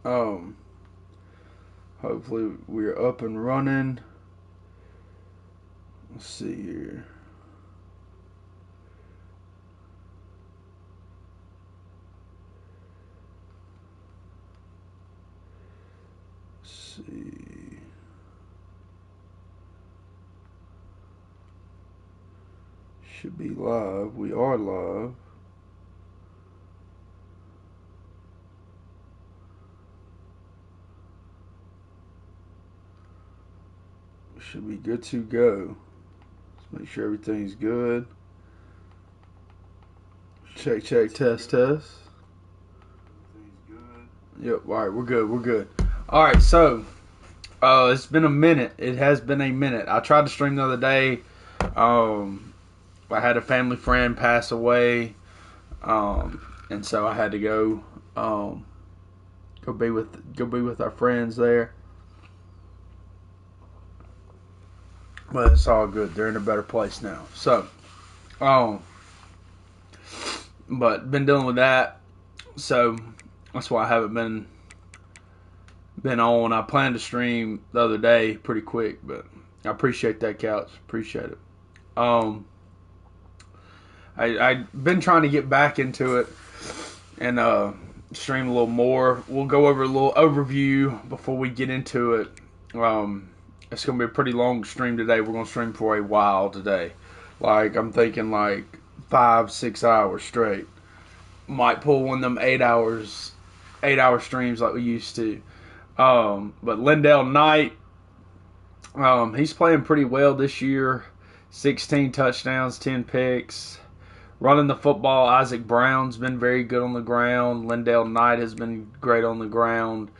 Um, Hopefully we're up and running. Let's see here. Let's see. Should be live. We are live. Should be good to go. Let's make sure everything's good. Check, check, test, test. Yep, alright, we're good, we're good. Alright, so, it's been a minute. It has been a minute. I tried to stream the other day. I had a family friend pass away. And so I had to go be with our friends there. But it's all good. They're in a better place now. So, but been dealing with that. So that's why I haven't been on. I planned to stream the other day pretty quick, but I appreciate that, Couch. Appreciate it. I've been trying to get back into it and stream a little more. We'll go over a little overview before we get into it. It's going to be a pretty long stream today. We're going to stream for a while today. Like, I'm thinking like 5-6 hours straight. Might pull one of them 8 hour streams like we used to. But Lindell Knight, he's playing pretty well this year. 16 touchdowns, 10 picks. Running the football, Isaac Brown's been very good on the ground. Lindell Knight has been great on the ground.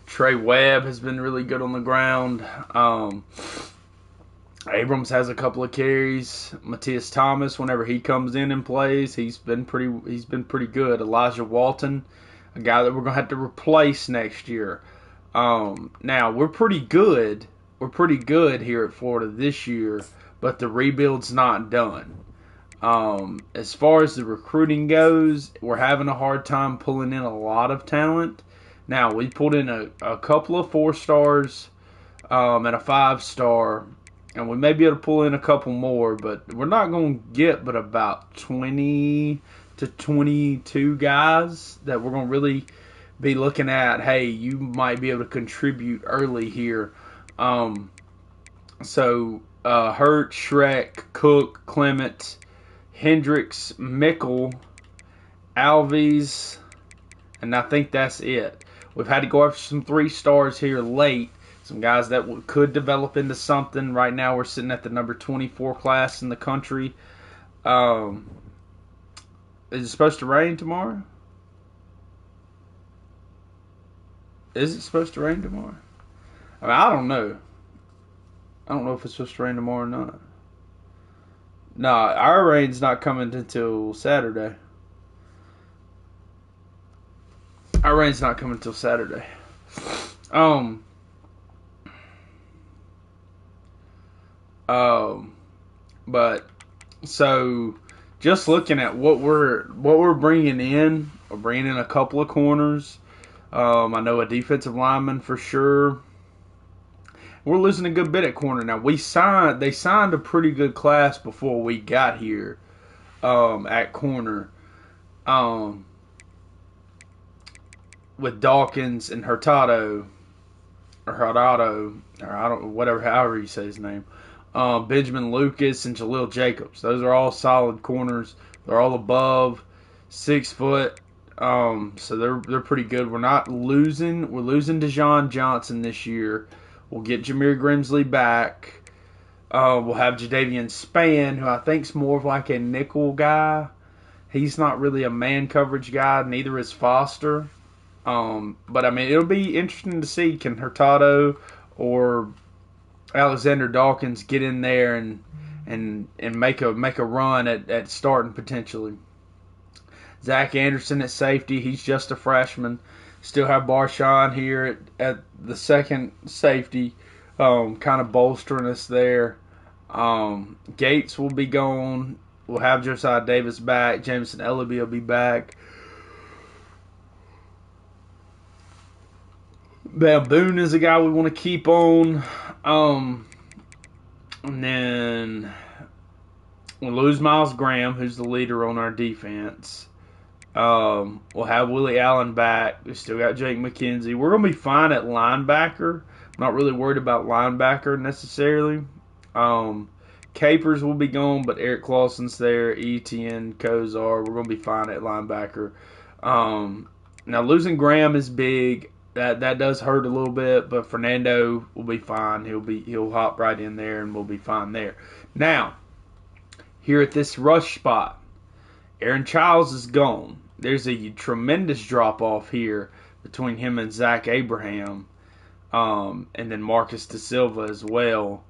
Trey Webb has been really good on the ground. Abrams has a couple of carries. Matthias Thomas, whenever he comes in and plays, he's been pretty good. Elijah Walton, a guy that we're gonna have to replace next year. Now we're pretty good. We're pretty good here at Florida this year, but the rebuild's not done. As far as the recruiting goes, we're having a hard time pulling in a lot of talent. Now, we pulled in a couple of 4-stars and a 5-star, and we may be able to pull in a couple more, but we're not going to get but about 20 to 22 guys that we're going to really be looking at. Hey, you might be able to contribute early here. So, Hurt, Shrek, Cook, Clement, Hendricks, Mickle, Alves, and I think that's it. We've had to go after some 3-stars here late. Some guys that could develop into something. Right now we're sitting at the number 24 class in the country. Is it supposed to rain tomorrow? Is it supposed to rain tomorrow? I mean, I don't know. I don't know if it's supposed to rain tomorrow or not. No, our rain's not coming until Saturday. Our rain's not coming until Saturday. But so just looking at what we're bringing in, we're bringing in a couple of corners. I know a defensive lineman for sure. We're losing a good bit at corner now. They signed a pretty good class before we got here at corner. With Dawkins and Hurtado, or I don't know, however you say his name. Benjamin Lucas and Jaleel Jacobs. Those are all solid corners. They're all above 6 foot. So they're pretty good. We're not losing. We're losing Dejon Johnson this year. We'll get Jameer Grimsley back. We'll have Jadavian Spann, who I think's more of like a nickel guy. He's not really a man coverage guy. Neither is Foster. But I mean, it'll be interesting to see, can Hurtado or Alexander Dawkins get in there and make a run at starting potentially. Zach Anderson at safety, he's just a freshman. Still have Barshawn here at the second safety, kind of bolstering us there. Gates will be gone. We'll have Josiah Davis back. Jameson Ellaby will be back. Boone is a guy we want to keep on. And then we'll lose Miles Graham, who's the leader on our defense. We'll have Willie Allen back. We still got Jake McKenzie. We're going to be fine at linebacker. I'm not really worried about linebacker necessarily. Capers will be gone, but Eric Clausen's there. Etienne, Kozar. We're going to be fine at linebacker. Now, losing Graham is big. That does hurt a little bit, but Fernando will be fine. He'll hop right in there, and we'll be fine there. Now, here at this rush spot, Aaron Childs is gone. There's a tremendous drop-off here between him and Zach Abraham, and then Marcus Da Silva as well.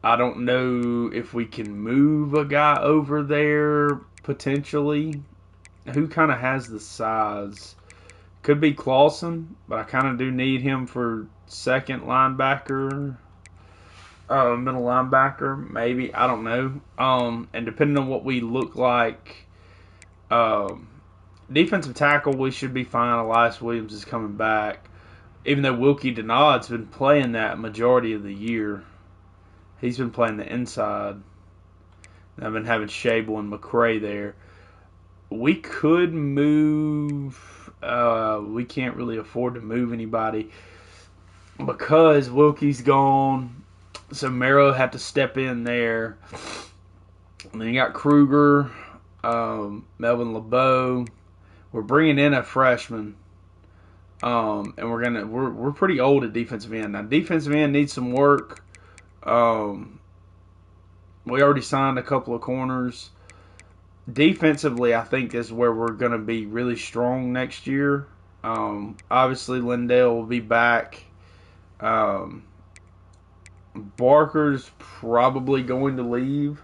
I don't know if we can move a guy over there, potentially. Who kind of has the size? Could be Clausen, but I kind of do need him for second linebacker, middle linebacker, maybe. I don't know. And depending on what we look like, defensive tackle, we should be fine. Elias Williams is coming back. Even though Wilkie Denard's been playing that majority of the year. He's been playing the inside. I've been having Shable and McCray there. We could move. We can't really afford to move anybody because Wilkie's gone. So Merrow had to step in there. And then you got Kruger, Melvin LeBeau. We're bringing in a freshman. And we're pretty old at defensive end. Now defensive end needs some work. We already signed a couple of corners. Defensively, I think is where we're going to be really strong next year. Obviously, Lindell will be back. Barker's probably going to leave,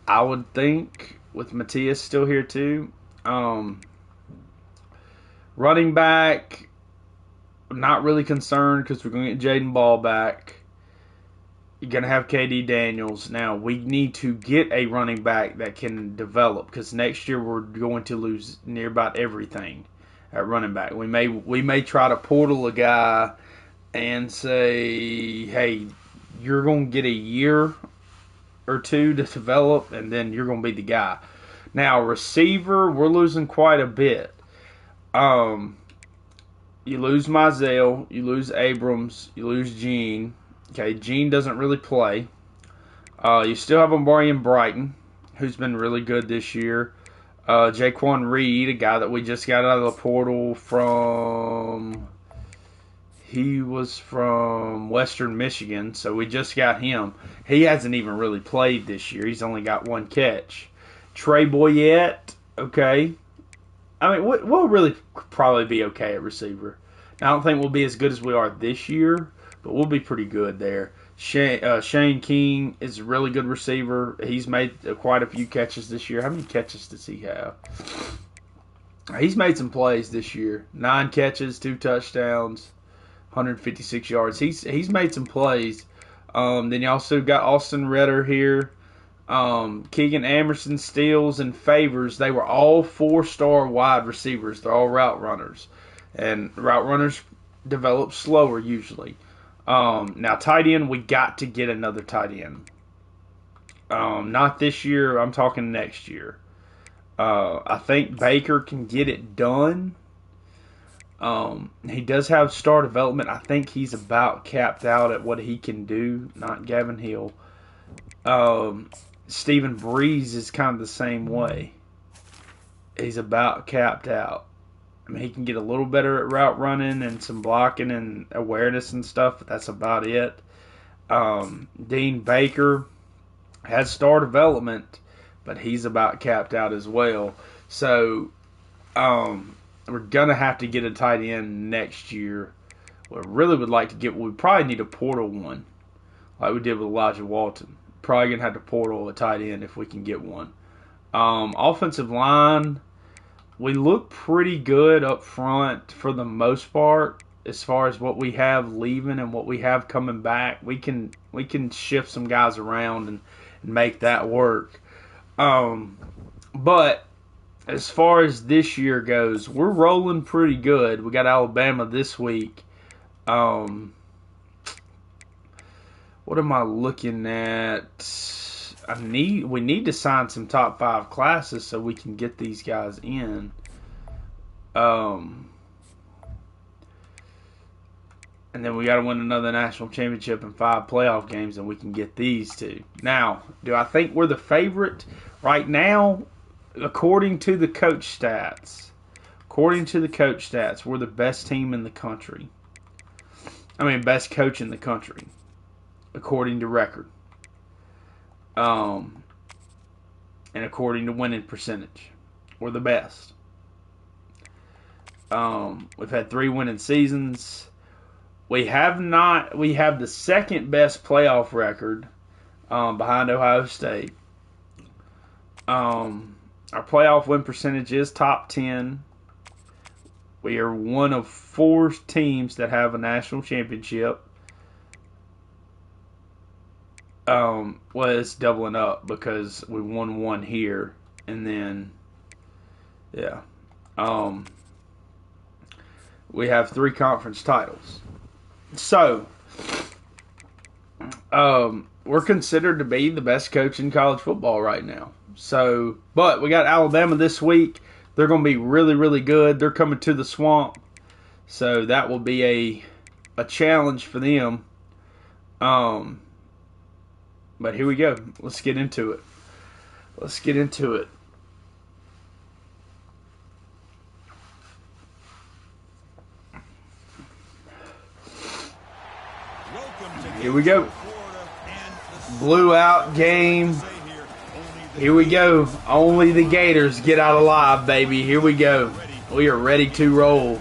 I would think, with Matthias still here too. Running back, not really concerned because we're going to get Jaden Ball back. You're going to have KD Daniels. Now, we need to get a running back that can develop because next year we're going to lose near about everything at running back. We may try to portal a guy and say, hey, you're going to get a year or two to develop, and then you're going to be the guy. Now, receiver, we're losing quite a bit. You lose Mizell, you lose Abrams, you lose Gene. Okay, Gene doesn't really play. You still have Omarion Brighton, who's been really good this year. Jaquan Reed, a guy that we just got out of the portal from... He was from Western Michigan, so we just got him. He hasn't even really played this year. He's only got one catch. Trey Boyette, okay. I mean, we'll really probably be okay at receiver. I don't think we'll be as good as we are this year, but we'll be pretty good there. Shane King is a really good receiver. He's made quite a few catches this year. How many catches does he have? He's made some plays this year. 9 catches, 2 touchdowns, 156 yards. He's made some plays. Then you also got Austin Redder here. Keegan Amerson, Steele, and Favors. They were all 4-star wide receivers. They're all route runners. And route runners develop slower usually. Now, tight end, we got to get another tight end. Not this year. I'm talking next year. I think Baker can get it done. He does have star development. I think he's about capped out at what he can do. Not Gavin Hill. Stephen Breeze is kind of the same way. He's about capped out. I mean, he can get a little better at route running and some blocking and awareness and stuff, but that's about it. Dean Baker has star development, but he's about capped out as well. So, we're going to have to get a tight end next year. We really would like to we probably need a portal one, like we did with Elijah Walton. Probably going to have to portal a tight end if we can get one. Offensive line, we look pretty good up front for the most part as far as what we have leaving and what we have coming back. We can shift some guys around and make that work. But as far as this year goes, we're rolling pretty good. We got Alabama this week. What am I looking at? We need to sign some top 5 classes so we can get these guys in. And then we got to win another national championship and 5 playoff games, and we can get these 2. Now, do I think we're the favorite right now? According to the coach stats, we're the best team in the country. I mean, best coach in the country, according to record. And according to winning percentage, we're the best. We've had 3 winning seasons. We have the second best playoff record behind Ohio State. Our playoff win percentage is top 10. We are one of 4 teams that have a national championship. Well, it's doubling up because we won 1 here, and then, yeah. We have 3 conference titles. So, we're considered to be the best coach in college football right now. So, but we got Alabama this week. They're going to be really, really good. They're coming to the Swamp. So that will be a challenge for them. But here we go. Let's get into it. Here we go. Blew out game. Here we go. Only the Gators get out alive, baby. Here we go. We are ready to roll.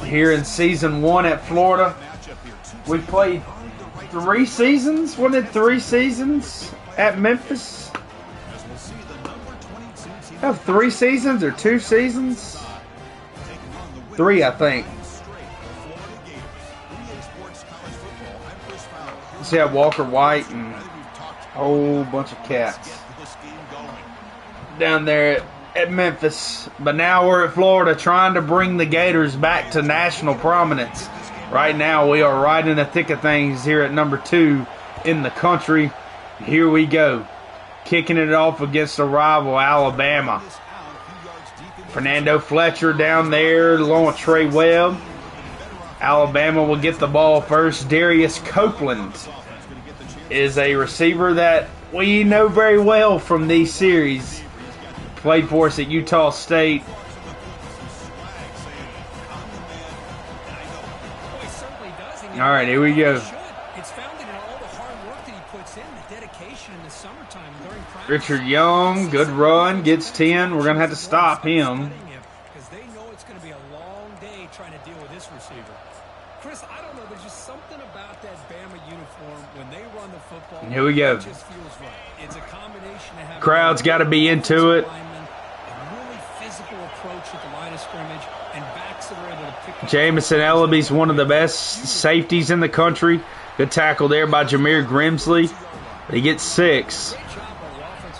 Here in season 1 at Florida. We played 3 seasons. Wasn't it 3 seasons at Memphis? Have 3 seasons or 2 seasons? 3, I think. See, I have Walker White and a whole bunch of cats down there at Memphis. But now we're at Florida trying to bring the Gators back to national prominence. Right now we are right in the thick of things here at number 2 in the country. Here we go. Kicking it off against a rival, Alabama. Fernando Fletcher down there along with Trey Webb. Alabama will get the ball first. Darius Copeland is a receiver that we know very well from these series. Played for us at Utah State. All right, here we go. Richard Young, good run, gets 10. We're going to have to stop him. Because they know it's going to be a long day trying to deal with this receiver. Chris, I don't know, there's just something about that Bama uniform when they run the football. And here we go. It just feels right. It's a combination of having crowd's got to be into it. A really physical approach at the line of scrimmage and backs that are able to pick up. Jamison Ellaby's one of the best safeties in the country. Good tackle there by Jameer Grimsley. He gets 6.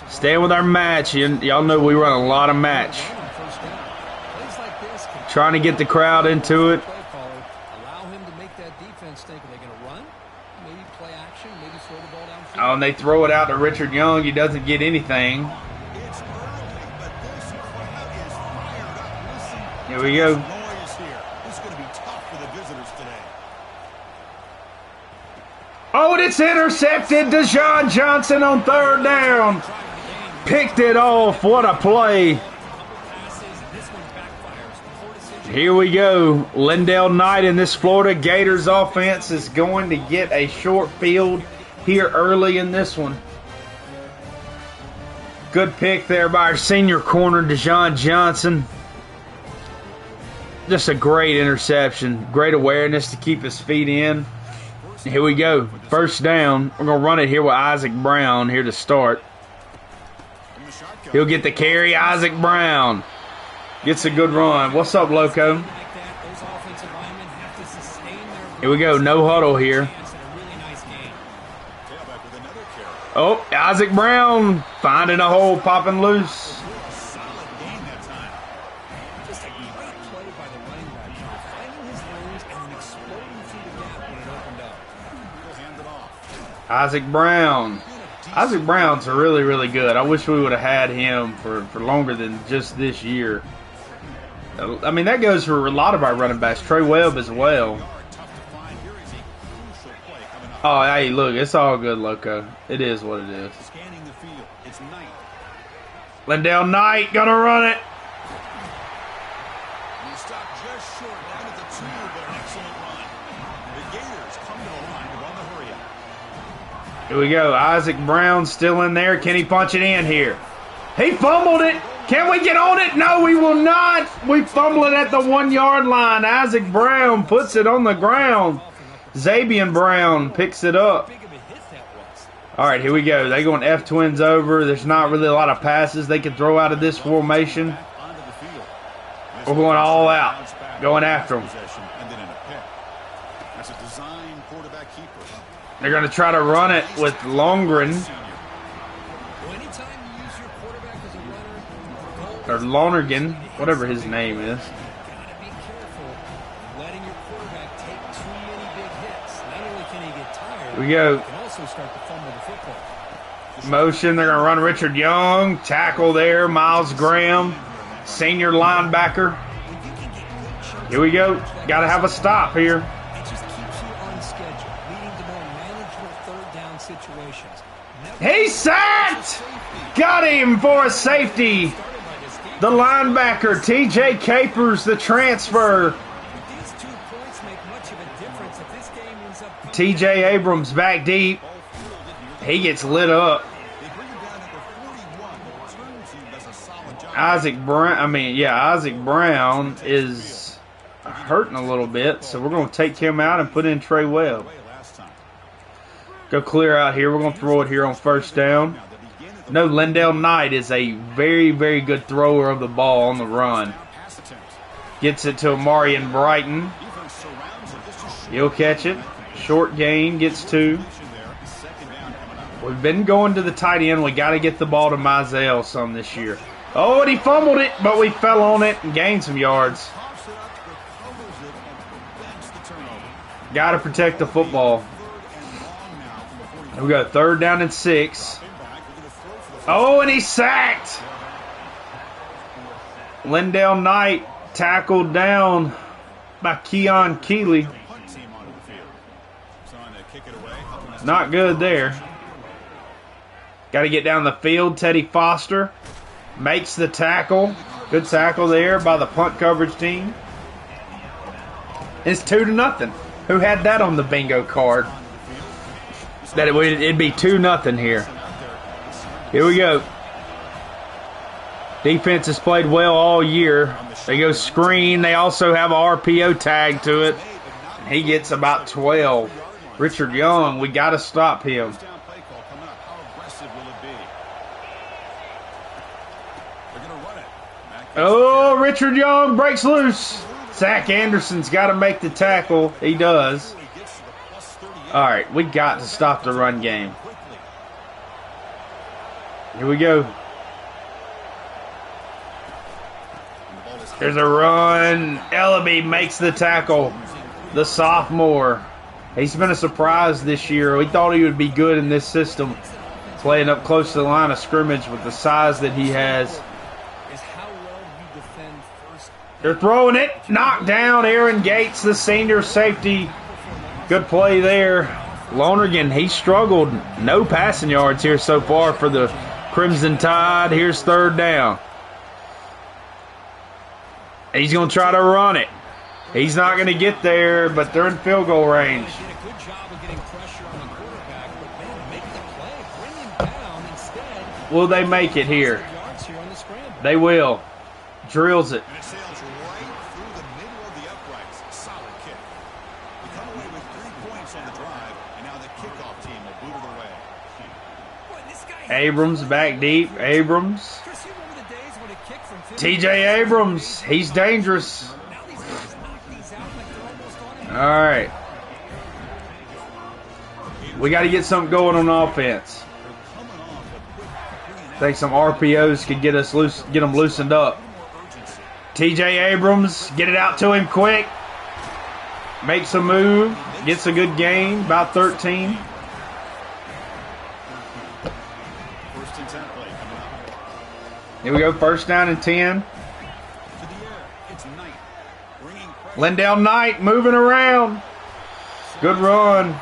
Staying with our match. Y'all know we run a lot of match. Trying to get the crowd into it. Oh, and they throw it out to Richard Young. He doesn't get anything. Here we go. Oh, and it's intercepted. Deshaun Johnson on 3rd down. Picked it off. What a play. Here we go. Lindell Knight in this Florida Gators offense is going to get a short field here early in this one. Good pick there by our senior corner, Deshaun Johnson. Just a great interception. Great awareness to keep his feet in. Here we go. 1st down. We're going to run it here with Isaac Brown here to start. He'll get the carry. Isaac Brown gets a good run. What's up, Loco? Here we go. No huddle here. Oh, Isaac Brown finding a hole, popping loose. Isaac Brown. Isaac Brown's really, really good. I wish we would have had him for longer than just this year. I mean, that goes for a lot of our running backs. Trey Webb as well. Oh, hey, look, it's all good, Loco. It is what it is. Lindell Knight gonna run it. Here we go. Isaac Brown still in there. Can he punch it in here? He fumbled it. Can we get on it? No, we will not. We fumble it at the 1 yard line. Isaac Brown puts it on the ground. Xavier Brown picks it up. All right, here we go. They're going F-twins over. There's not really a lot of passes they can throw out of this formation. We're going all out, going after them. They're going to try to run it with Longren. Or Lonergan, whatever his name is. Here we go. Motion, they're going to run Richard Young. Tackle there, Miles Graham, senior linebacker. Here we go. Got to have a stop here. He's sacked! Got him for a safety. The linebacker, TJ Capers, the transfer. TJ Abrams back deep. He gets lit up. Isaac Brown is hurting a little bit, so we're going to take him out and put in Trey Webb. Go clear out here. We're going to throw it here on first down. No, Lindell Knight is a very, very good thrower of the ball on the run. Gets it to Amarian Brighton. He'll catch it. Short gain, gets 2. We've been going to the tight end. We got to get the ball to Mizell some this year. Oh, and he fumbled it, but we fell on it and gained some yards. Got to protect the football. We got 3rd down and 6. Oh, and he's sacked. Lindell Knight tackled down by Keon Keeley. Not good there. Got to get down the field. Teddy Foster makes the tackle. Good tackle there by the punt coverage team. It's 2-0. Who had that on the bingo card? That it'd be 2-0 here. Here we go. Defense has played well all year. They go screen. They also have a RPO tag to it. He gets about 12. Richard Young, we got to stop him. Oh, Richard Young breaks loose. Zach Anderson's got to make the tackle. He does. All right, we got to stop the run game. Here we go. There's a run. Ellaby makes the tackle. The sophomore. He's been a surprise this year. We thought he would be good in this system, playing up close to the line of scrimmage with the size that he has. They're throwing it. Knocked down Aaron Gates, the senior safety. Good play there. Lonergan, he struggled. No passing yards here so far for the Crimson Tide. Here's 3rd down. He's going to try to run it. He's not going to get there, but they're in field goal range. Will they make it here? They will. Drills it. Abrams back deep. Abrams. TJ Abrams. He's dangerous. All right. We got to get something going on offense. I think some RPOs could get us loose, get them loosened up. TJ Abrams, get it out to him quick. Makes a move. Gets a good gain, about 13. Here we go, first down and 10. Lindell Knight moving around. Good run. Man,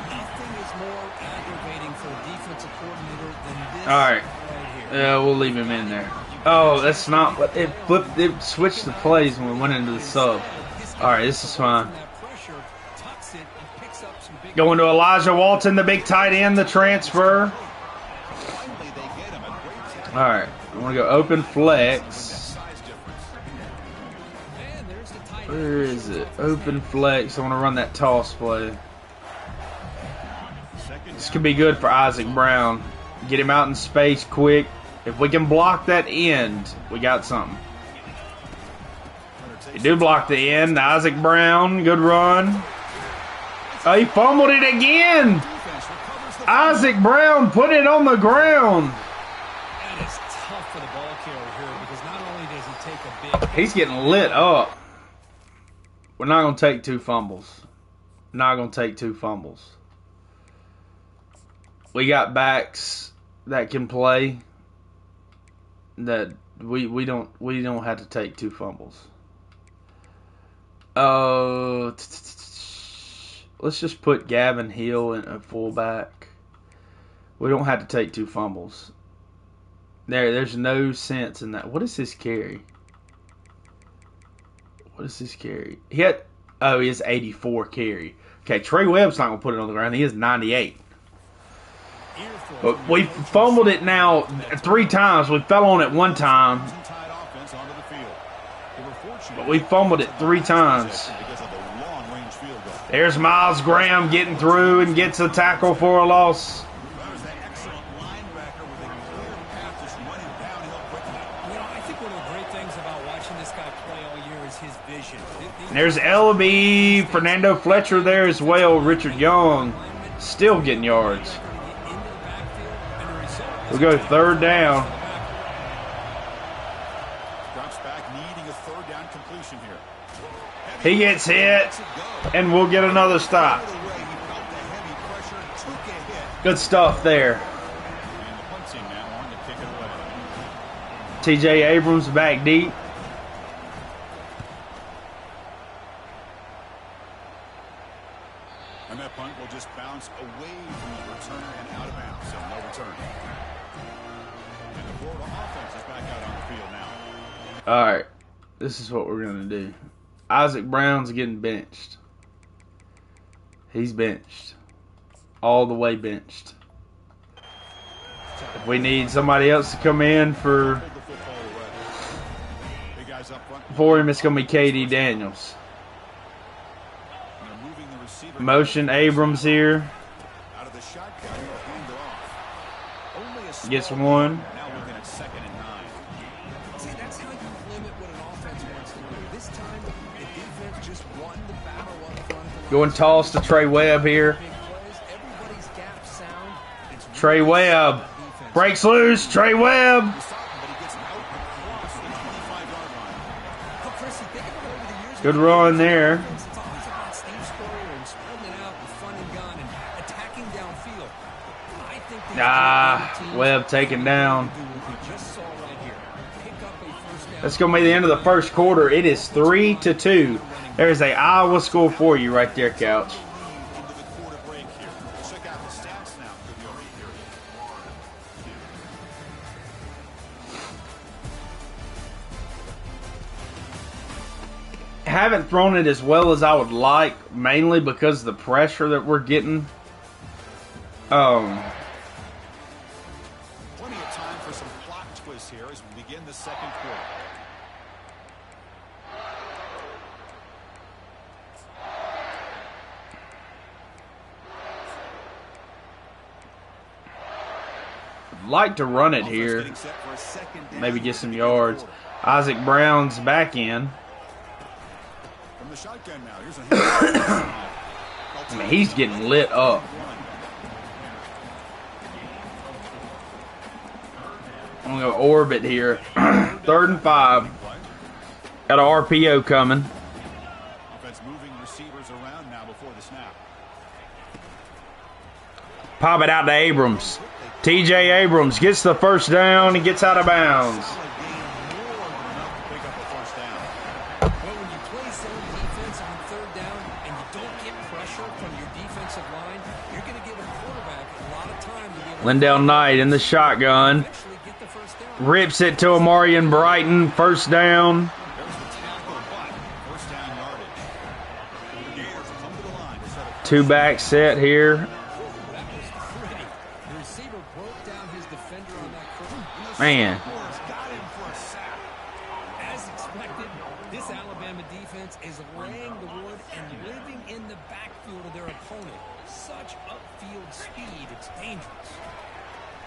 nothing is more aggravating for a defensive coordinator than this. All right. Right here. Yeah, we'll leave him in there. Oh, that's not what it flipped. It switched the plays when we went into the sub. All right, this is fine. Going to Elijah Walton, the big tight end, the transfer. All right, I'm gonna go open flex. Where is it? Open flex. I want to run that toss play. This could be good for Isaac Brown. Get him out in space quick. If we can block that end, we got something. You do block the end. Isaac Brown, good run. Oh, he fumbled it again. Isaac Brown put it on the ground. That is tough for the ball carrier here because not only does he take a big... He's getting lit up. We're not going to take 2 fumbles. Not going to take 2 fumbles. We got backs that can play. That we don't have to take 2 fumbles. Let's just put Gavin Hill in a fullback. We don't have to take 2 fumbles. There's no sense in that. What is his carry? What is his carry? He has 84 carry. Okay, Trey Webb's not gonna put it on the ground. He has 98. But we fumbled it now 3 times. We fell on it 1 time. But we fumbled it 3 times. There's Miles Graham getting through and gets a tackle for a loss. I think one of the great things about watching this guy play all year is his vision. There's Ellaby, Fernando Fletcher there as well. Richard Young still getting yards. We go 3rd down. Drops back, needing a 3rd down completion here. He gets hit, and we'll get another stop. Good stuff there. TJ Abrams back deep. And that punt will just bounce away from the returner and out of bounds, so no return. And the Florida offense is back out on the field now. All right, this is what we're going to do. Isaac Brown's getting benched. He's benched. All the way benched. If we need somebody else to come in for him, it's going to be KD Daniels. Motion Abrams here. Gets 1. Going toss to Trey Webb here. Trey Webb breaks loose. Trey Webb. Good run there. Webb taken down. That's going to be the end of the first quarter. It is 3-2. There's a Iowa score for you right there, Couch. Haven't thrown it as well as I would like, mainly because of the pressure that we're getting. Plenty of time for some plot twists here as we begin the 2nd quarter. Like to run it here. Maybe get some yards. Isaac Brown's back in. From the shotgun now, here's I mean, he's getting lit up. I'm going to go orbit here. 3rd and 5. Got an RPO coming. Offense moving receivers around now before the snap. Pop it out to Abrams. TJ Abrams gets the first down and gets out of bounds. Well, when you play zone defense on third down and you don't get pressure from your defensive line, you're going to give a quarterback a lot of time to be able to Lindell Knight in the shotgun. actually get the first down. Rips it to Amarian Brighton. First down. There's the tackle, but first down yardage. The Gators come to the line to set a Two back set here. That was pretty. The receiver broke down his defender on that curve. Man. got him for a sack. As expected, this Alabama defense is laying the wood and living in the backfield of their opponent. Such upfield speed, it's dangerous.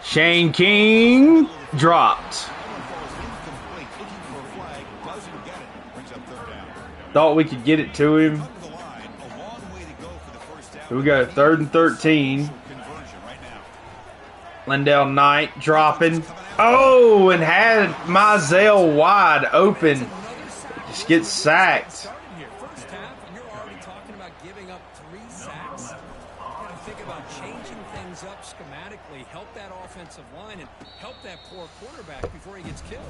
Shane King dropped. Incomplete, looking for a flag, doesn't get it. Brings up third down. Thought we could get it to him. Come to the line, a long way to go for the first down. Here we go, 3rd and 13. Conversion right now. Lindell Knight dropping. Oh, and had Mizell wide open. Just gets sacked. Started here, first half, and you're already talking about giving up 3 sacks. You got to think about changing things up schematically, help that offensive line, and help that poor quarterback before he gets killed.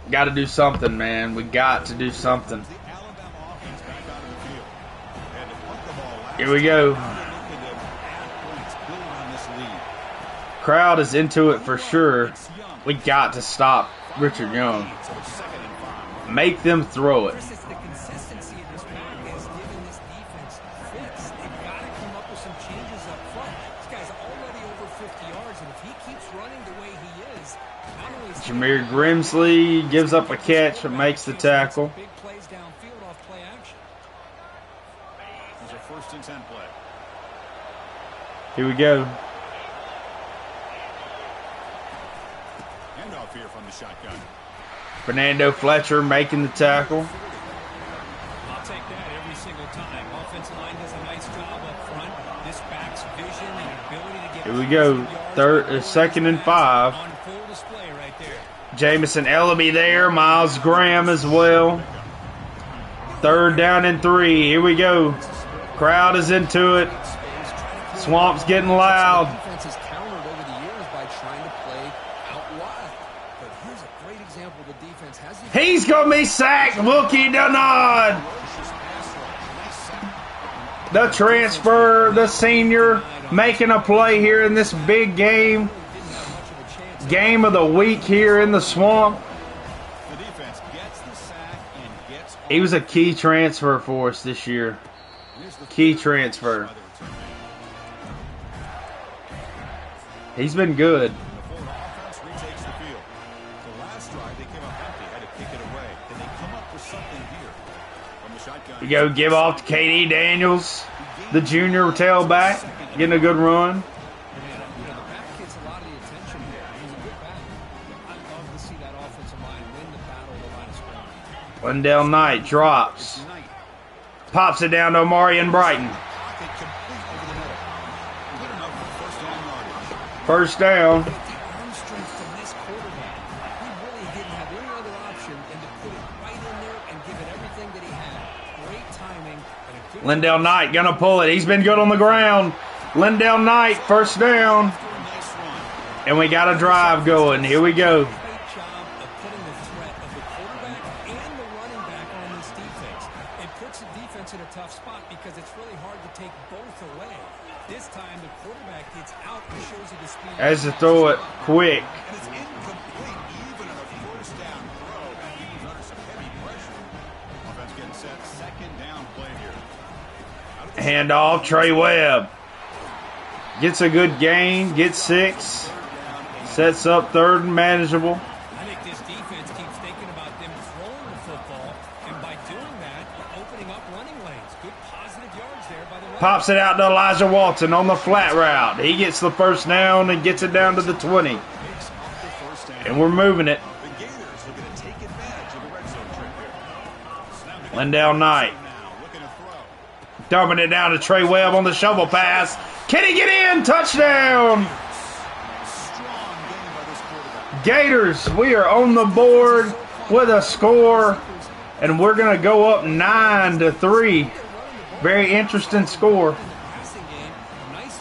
Got to do something, man. We got to do something. The Alabama offense back out of the field. And to punt the ball last Here we go. time, they're looking to add points, build on this lead. Crowd is into it for sure. We got to stop Richard Young. So it's 2nd and 5. Make them throw it. Chris, it's the consistency of this pack is giving this defense fits. They've got to come up with some changes up front. This guy's already over 50 yards, and if he keeps running the way he is, not only is he Jameer Grimsley gives up a catch and makes the tackle. big plays downfield off play action. There's a 1st and 10 play. Here we go. Handoff here from the shotgun. Fernando Fletcher making the tackle. I'll take that every single time. Offensive line does a nice job up front. This back's vision and ability to get Here we go. 2nd and 5. on full display right there. Jamison Ellaby there. Miles Graham as well. 3rd down and 3. Here we go. Crowd is into it. Swamp's getting loud. Defense has countered over the years by trying to play out wide. But here's a great example the defense has. He's going to be sacked. Wookie Denard. The transfer, the senior, making a play here in this big game. Game of the week here in the Swamp. The defense gets the sack and gets He was a key transfer for us this year. Key transfer. He's been good. The forward offense retakes the field. So last drive they came up empty, had to kick it away. Then they come up with something here from the shotgun. We go give off to KD Daniels, the junior tailback, getting a good run. You know, the back gets a lot of the attention here. He's a good back. I'd love to see that offensive line win the battle of the line of scrimmage. Lindell Knight drops. Pops it down to Amarian Brighton. Pocket complete over the middle. Good enough for first down yardage. First down. The arm strength from this quarterback, he really didn't have any other option than to put it right in there and give it everything that he had. Great timing and a good Lindell Knight gonna pull it. He's been good on the ground. Lindell Knight, first down. Nice run. And we got a drive going. Here we go. great job of putting the threat of the quarterback and the running back on this defense. It puts the defense in a tough spot because it's really hard to take both away. This time the quarterback gets out and shows you the speed. Has to throw it quick. And it's incomplete even on a first down throw. He was under some heavy pressure. Offense getting set. 2nd down play here. Handoff, Trey Webb. Gets a good gain, gets 6. Sets up 3rd and manageable. I think this defense keeps thinking about them throwing the football, and by doing that, opening up running lanes. Good positive yards there by the running Pops it out to Elijah Walton on the flat route. He gets the first down and gets it down to the 20. Picks up the first down. And we're moving it. The Gators looking to take advantage of the red zone trip here. Snap it Lindell Knight. now. Looking to throw. Dumping it down to Trey Webb on the shovel pass. Can he get in? Touchdown! Strong game by this quarterback. Gators, we are on the board with a score, and we're going to go up 9-3. Very interesting score. passing game. Nice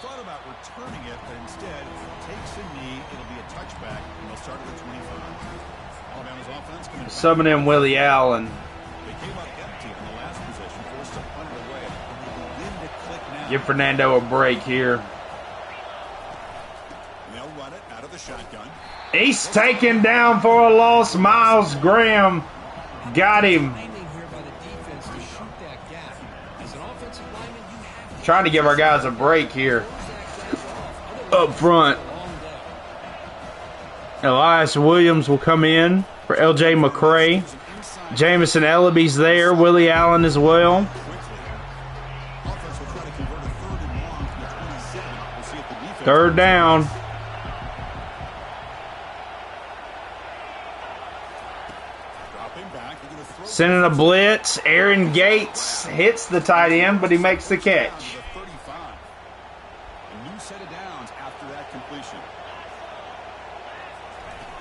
thought about returning it, but instead takes a knee. It'll be a touchback, and they'll start at the 25. Alabama's offense coming back. Summing in Willie Allen. They came up empty on the last possession, forced to punt it away. They begin to click now. Give Fernando a break here. And they'll run it out of the shotgun. He's taken down for a loss. Miles Graham got him. Trying to give our guys a break here. Up front. Elias Williams will come in for L.J. McCray. Jamison Ellaby's there. Willie Allen as well. Third down. Sending a blitz. Aaron Gates hits the tight end, but he makes the catch. A new set of downs after that completion.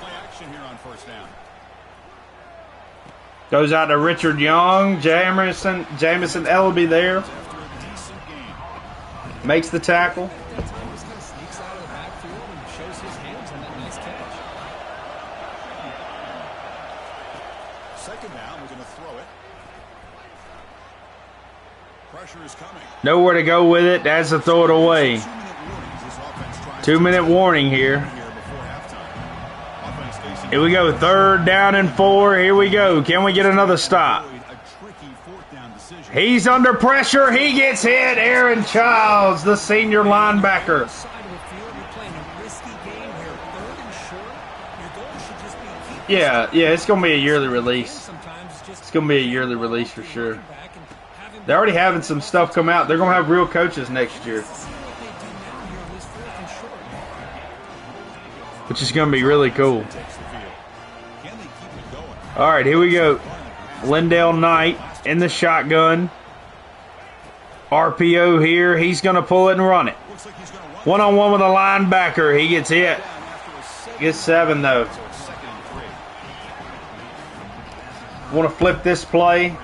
Play action here on first down. Goes out to Richard Young. Jamison Ellaby there. Makes the tackle. Second down, we're going to throw it. Pressure is coming. Nowhere to go with it. That's to throw it away. 2-minute warning here. Here we go. Third down and 4. Here we go. Can we get another stop? He's under pressure. He gets hit. Aaron Childs, the senior linebacker. Yeah, it's going to be a yearly release. It's going to be a yearly release for sure. They're already having some stuff come out. They're going to have real coaches next year, which is going to be really cool. All right, here we go. Lindell Knight in the shotgun. RPO here. He's going to pull it and run it. One-on-one with a linebacker. He gets hit. Gets 7, though. Want to flip this play.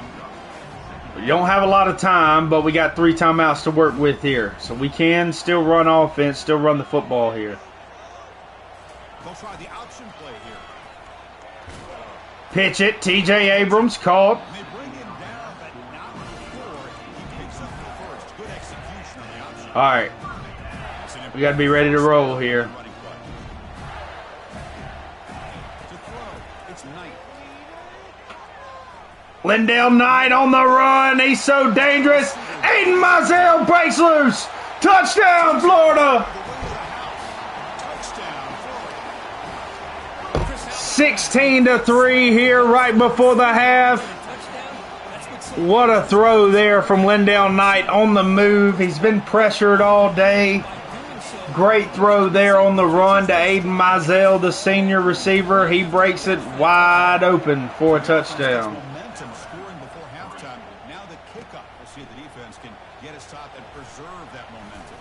We don't have a lot of time, but we got 3 timeouts to work with here. So we can still run offense, still run the football here. They'll try the option play here. Pitch it. TJ Abrams caught. They bring him down, but not before he picks up the first. Good execution on the option. All right. We got to be ready to roll here. It's Knight. Lindell Knight on the run. He's so dangerous. Aiden Mizell breaks loose. Touchdown, Florida. 16-3 here right before the half. What a throw there from Lindell Knight on the move. He's been pressured all day. Great throw there on the run to Aiden Mizell, the senior receiver. He breaks it wide open for a touchdown. Momentum scoring before halftime. Now the kickoff. We'll see if the defense can get us top and preserve that momentum.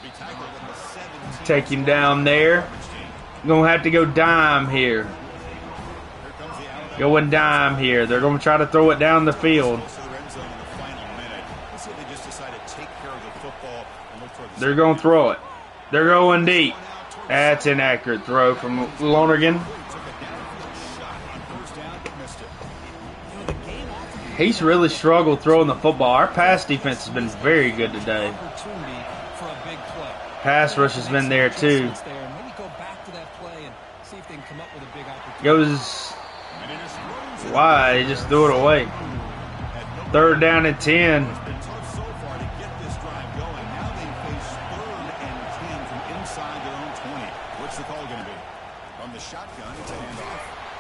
Be tackled at the 17. Take him down there. Gonna have to go dime here. Going dime here. They're gonna try to throw it down the field. They're gonna throw it. They're going deep. That's an inaccurate throw from Lonergan. He's really struggled throwing the football. Our pass defense has been very good today. Pass rush has been there too. Goes wide. He just threw it away. Third down and 10.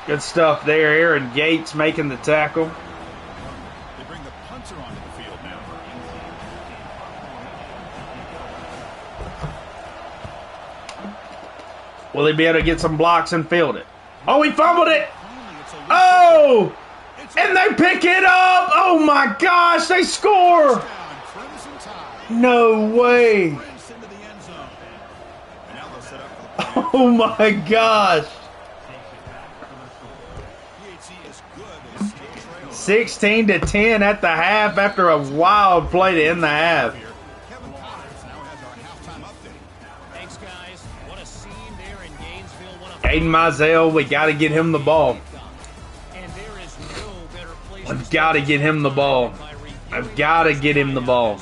Good stuff there. Aaron Gates making the tackle. They bring the punter onto the field now. Will he be able to get some blocks and field it? Oh, he fumbled it. Oh, and they pick it up. Oh, my gosh, they score. No way. Oh, my gosh. 16-10 at the half after a wild play to end the half. Aiden Mizell, we got to get him the ball. I've got to get him the ball. I've got to get him the ball.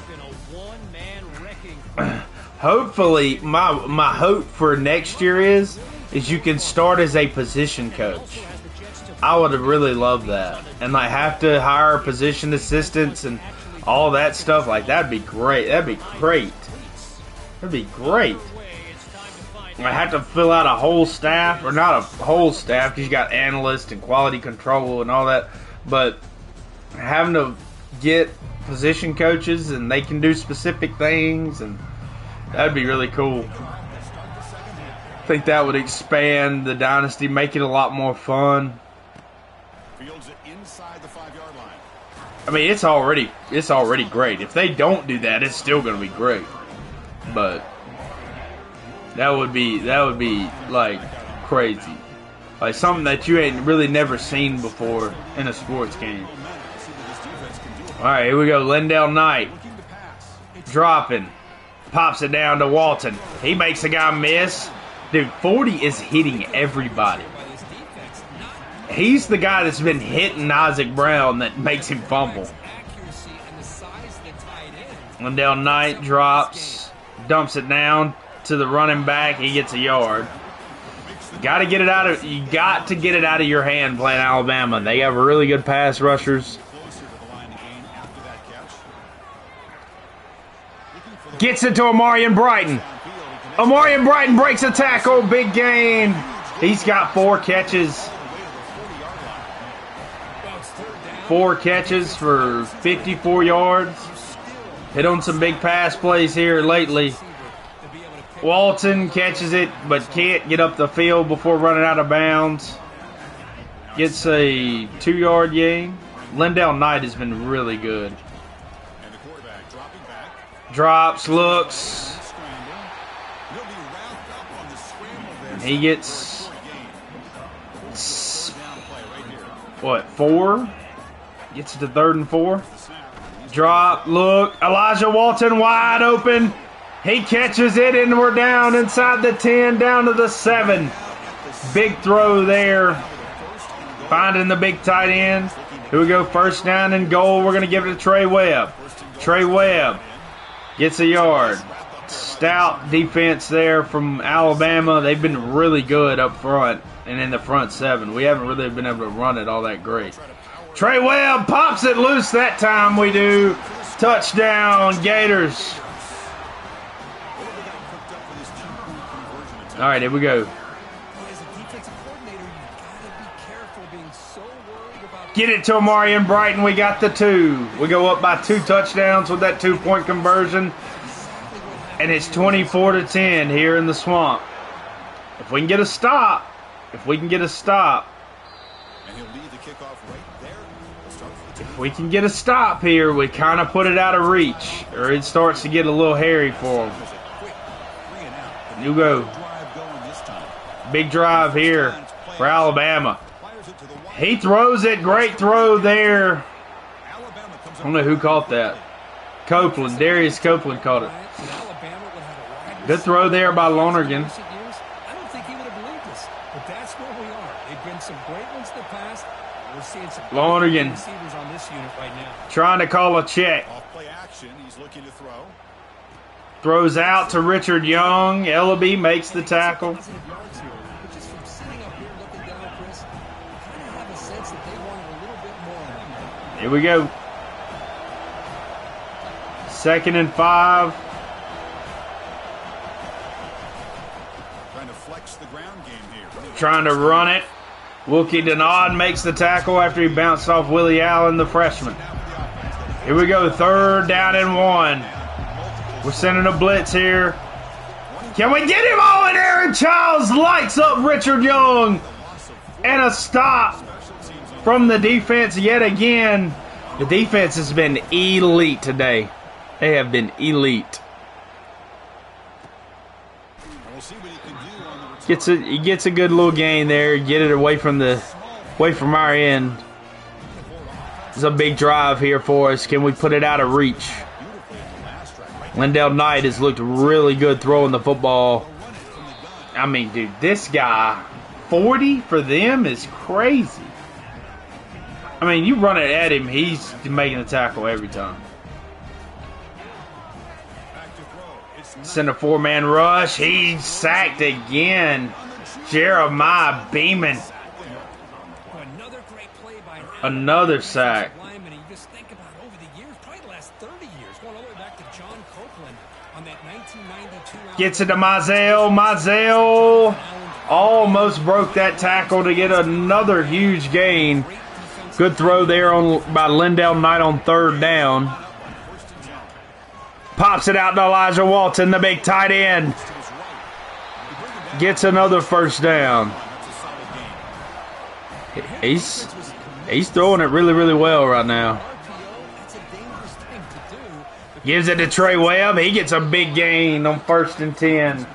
Hopefully, my hope for next year is you can start as a position coach. I would have really loved that. And like have to hire position assistants and all that stuff. Like that'd be great. That'd be great. That'd be great. I have to fill out a whole staff, or not a whole staff, because you got analysts and quality control and all that. But having to get position coaches and they can do specific things, and that'd be really cool. I think that would expand the Dynasty, make it a lot more fun. Fields it inside the 5-yard line. I mean, it's already great. If they don't do that, it's still going to be great. But that would be like crazy, like something that you ain't really never seen before in a sports game. All right, here we go. Lendell Knight dropping, pops it down to Walton. He makes a guy miss. Dude, 40 is hitting everybody. He's the guy that's been hitting Isaac Brown that makes him fumble. Lendell Knight drops, dumps it down to the running back. He gets a yard. You got to get it out of your hand playing Alabama. They have really good pass rushers. Gets it to Amarian Brighton. Amarian Brighton breaks a tackle. Big gain. He's got 4 catches. 4 catches for 54 yards. Hit on some big pass plays here lately. Walton catches it, but can't get up the field before running out of bounds. Gets a 2-yard gain. Lendell Knight has been really good. Drops, looks. He gets, what, 4? Gets to 3rd and 4. Drop, look. Elijah Walton wide open. He catches it, and we're down inside the 10, down to the 7. Big throw there. Finding the big tight end. Here we go, 1st down and goal. We're going to give it to Trey Webb. Trey Webb gets a yard. Stout defense there from Alabama. They've been really good up front and in the front 7. We haven't really been able to run it all that great. Trey Webb pops it loose that time. We do. Touchdown, Gators. All right, here we go. Get it to Amarian Brighton. We got the 2. We go up by 2 touchdowns with that 2-point conversion. And it's 24-10 here in the swamp. If we can get a stop. If we can get a stop here, we kind of put it out of reach. Or it starts to get a little hairy for them. You go. Big drive here for Alabama. He throws it. Great throw there. I don't know who caught that. Copeland. Darius Copeland caught it. Good throw there by Lonergan. I don't think he would have believed this, but that's where we are. They've been some great ones in the past. We're seeing some Lonergan receivers on this unit right now. trying to call a check. Off-play action. He's looking to throw. Throws out to Richard Young. Ellaby makes the tackle. Here we go. 2nd and 5. Trying to flex the ground game here. Trying to run it. Wilkie Denard makes the tackle after he bounced off Willie Allen, the freshman. Here we go. 3rd down and 1. We're sending a blitz here. Can we get him all in there? And Childs lights up Richard Young. And a stop from the defense yet again. The defense has been elite today. They have been elite. He gets a good little gain there. Get it away from our end. It's a big drive here for us. Can we put it out of reach? Lendell Knight has looked really good throwing the football. I mean, dude, this guy, 40 for them is crazy. I mean, you run it at him, he's making a tackle every time. Send a 4-man rush. He's sacked again. Jeremiah Beeman. Another sack. Gets it to Mizell. Mizell almost broke that tackle to get another huge gain. Good throw there by Lindell Knight on 3rd down. Pops it out to Elijah Walton, the big tight end. Gets another 1st down. He's throwing it really, really well right now. Gives it to Trey Webb. He gets a big gain on 1st and 10.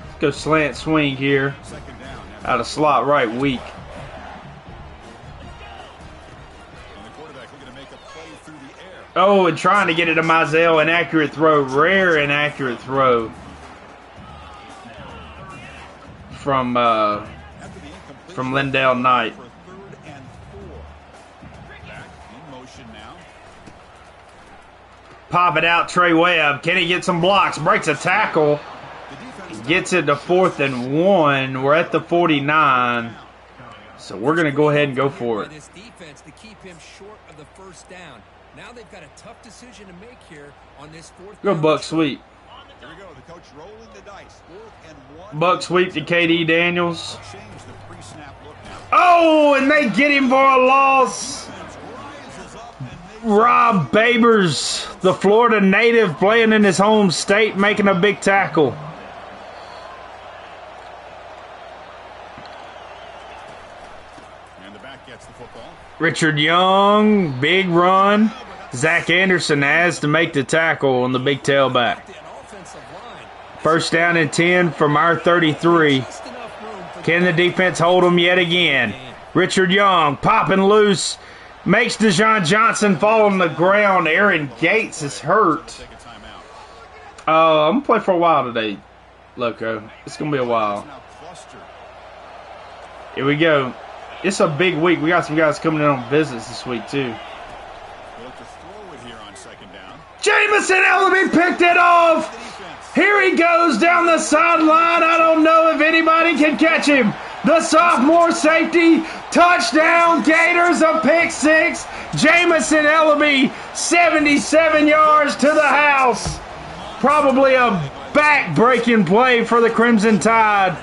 Let's go slant swing here. Out of slot right, weak. Oh, and trying to get it to Mizell. Inaccurate throw. Rare inaccurate throw. From Lindell Knight. Pop it out, Trey Webb. Can he get some blocks? Breaks a tackle. Gets it to 4th and 1. We're at the 49. So we're going to go ahead and go for it. This defense to keep him short of the 1st down. Now they've got a tough decision to make here on this 4th down. Go Buck play. sweep. Here we go. The coach rolling the dice. 4th and 1. Buck sweep to KD Daniels. Oh, and they get him for a loss. Rob Babers, the Florida native playing in his home state, making a big tackle. And the back gets the football. Richard Young, big run. Zach Anderson has to make the tackle on the big tailback. 1st down and 10 from our 33. Can the defense hold them yet again? Richard Young popping loose. Makes Deshaun Johnson fall on the ground. Aaron Gates is hurt. I'm going to play for a while today, Loco. It's going to be a while. Here we go. It's a big week. We got some guys coming in on visits this week, too. Jamison Ellaby picked it off. Here he goes down the sideline. I don't know if anybody can catch him. The sophomore safety, touchdown, Gators, a pick 6. Jamison Ellaby, 77 yards to the house. Probably a back-breaking play for the Crimson Tide.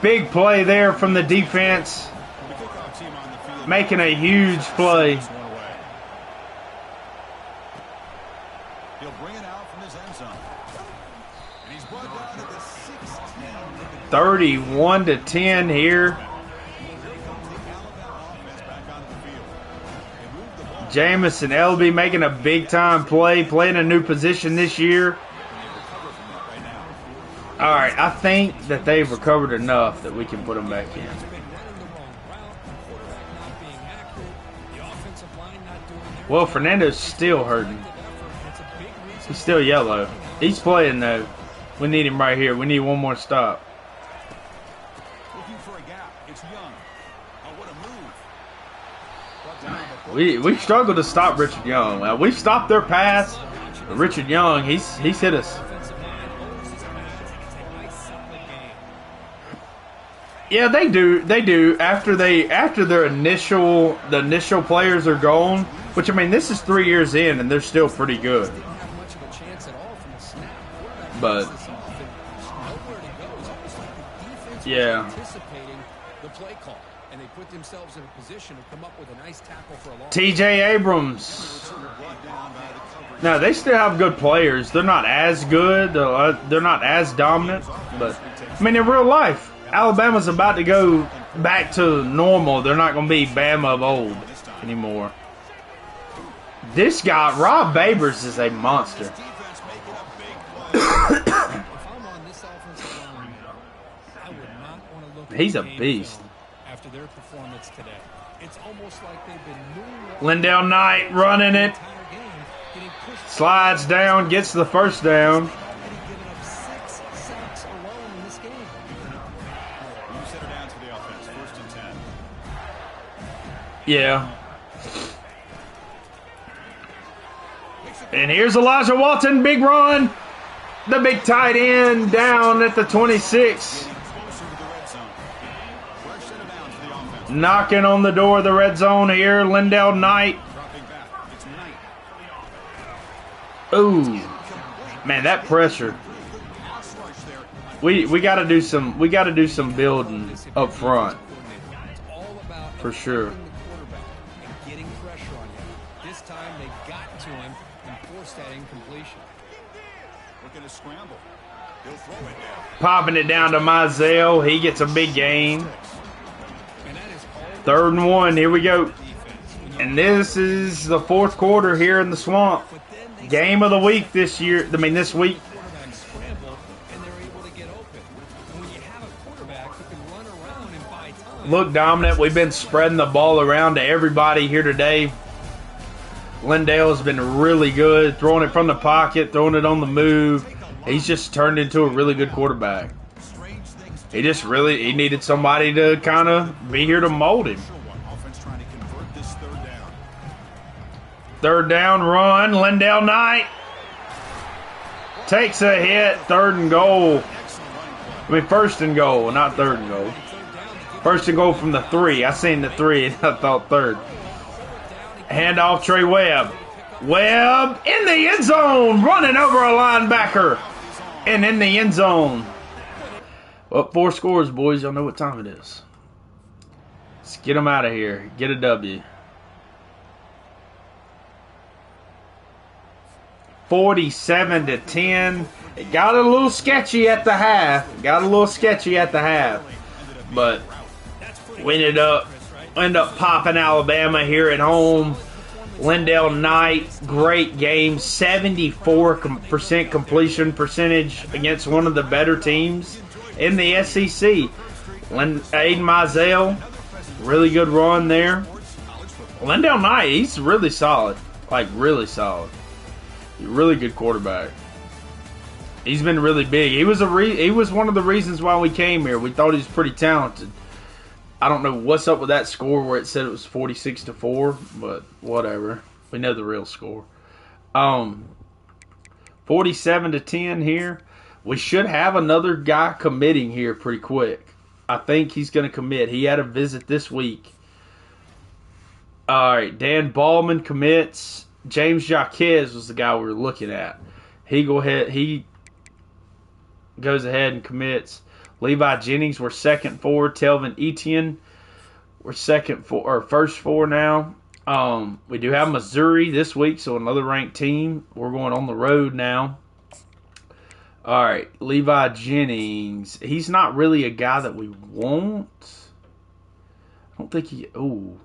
Big play there from the defense. Making a huge play. He'll bring it out from his end zone. And he's brought down at the 16. 31-10 here. Jamison Ellaby making a big-time play, playing a new position this year. All right, I think that they've recovered enough that we can put them back in. Well, Fernando's still hurting. He's still yellow. He's playing, though. We need him right here. We need one more stop. Looking for a gap. It's Young. Oh, what a move. We struggled to stop Richard Young. We've stopped their pass. But Richard Young, he's hit us. Yeah, they do. They do. After their initial players are gone, which I mean, this is 3 years in, and they're still pretty good. But yeah. TJ Abrams. Now they still have good players. They're not as good. They're not as dominant. But I mean, in real life, Alabama's about to go back to normal. They're not going to be Bama of old anymore. This guy, Rob Babers, is a monster. He's a beast. after their performance today. It's almost like they've been moonwalking. Lindell Knight running it. Slides down, gets the first down. Given up 6 sacks alone in this game. You set her down to the offense. 1st and 10. Yeah. And here's Elijah Walton, big run. The big tight end down at the 26. Getting closer to the red zone. Fresh set her down to the offense. Knocking on the door of the red zone here, Lindell Knight. Dropping back. It's Knight. Ooh. Man, that pressure. Pass rush there. We got to do some building up front. It's all about For sure. attacking the quarterback and getting pressure on him. This time they got to him and forced that incompletion. Looking to scramble. He'll throw it down. Popping it down to Mizell. He gets a big gain. And that is all 3rd and 1. Here we go. defense. When you- And this is the 4th quarter here in the swamp. but then they Game of the week this year. I mean, this week. quarterback scramble and they're able to get open. And when you have a quarterback who can run around and buy time, Look dominant. We've been spreading the ball around to everybody here today. Lindell has been really good, throwing it from the pocket, throwing it on the move. He's just turned into a really good quarterback. He needed somebody to kind of be here to mold him. Offense trying to convert this 3rd down. 3rd down run, Lindell Knight takes a hit, 3rd and goal. Excellent running play. I mean, 1st and goal, not 3rd and goal. 1st and goal from the 3. I seen the 3 and I thought 3rd. Handoff Trey Webb. Webb in the end zone, running over a linebacker. And in the end zone. Well, 4 scores, boys. Y'all know what time it is. Let's get them out of here. Get a W. 47-10. It got a little sketchy at the half. But we ended up popping Alabama here at home. Lindell Knight, great game. 74% completion percentage against one of the better teams in the SEC. Aiden Mizell, really good run there. Lindell Knight, he's really solid. Like, really solid. Really good quarterback. He's been really big. He was one of the reasons why we came here. We thought he was pretty talented. I don't know what's up with that score where it said it was 46-4, but whatever. We know the real score. 47-10 here. We should have another guy committing here pretty quick. I think he's going to commit. He had a visit this week. All right, Dan Ballman commits. James Jaquez was the guy we were looking at. He goes ahead and commits. Levi Jennings, we're second for. Telvin Etienne, we're first for now. We do have Missouri this week, so another ranked team. We're going on the road now. All right, Levi Jennings. He's not really a guy that we want. I don't think he. Ooh.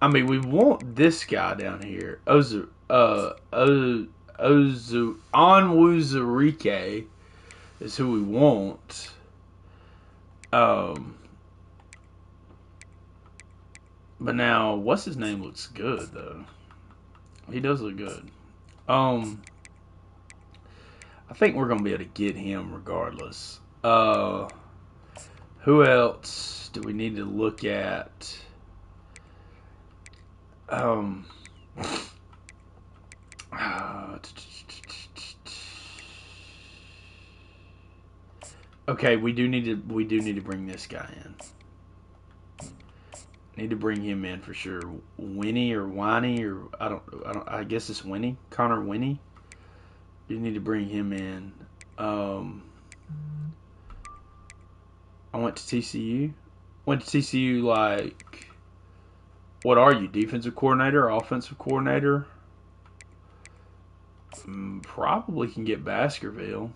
I mean, we want this guy down here. Onwuzurike is who we want. But now, what's his name looks good though. He does look good. I think we're gonna be able to get him regardless. Who else do we need to look at? Okay, we do need to bring this guy in. Need to bring him in for sure. Winnie or Winnie or I guess it's Winnie. Connor Winnie. You need to bring him in. I went to TCU. Went to TCU like, what are you? Defensive coordinator or offensive coordinator? Probably can get Baskerville.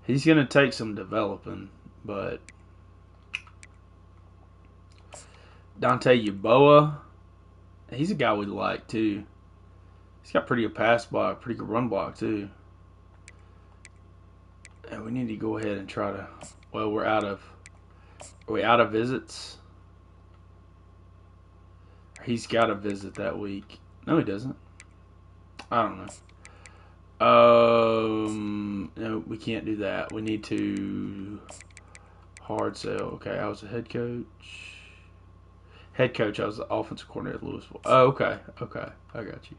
He's going to take some developing, but Dante Yeboah, he's a guy we like too. He's got pretty good pass block, pretty good run block too. Yeah, we need to go ahead and try to. Well, we're out of. Are we out of visits? He's got a visit that week. No, he doesn't. I don't know. No, we can't do that. We need to hard sell. Okay, I was a head coach. Head coach. I was the offensive coordinator at Louisville. Oh, okay, I got you.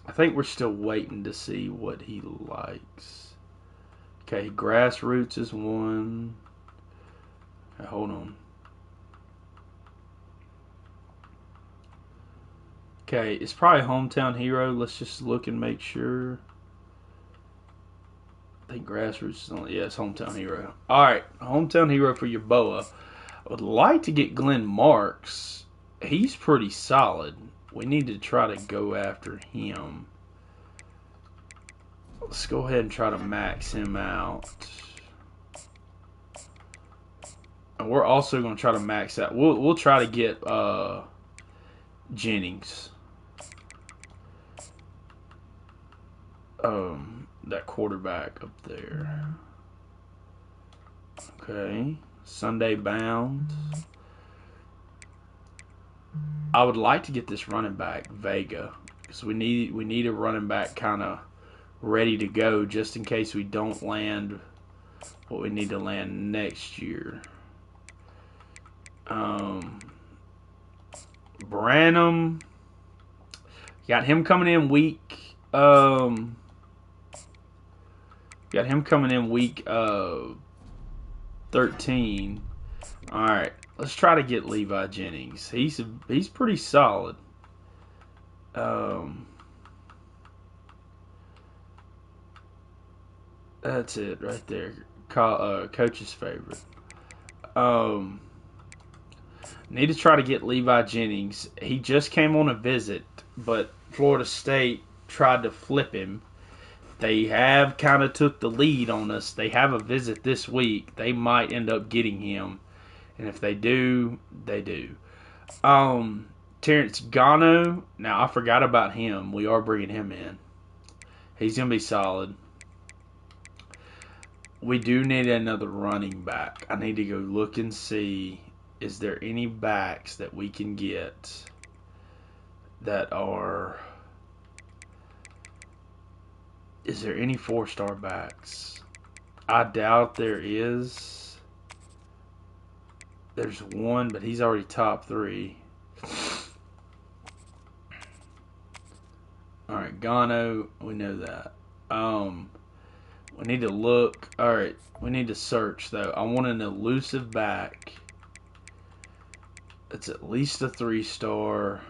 I think we're still waiting to see what he likes. Okay, grassroots is one. Okay, hold on. Okay, it's probably hometown hero. Let's just look and make sure. I think grassroots is only, yeah, it's hometown hero. All right, hometown hero for your boa. I would like to get Glenn Marks. He's pretty solid. We need to try to go after him. Let's go ahead and try to max him out. And we're also going to try to max out. We'll try to get Jennings. That quarterback up there. Okay. Sunday bound. I would like to get this running back, Vega, because we need a running back kind of ready to go just in case we don't land what we need to land next year. Branham, got him coming in week. Got him coming in week 13. All right, let's try to get Levi Jennings. He's pretty solid. That's it right there. Coach's favorite. Need to try to get Levi Jennings. He just came on a visit, but Florida State tried to flip him. They have kind of took the lead on us. They have a visit this week. They might end up getting him. And if they do, they do. Terrence Gano. Now, I forgot about him. We are bringing him in. He's going to be solid. We do need another running back. I need to go look and see, is there any backs that we can get that are... Is there any 4-star backs? I doubt there is. There's one, but he's already top 3. Alright, Gano, we know that. We need to look. Alright, we need to search, though. I want an elusive back. It's at least a 3-star.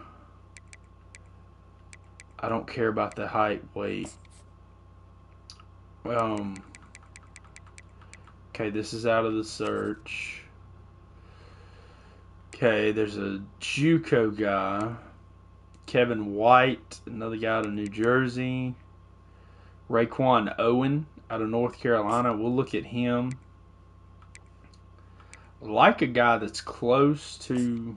I don't care about the height, weight. Okay, this is out of the search. Okay, there's a JUCO guy. Kevin White, another guy out of New Jersey. Raekwon Owen out of North Carolina. We'll look at him. Like a guy that's close to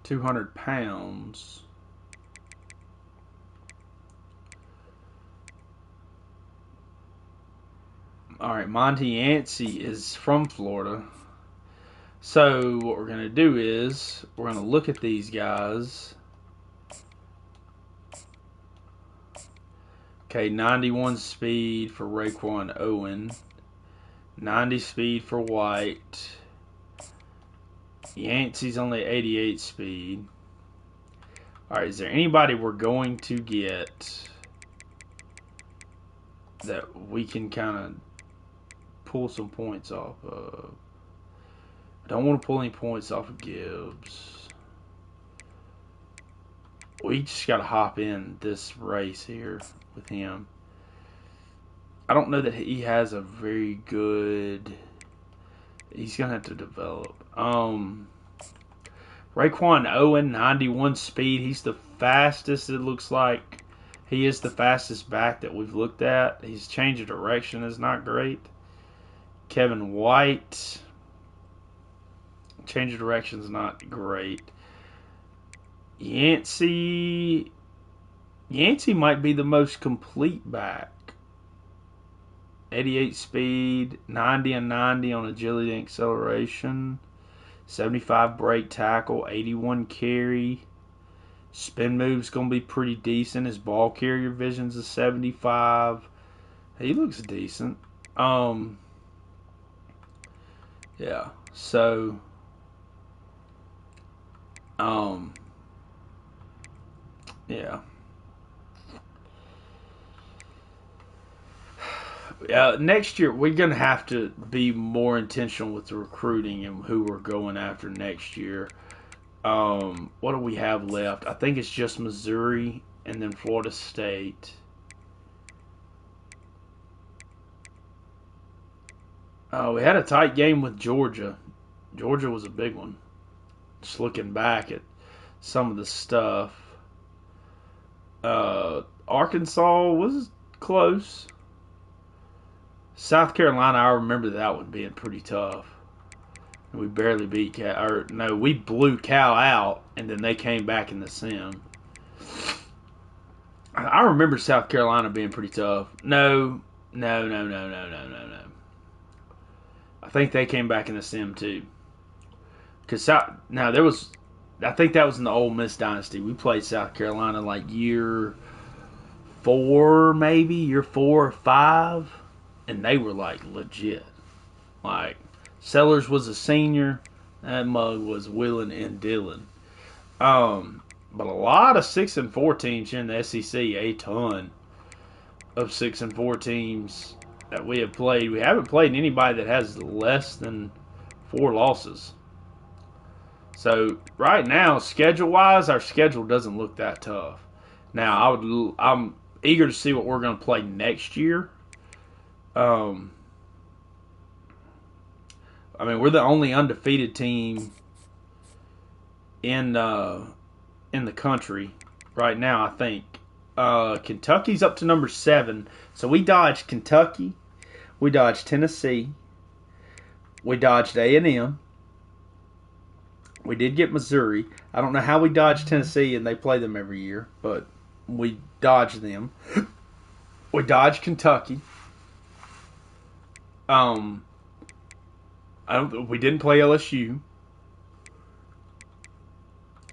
200 pounds. Alright, Monty Yancey is from Florida. So what we're going to do is we're going to look at these guys. Okay, 91 speed for Raekwon Owen. 90 speed for White. Yancey's only 88 speed. Alright, is there anybody we're going to get that we can kind of pull some points off of? I don't want to pull any points off of Gibbs. We just got to hop in this race here with him. I don't know that he has a very good... He's going to have to develop. Raekwon Owen, 91 speed. He's the fastest, it looks like. He is the fastest back that we've looked at. His change of direction is not great. Kevin White, change of direction is not great. Yancey, Yancey might be the most complete back. 88 speed, 90 and 90 on agility and acceleration, 75 break tackle, 81 carry. Spin move's going to be pretty decent. His ball carrier vision's a 75. He looks decent. Yeah. So, yeah. Next year, we're going to have to be more intentional with the recruiting and who we're going after next year. What do we have left? I think it's just Missouri and then Florida State. We had a tight game with Georgia. Georgia was a big one. Just looking back at some of the stuff. Arkansas was close. South Carolina, I remember that one being pretty tough. We barely beat Cal. Or, no, we blew Cal out, and then they came back in the sim. I remember South Carolina being pretty tough. No. I think they came back in the sim, too. Because I think that was in the Ole Miss Dynasty. We played South Carolina like year 4, maybe, year 4 or 5. And they were like legit. Like, Sellers was a senior. That mug was willing and dealing. But a lot of 6-4 teams here in the SEC, a ton of 6-4 teams that we have played. We haven't played anybody that has less than 4 losses. So right now, schedule-wise, our schedule doesn't look that tough. Now, I'm eager to see what we're going to play next year. I mean, we're the only undefeated team in the country right now, I think. Kentucky's up to number 7. So we dodged Kentucky. We dodged Tennessee. We dodged A&M. We did get Missouri. I don't know how we dodged Tennessee, and they play them every year, but we dodged them. We dodged Kentucky. We didn't play LSU.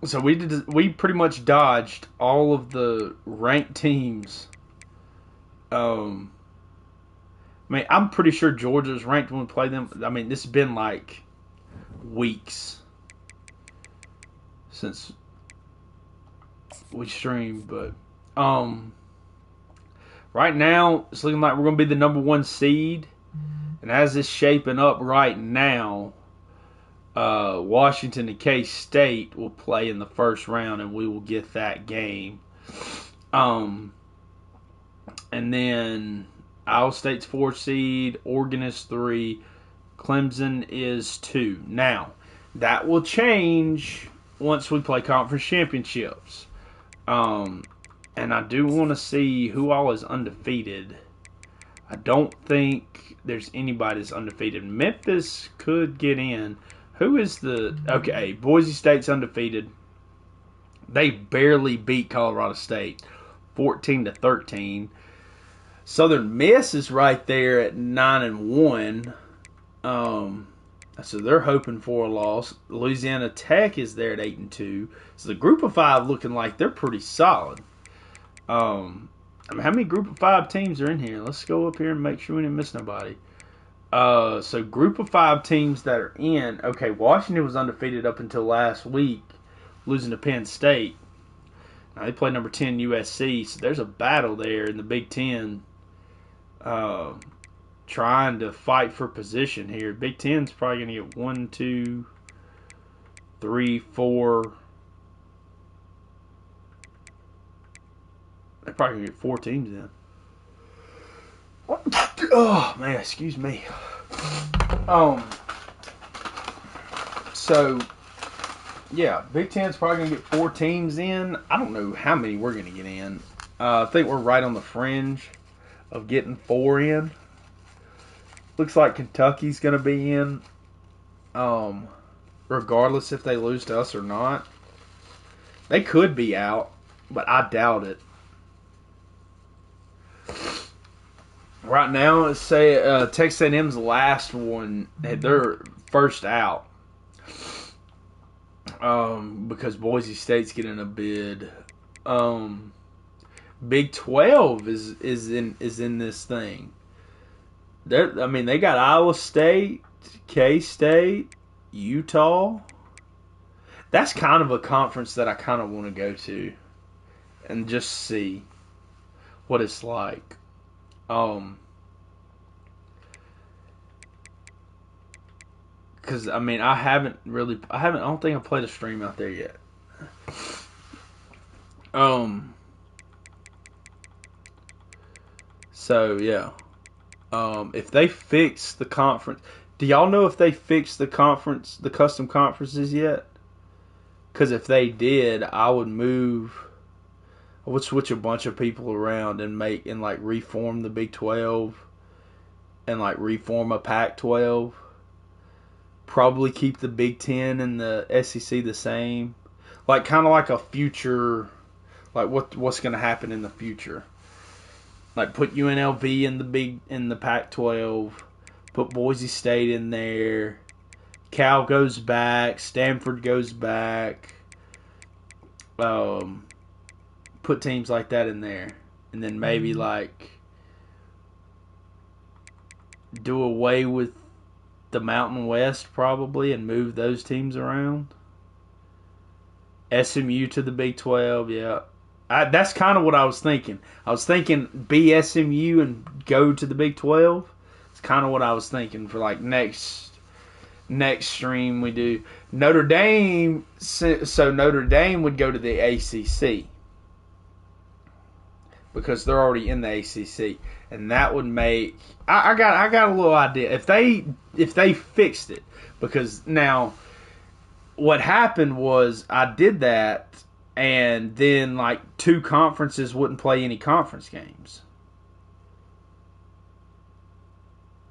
So we pretty much dodged all of the ranked teams. I mean, I'm pretty sure Georgia's ranked when we play them. I mean, this has been like weeks since we streamed, but right now it's looking like we're going to be the number 1 seed. And as it's shaping up right now, Washington and K-State will play in the first round, and we will get that game. And then Iowa State's 4 seed, Oregon is 3, Clemson is 2. Now, that will change once we play conference championships. And I do want to see who all is undefeated. I don't think there's anybody that's undefeated. Memphis could get in. Who is the... Okay, Boise State's undefeated. They barely beat Colorado State, 14-13. Southern Miss is right there at 9-1. So they're hoping for a loss. Louisiana Tech is there at 8-2. So the group of 5 looking like they're pretty solid. I mean, how many group of 5 teams are in here? Let's go up here and make sure we didn't miss nobody. So group of 5 teams that are in. Okay, Washington was undefeated up until last week, losing to Penn State. Now they play number 10 USC, so there's a battle there in the Big Ten, trying to fight for position here. Big Ten's probably going to get 1, 2, 3, 4. They're probably going to get 4 teams in. Oh, man, excuse me. So, yeah, Big Ten's probably going to get 4 teams in. I don't know how many we're going to get in. I think we're right on the fringe of getting 4 in. Looks like Kentucky's going to be in, regardless if they lose to us or not. They could be out, but I doubt it. Right now, let's say Texas A&M's last one. They're first out because Boise State's getting a bid. Big 12 is in this thing. They got Iowa State, K State, Utah. That's kind of a conference that I kind of want to go to and just see what it's like. Because I don't think I've played a stream out there yet. So yeah. If they fix the conference, do y'all know if they fixed the custom conferences yet? Because if they did, I would switch a bunch of people around and reform the Big 12 and like reform a Pac-12. Probably keep the Big 10 and the SEC the same, like kind of like a future, like what's going to happen in the future. Like put UNLV in the Pac-12, put Boise State in there. Cal goes back, Stanford goes back. Put teams like that in there, and then maybe like do away with the Mountain West probably and move those teams around. SMU to the Big 12, yeah. That's kind of what I was thinking. I was thinking be SMU and go to the Big 12. It's kind of what I was thinking for like next stream we do. Notre Dame, so Notre Dame would go to the ACC because they're already in the ACC, and that would make I got a little idea if they fixed it, because now what happened was I did that. And then, like, two conferences wouldn't play any conference games.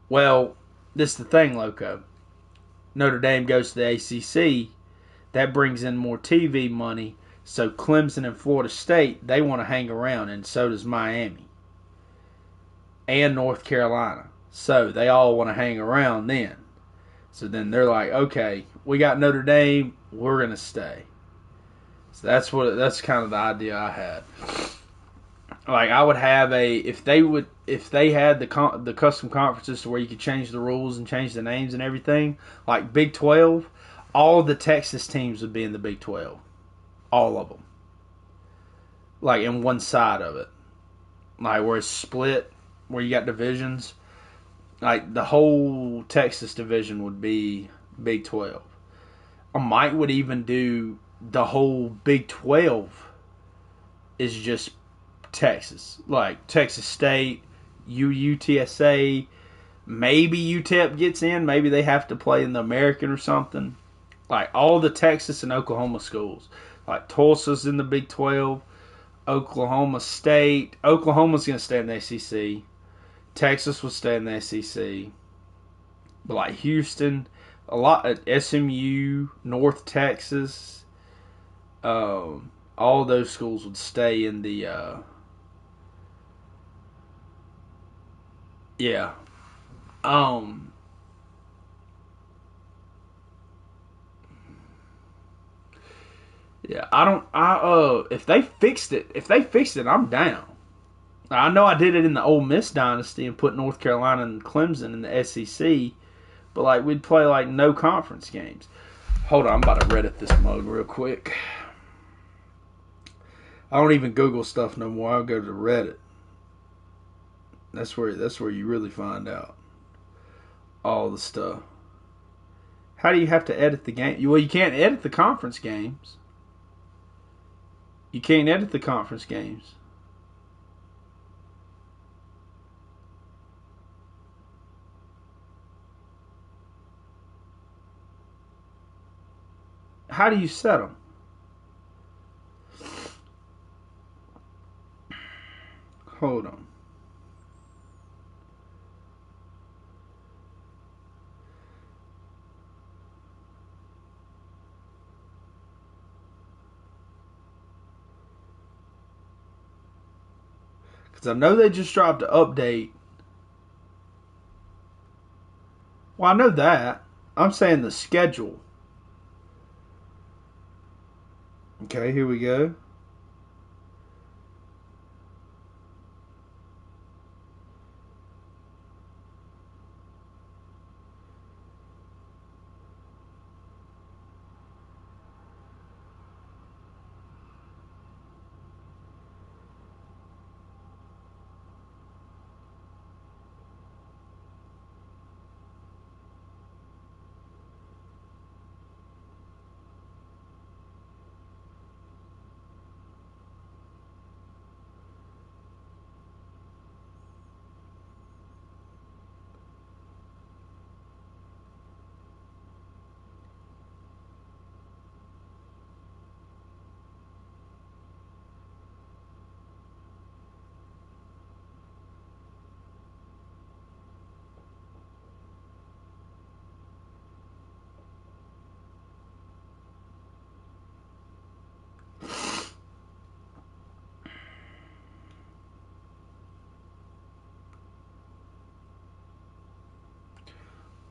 Well, this is the thing, Loco. Notre Dame goes to the ACC. That brings in more TV money. So Clemson and Florida State, they want to hang around, and so does Miami. And North Carolina. So they all want to hang around then. So then they're like, okay, we got Notre Dame, we're going to stay. So that's kind of the idea I had. Like I would have if they had the custom conferences to where you could change the rules and change the names and everything, like Big 12, all of the Texas teams would be in the Big 12, all of them, like in one side of it, like where it's split, where you got divisions, like the whole Texas division would be Big 12. I might would even do the whole Big 12 is just Texas. Like Texas State, UTSA, maybe UTEP gets in. Maybe they have to play in the American or something. Like all the Texas and Oklahoma schools. Like Tulsa's in the Big 12. Oklahoma State. Oklahoma's going to stay in the SEC. Texas will stay in the SEC. But like Houston, a lot at SMU, North Texas, all those schools would stay in the yeah. Yeah, if they fixed it, I'm down. I know I did it in the Ole Miss Dynasty and put North Carolina and Clemson in the SEC, but like we'd play like no conference games. Hold on, I'm about to Reddit this mug real quick. I don't even Google stuff no more. I'll go to Reddit. That's where you really find out all the stuff. How do you have to edit the game? Well, you can't edit the conference games. You can't edit the conference games. How do you set them? Hold on. Because I know they just dropped an update Well, I know that. I'm saying the schedule. Okay, here we go.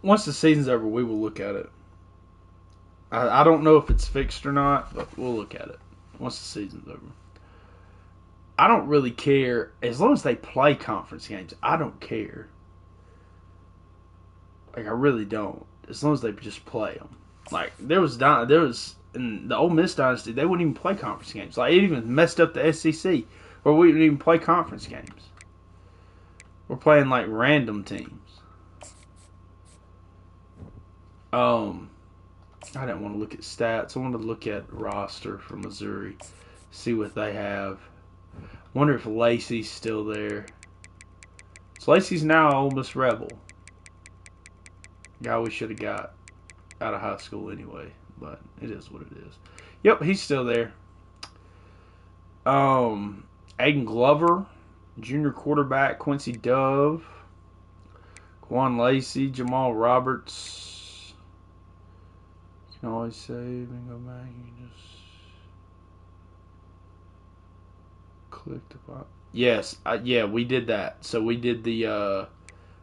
Once the season's over, we will look at it. I don't know if it's fixed or not, but we'll look at it once the season's over. I don't really care as long as they play conference games. I don't care. Like I really don't. As long as they just play them. Like there was in the Ole Miss Dynasty, they wouldn't even play conference games. Like it even messed up the SEC, where we didn't even play conference games. We're playing like random teams. I didn't want to look at stats. I wanted to look at roster for Missouri, see what they have. Wonder if Lacey's still there. So Lacey's now Ole Miss Rebel. Guy we should have got out of high school anyway, but it is what it is. Yep, he's still there. Aiden Glover, junior quarterback, Quincy Dove, Quan Lacey, Jamal Roberts. You can always save and go back. You can just click the button. Yes, yeah, we did that. So we did the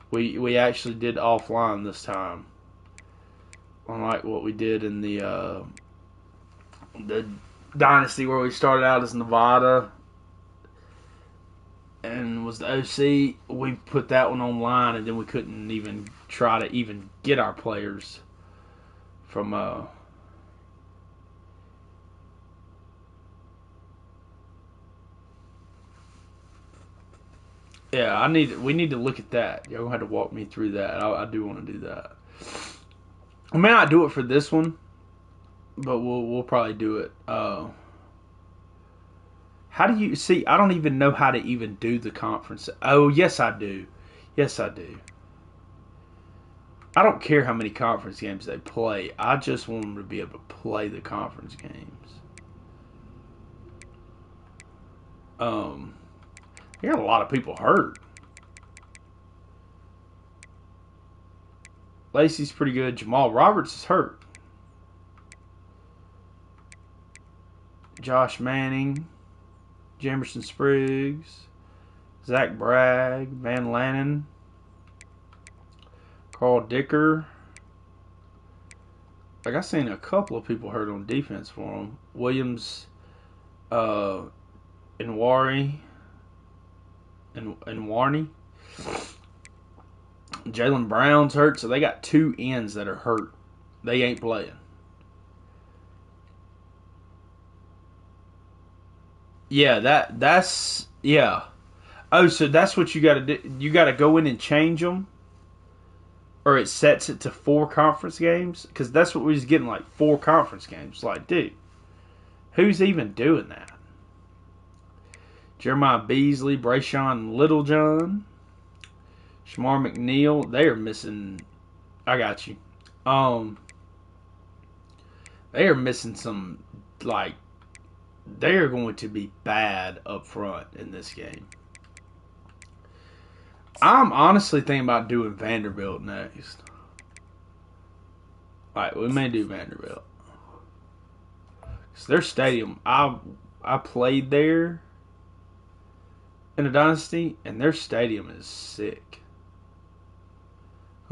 we actually did offline this time, unlike what we did in the Dynasty where we started out as Nevada and was the OC. We put that one online, and then we couldn't even try to even get our players from yeah, we need to look at that. Y'all gonna have to walk me through that. I do want to do that. I may not do it for this one, but we'll probably do it. How do you see? I don't even know how to even do the conference. Oh, yes, I do. Yes, I do. I don't care how many conference games they play. I just want them to be able to play the conference games. They got a lot of people hurt. Lacey's pretty good. Jamal Roberts is hurt. Josh Manning, Jamerson Spriggs, Zach Bragg, Van Lannon, Carl Dicker. Like I seen a couple of people hurt on defense for him. Williams, Inwari, and Warney. Jalen Brown's hurt, so they got two ends that are hurt. They ain't playing. Yeah, that's yeah. Oh, so that's what you got to do. You got to go in and change them, or it sets it to 4 conference games, because that's what we was getting, like 4 conference games. Like, dude, who's even doing that? Jeremiah Beasley, Brayshawn Littlejohn, Shamar McNeil, they are missing. I got you. They are missing some, like, they are going to be bad up front in this game. I'm honestly thinking about doing Vanderbilt next. Alright, we may do Vanderbilt. Because their stadium, I played there in a Dynasty, and their stadium is sick.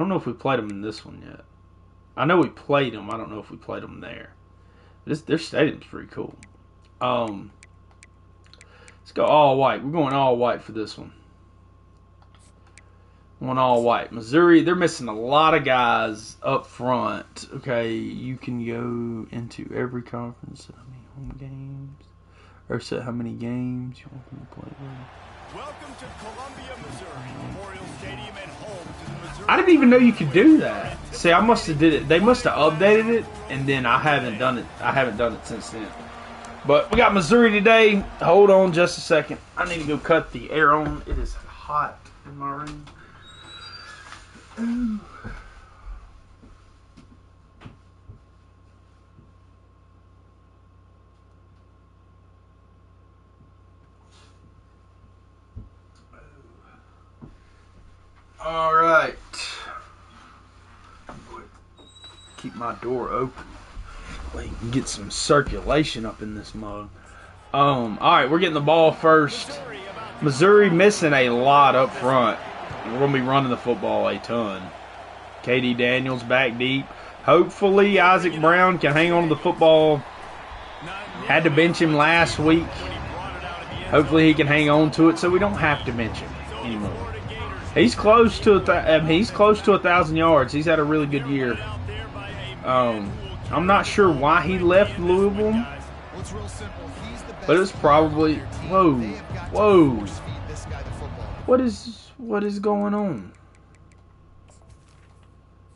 don't know if we played them in this one yet. I know we played them. I don't know if we played them there. Their stadium's pretty cool. Let's go all white. We're going all white for this one. Going all white. Missouri, they're missing a lot of guys up front. Okay, you can go into every conference. Set how many home games, or set how many games you want them to play with. Welcome to Columbia, Missouri, Memorial Stadium and home to the Missouri. I didn't even know you could do that. See, I must have did it. They must have updated it, and then I haven't done it. I haven't done it since then. But we got Missouri today. Hold on just a second. I need to go cut the air on. It is hot in my room. All right. Keep my door open. We can get some circulation up in this mug. All right, we're getting the ball first. Missouri missing a lot up front. We're going to be running the football a ton. KD Daniels back deep. Hopefully Isaac Brown can hang on to the football. Had to bench him last week. Hopefully he can hang on to it so we don't have to bench him anymore. He's close to 1,000 yards. He's had a really good year. I'm not sure why he left Louisville, but it was probably whoa. What is going on?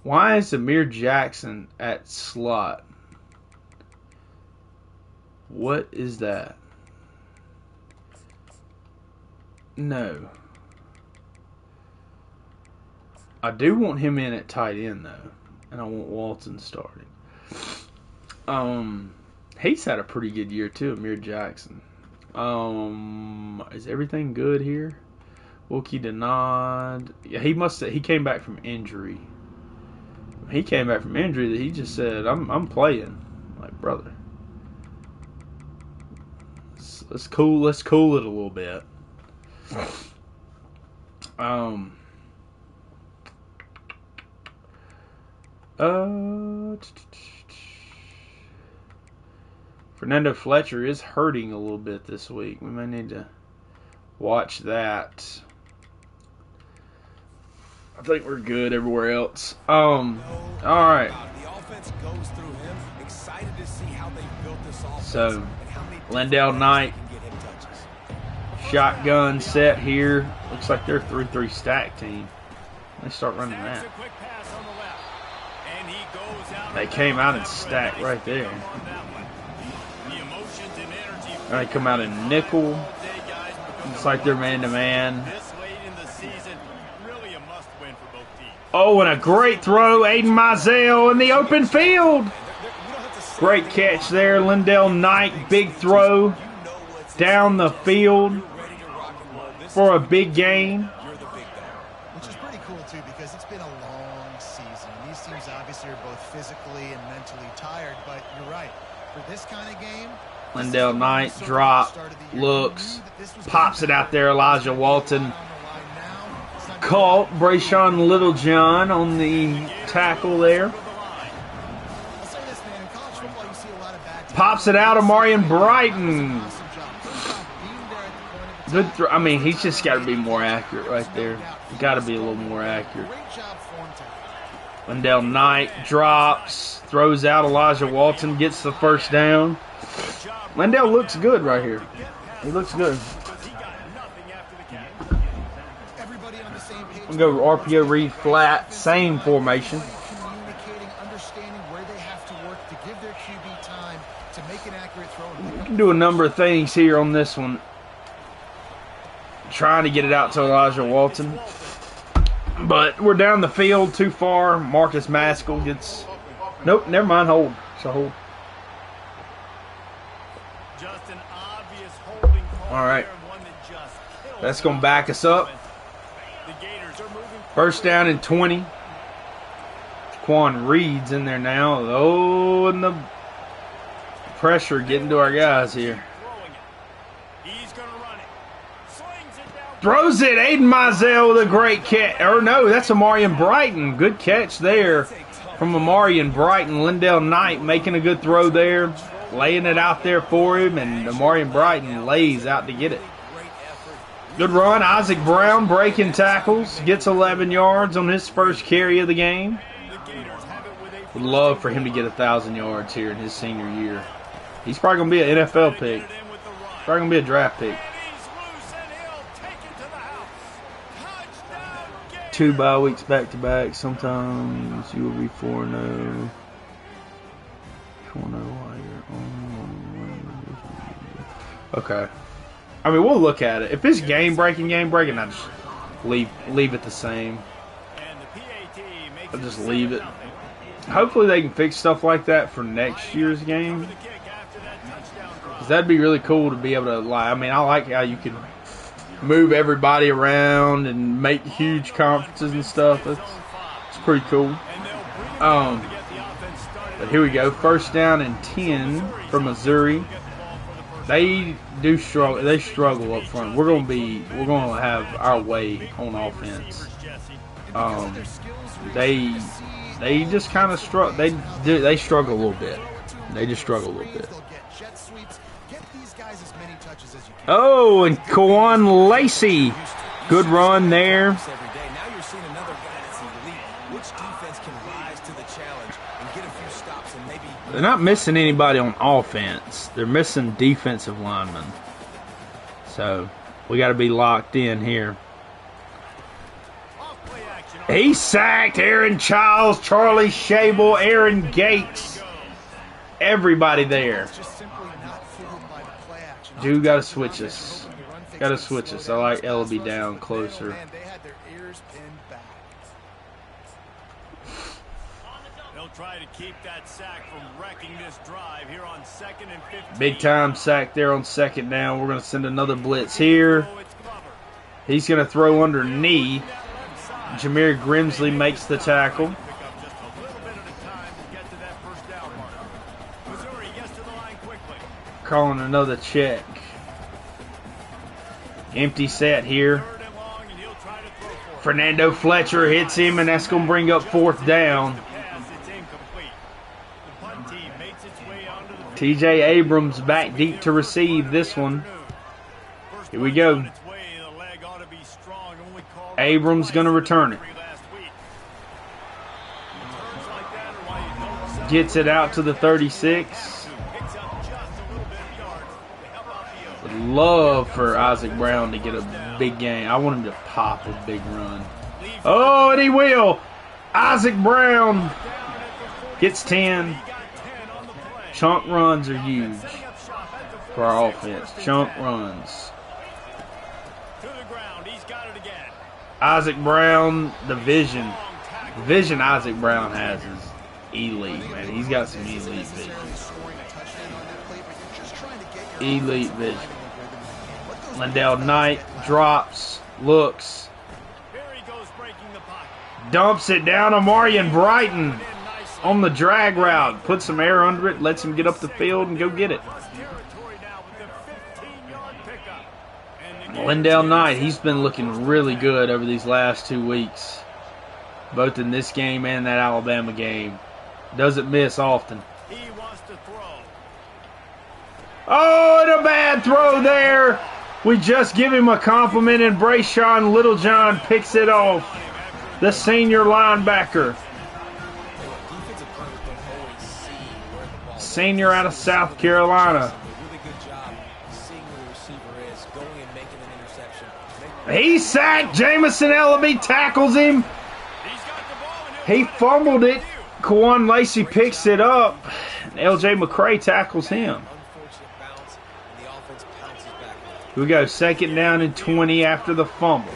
Why is Amir Jackson at slot? What is that? No. I do want him in at tight end though, and I want Walton starting. He's had a pretty good year too, Amir Jackson. Is everything good here? Wookie Denard. Yeah, he came back from injury. He came back from injury that he just said, I'm playing. Like, brother. Let's cool it a little bit. Fernando Fletcher is hurting a little bit this week. We may need to watch that. I think we're good everywhere else. All right. The offense goes through him. Excited to see how they built this offense. So, Lendell Knight, shotgun set here. Looks like they're a 3-3 stack team. Let's start running that. They came out and stacked right there. They come out in nickel. Looks like they're man-to-man. Oh, and a great throw. Aiden Mizell in the open field. Great catch there. Lendell Knight, big throw down the field for a big gain. Which is pretty cool, too, because it's been a long season. These teams obviously are both physically and mentally tired, but you're right. For this kind of game, Lendell Knight drop, looks, pops it out there. Elijah Walton caught Brayshawn Littlejohn on the tackle there. Pops it out of Marion Brighton. Good throw. I mean, he's just got to be more accurate right there. Got to be a little more accurate. Lendell Knight drops, throws out. Elijah Walton gets the first down. Lendell looks good right here. He looks good. We'll go RPO read flat, same formation. We can do a number of things here on this one. Trying to get it out to Elijah Walton. But we're down the field too far. Marcus Maskell gets... Nope, never mind, hold. So hold. All right. That's going to back us up. First down and 20. Quan Reed's in there now. Oh, and the pressure getting to our guys here. Throws it. Aiden Mizell with a great catch. Or no, that's Amarian Brighton. Good catch there from Amarian Brighton. Lindell Knight making a good throw there. Laying it out there for him. And Amarian Brighton lays out to get it. Good run. Isaac Brown breaking tackles. Gets 11 yards on his first carry of the game. Would love for him to get 1,000 yards here in his senior year. He's probably going to be an NFL pick. Probably going to be a draft pick. 2 bye weeks back to back. Sometimes you will be 4-0. 4-0 while you're on. Okay. I mean, we'll look at it. If it's game breaking, I just leave it the same. I'll just leave it. Hopefully they can fix stuff like that for next year's game. Because that'd be really cool to be able to, like, I mean, I like how you can move everybody around and make huge conferences and stuff. It's pretty cool. But here we go. First down and 10 from Missouri. They do struggle. They struggle up front. We're gonna have our way on offense. They just kind of struggle. They struggle a little bit. They just struggle a little bit. Oh, and Kwan Lacey, good run there. Now you're seeing another guy that's elite. Which defense can rise to the challenge and get a few stops and maybe. They're not missing anybody on offense. They're missing defensive linemen. So we got to be locked in here. He sacked Aaron Childs, Charlie Shable, Aaron Gates. Everybody there. Dude, got to switch us. Got to switch us. I like Ellaby down closer. They'll try to keep that sack from wrecking this drive here on 2nd and 15. Big time sack there on 2nd down. We're going to send another blitz here. He's going to throw underneath. Jameer Grimsley makes the tackle. Calling another check. Empty set here. Fernando Fletcher hits him, and that's going to bring up 4th down. TJ Abrams back deep to receive this one. Here we go. Abrams going to return it. Gets it out to the 36. Would love for Isaac Brown to get a big game. I want him to pop a big run. Oh, and he will. Isaac Brown gets 10. Chunk runs are huge for our offense. Chunk runs. Isaac Brown, the vision Isaac Brown has is elite, man. He's got some elite vision. Elite vision. Lindell Knight drops, looks, dumps it down to Amarian Brighton on the drag route. Puts some air under it, lets him get up the field and go get it. Lindell Knight, he's been looking really good over these last 2 weeks, both in this game and that Alabama game. Doesn't miss often. Oh, and a bad throw there. We just give him a compliment, and Brayshawn Littlejohn picks it off. The senior linebacker. Senior out of South Carolina. He sacked. Jamison Ellaby tackles him. He fumbled it. Kwan Lacey picks it up. LJ McCray tackles him. Here we go. 2nd down and 20 after the fumble.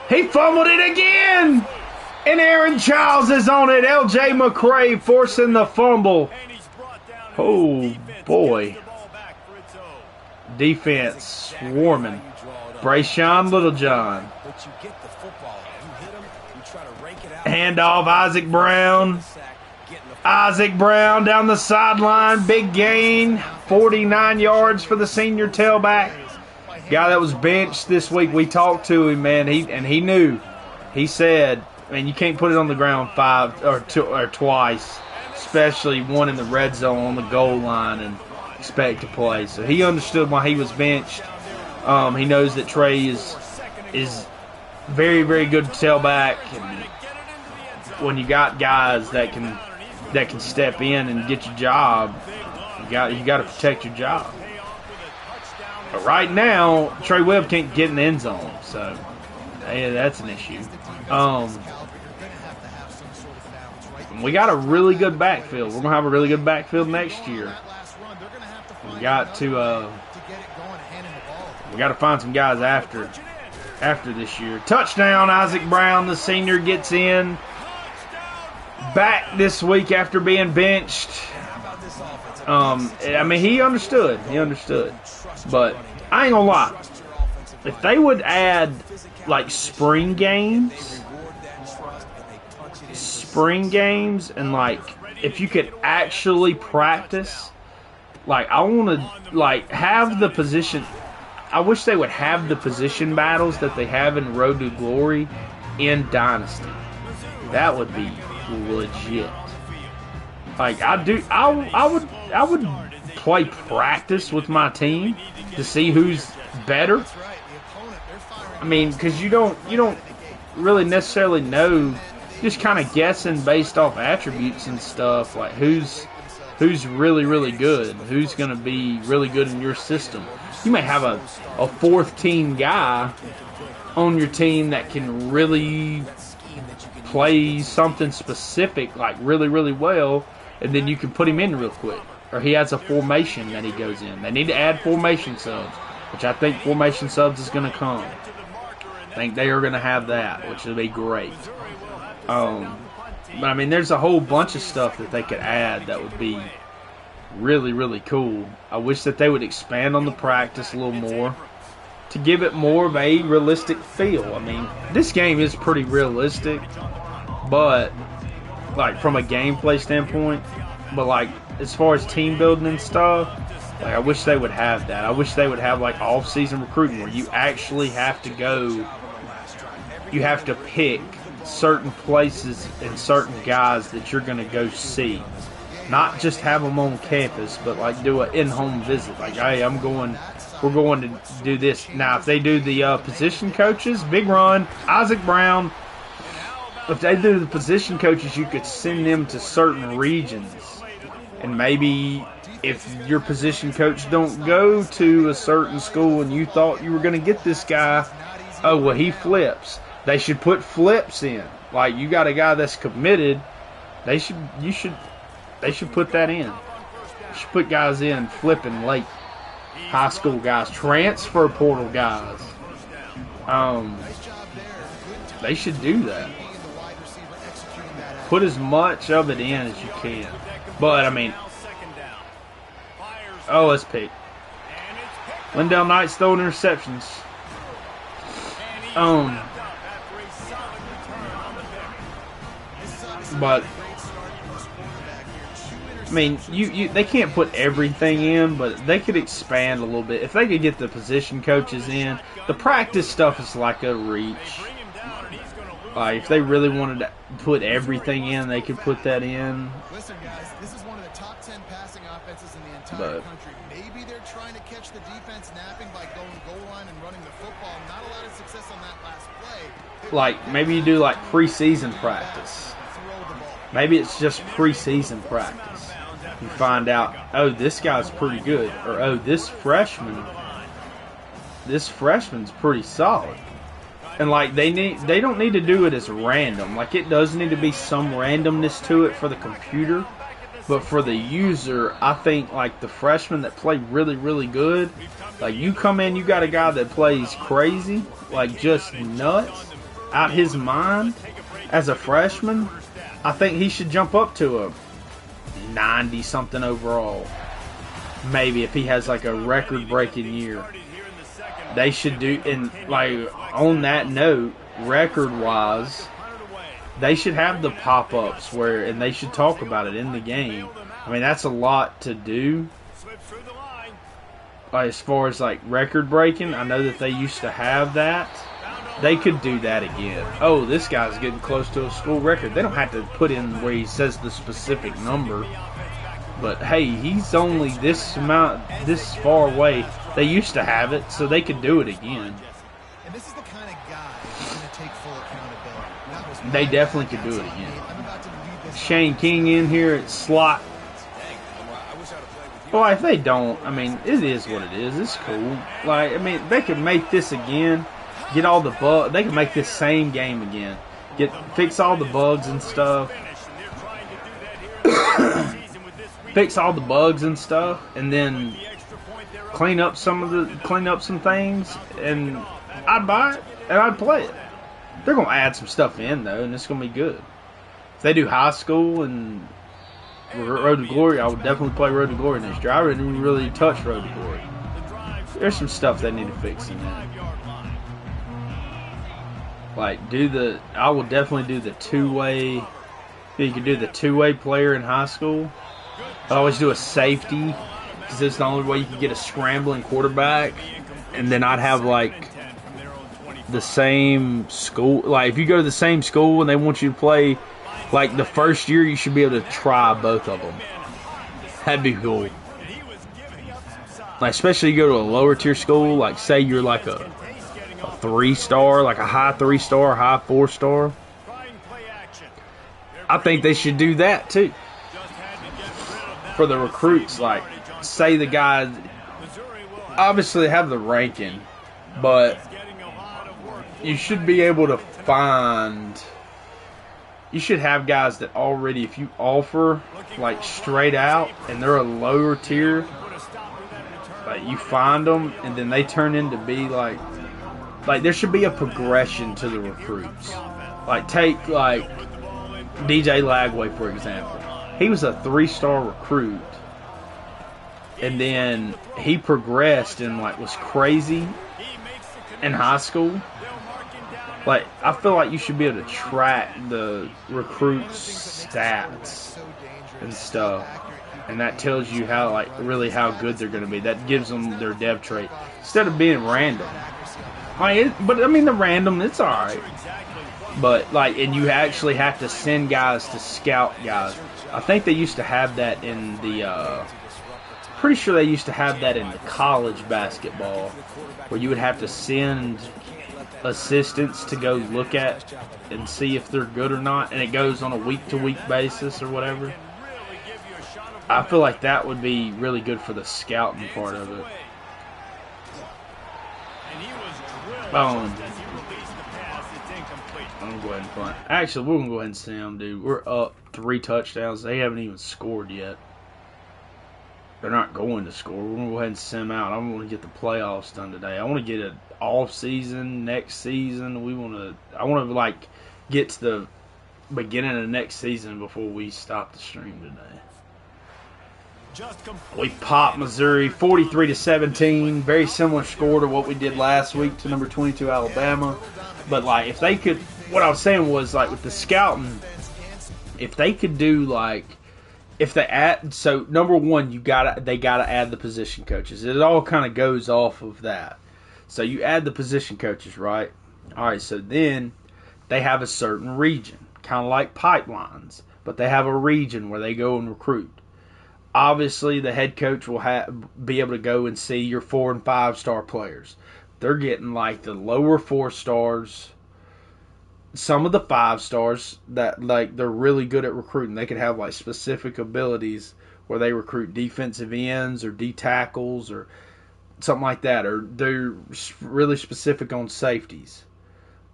He fumbled it again. And Aaron Childs is on it. LJ McCray forcing the fumble. Oh, boy. Defense swarming. Brayshawn Littlejohn. Handoff, Isaac Brown. Isaac Brown down the sideline. Big gain. 49 yards for the senior tailback. Guy that was benched this week, we talked to him, man. He knew. He said, "Man, you can't put it on the ground twice, especially one in the red zone on the goal line and expect to play." So he understood why he was benched. He knows that Trey is very, very good tailback, and when you got guys that can step in and get your job, you got to protect your job. But right now, Trey Webb can't get in the end zone, so yeah, that's an issue. We got a really good backfield. We're gonna have a really good backfield next year. We got to find some guys after this year. Touchdown, Isaac Brown, the senior, gets in. Back this week after being benched. I mean, he understood. But I ain't gonna lie. If they would add, like, spring games, and, like, if you could actually practice, like, I want to, like, have the position. I wish they would have the position battles that they have in Road to Glory in Dynasty. That would be legit. Like, I would play practice with my team to see who's better. I mean, because you don't really necessarily know, just kind of guessing based off attributes and stuff, like who's really, really good, who's going to be really good in your system. You may have a fourth team guy on your team that can really play something specific, like really, really well, and then you can put him in real quick. Or he has a formation that he goes in. They need to add formation subs, which I think formation subs is going to come. I think they are going to have that, which will be great. But I mean, there's a whole bunch of stuff that they could add that would be really, really cool. I wish that they would expand on the practice a little more to give it more of a realistic feel. I mean, this game is pretty realistic, but like from a gameplay standpoint, but like as far as team building and stuff, like I wish they would have that. I wish they would have like off-season recruiting where you actually have to go, you have to pick certain places and certain guys that you're going to go see. Not just have them on campus, but like do an in-home visit. Like, hey, we're going to do this. Now, if they do the position coaches, Big Run, Isaac Brown, if they do the position coaches, you could send them to certain regions. And maybe if your position coach don't go to a certain school and you thought you were going to get this guy, oh, well, he flips. They should put flips in. Like, you got a guy that's committed, they should put that in. You should put guys in flipping late. High school guys, transfer portal guys. They should do that. Put as much of it in as you can. But, I mean, oh, let's pick. Lindell Knight's throwing interceptions. But, I mean, they can't put everything in, but they could expand a little bit. If they could get the position coaches in, the practice stuff is like a reach. If they really wanted to put everything in, they could put that in. Listen, guys, this is one of the top 10 passing offenses in the entire country. Maybe they're trying to catch the defense napping by going goal line and running the football. Not a lot of success on that last play. Like, maybe you do like preseason practice. Maybe it's just preseason practice. You find out, oh, this guy's pretty good, or oh, this freshman's pretty solid. And like they don't need to do it as random. Like, it does need to be some randomness to it for the computer, but for the user, I think like the freshmen that play really, really good, like you come in, you got a guy that plays crazy, like just nuts, out his mind as a freshman. I think he should jump up to a 90-something overall. Maybe if he has like a record-breaking year. They should do, and like on that note, record-wise, they should have the pop-ups and they should talk about it in the game. I mean, that's a lot to do. as far as like record breaking, I know that they used to have that. They could do that again. Oh, this guy's getting close to a school record. They don't have to put in where he says the specific number. But hey, he's only this far away. They used to have it, so they could do it again. And this is the kind of guy who's going to take full accountability. They definitely could do it again. Shane King in here at slot. Well, if they don't, I mean, it is what it is. It's cool. Like, I mean, they could make this again. Get all the bugs. They could make this same game again. Fix all the bugs and stuff. Fix all the bugs and stuff, and then clean up some things, and I'd buy it and I'd play it. They're gonna add some stuff in though, and it's gonna be good. If they do high school and Road to Glory, I would definitely play Road to Glory next year. I didn't really touch Road to Glory. There's some stuff they need to fix in there. Like I will definitely do the two-way. You could do the two-way player in high school. I always do a safety because it's the only way you can get a scrambling quarterback. And then I'd have like the same school. Like if you go to the same school and they want you to play, like the first year, you should be able to try both of them. That'd be cool. Like especially you go to a lower tier school. Like say you're like a 3-star, like a high 3-star, high 4-star. I think they should do that too. For the recruits, like, say the guys obviously have the ranking, but you should be able to find. You should have guys that already, if you offer like straight out and they're a lower tier, like you find them and then they turn into be like there should be a progression to the recruits. Like take like DJ Lagway for example. He was a 3-star recruit, and then he progressed and like was crazy in high school. Like I feel like you should be able to track the recruits' stats and stuff, and that tells you how like really how good they're going to be. That gives them their dev trait instead of being random. The random, it's all right. But like, and you actually have to send guys to scout guys. I think they used to have that in the. Pretty sure they used to have that in the college basketball, where you would have to send assistants to go look at and see if they're good or not, and it goes on a week-to-week basis or whatever. I feel like that would be really good for the scouting part of it. I'm going to go ahead and punt. Actually, we're going to go ahead and see them, dude. We're up 3 touchdowns. They haven't even scored yet. They're not going to score. We're going to go ahead and send them out. I want to get the playoffs done today. I want to get an off season next season. I want to like get to the beginning of next season before we stop the stream today. We popped Missouri 43-17. Very similar score to what we did last week to number 22 Alabama. But like if they could, what I was saying was like with the scouting, if they could do like, if they add, so number one, they gotta add the position coaches. It all kind of goes off of that. So you add the position coaches, right? All right. So then they have a certain region, kind of like pipelines, but they have a region where they go and recruit. Obviously, the head coach will be able to go and see your 4- and 5-star players. They're getting like the lower 4 stars, some of the 5 stars that like they're really good at recruiting. They could have like specific abilities where they recruit defensive ends or D tackles or something like that, or they're really specific on safeties.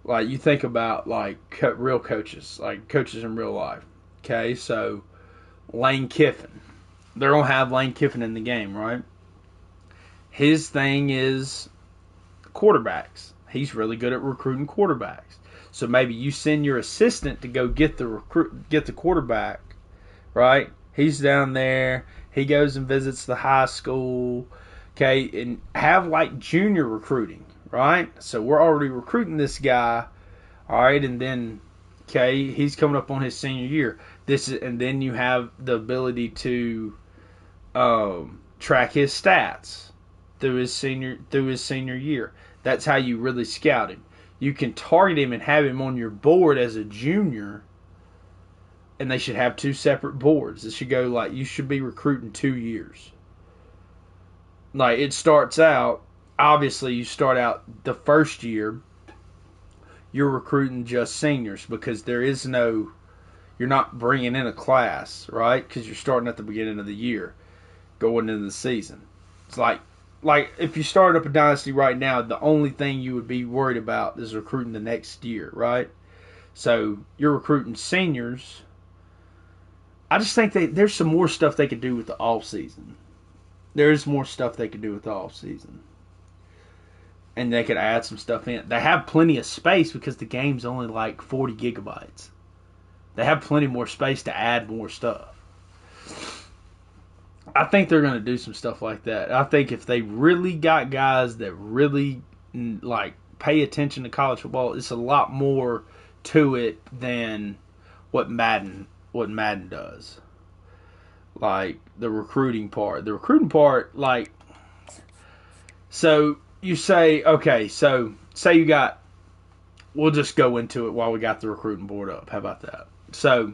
Like you think about like real coaches, like coaches in real life. Okay, so Lane Kiffin. They're going to have Lane Kiffin in the game, right? His thing is quarterbacks. He's really good at recruiting quarterbacks. So maybe you send your assistant to go get the quarterback, right? He's down there. He goes and visits the high school, okay, and have like junior recruiting, right? So we're already recruiting this guy, all right, and then okay, he's coming up on his senior year. And then you have the ability to track his stats. through his senior year. That's how you really scout him. You can target him and have him on your board as a junior, and they should have 2 separate boards. It should go like you should be recruiting 2 years. Like it starts out, obviously you start out the first year, you're recruiting just seniors because you're not bringing in a class, right? Because you're starting at the beginning of the year, going into the season. It's like if you started up a Dynasty right now, the only thing you would be worried about is recruiting the next year, right? So you're recruiting seniors. I just think there's some more stuff they could do with the off season. There is more stuff they could do with the off season, and they could add some stuff in. They have plenty of space because the game's only like 40 gigabytes. They have plenty more space to add more stuff. I think they're going to do some stuff like that. I think if they really got guys that really like pay attention to college football, it's a lot more to it than what Madden does. Like the recruiting part. The recruiting part, like, so you say, okay, so say you got, we'll just go into it while we got the recruiting board up. How about that? So,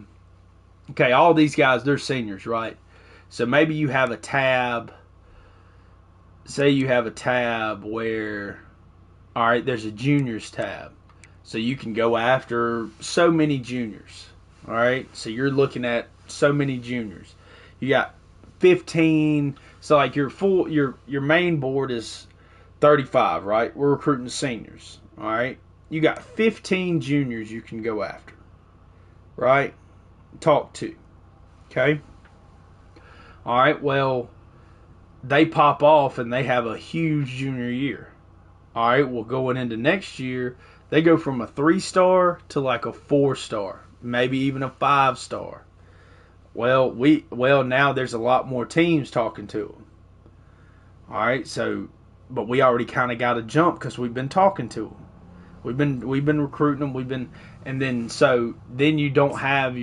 okay, all these guys, they're seniors, right? So maybe you have a tab. Say you have a tab where, all right, there's a juniors tab. So you can go after so many juniors. All right? So you're looking at so many juniors. You got 15. So like your main board is 35, right? We're recruiting seniors. All right? You got 15 juniors you can go after. Right? Talk to. Okay? All right, well, they pop off and they have a huge junior year. All right, well, going into next year, they go from a 3-star to like a 4-star, maybe even a 5-star. Well, now there's a lot more teams talking to them. All right, so, but we already kind of got a jump because we've been talking to them. We've been recruiting them. And then you don't have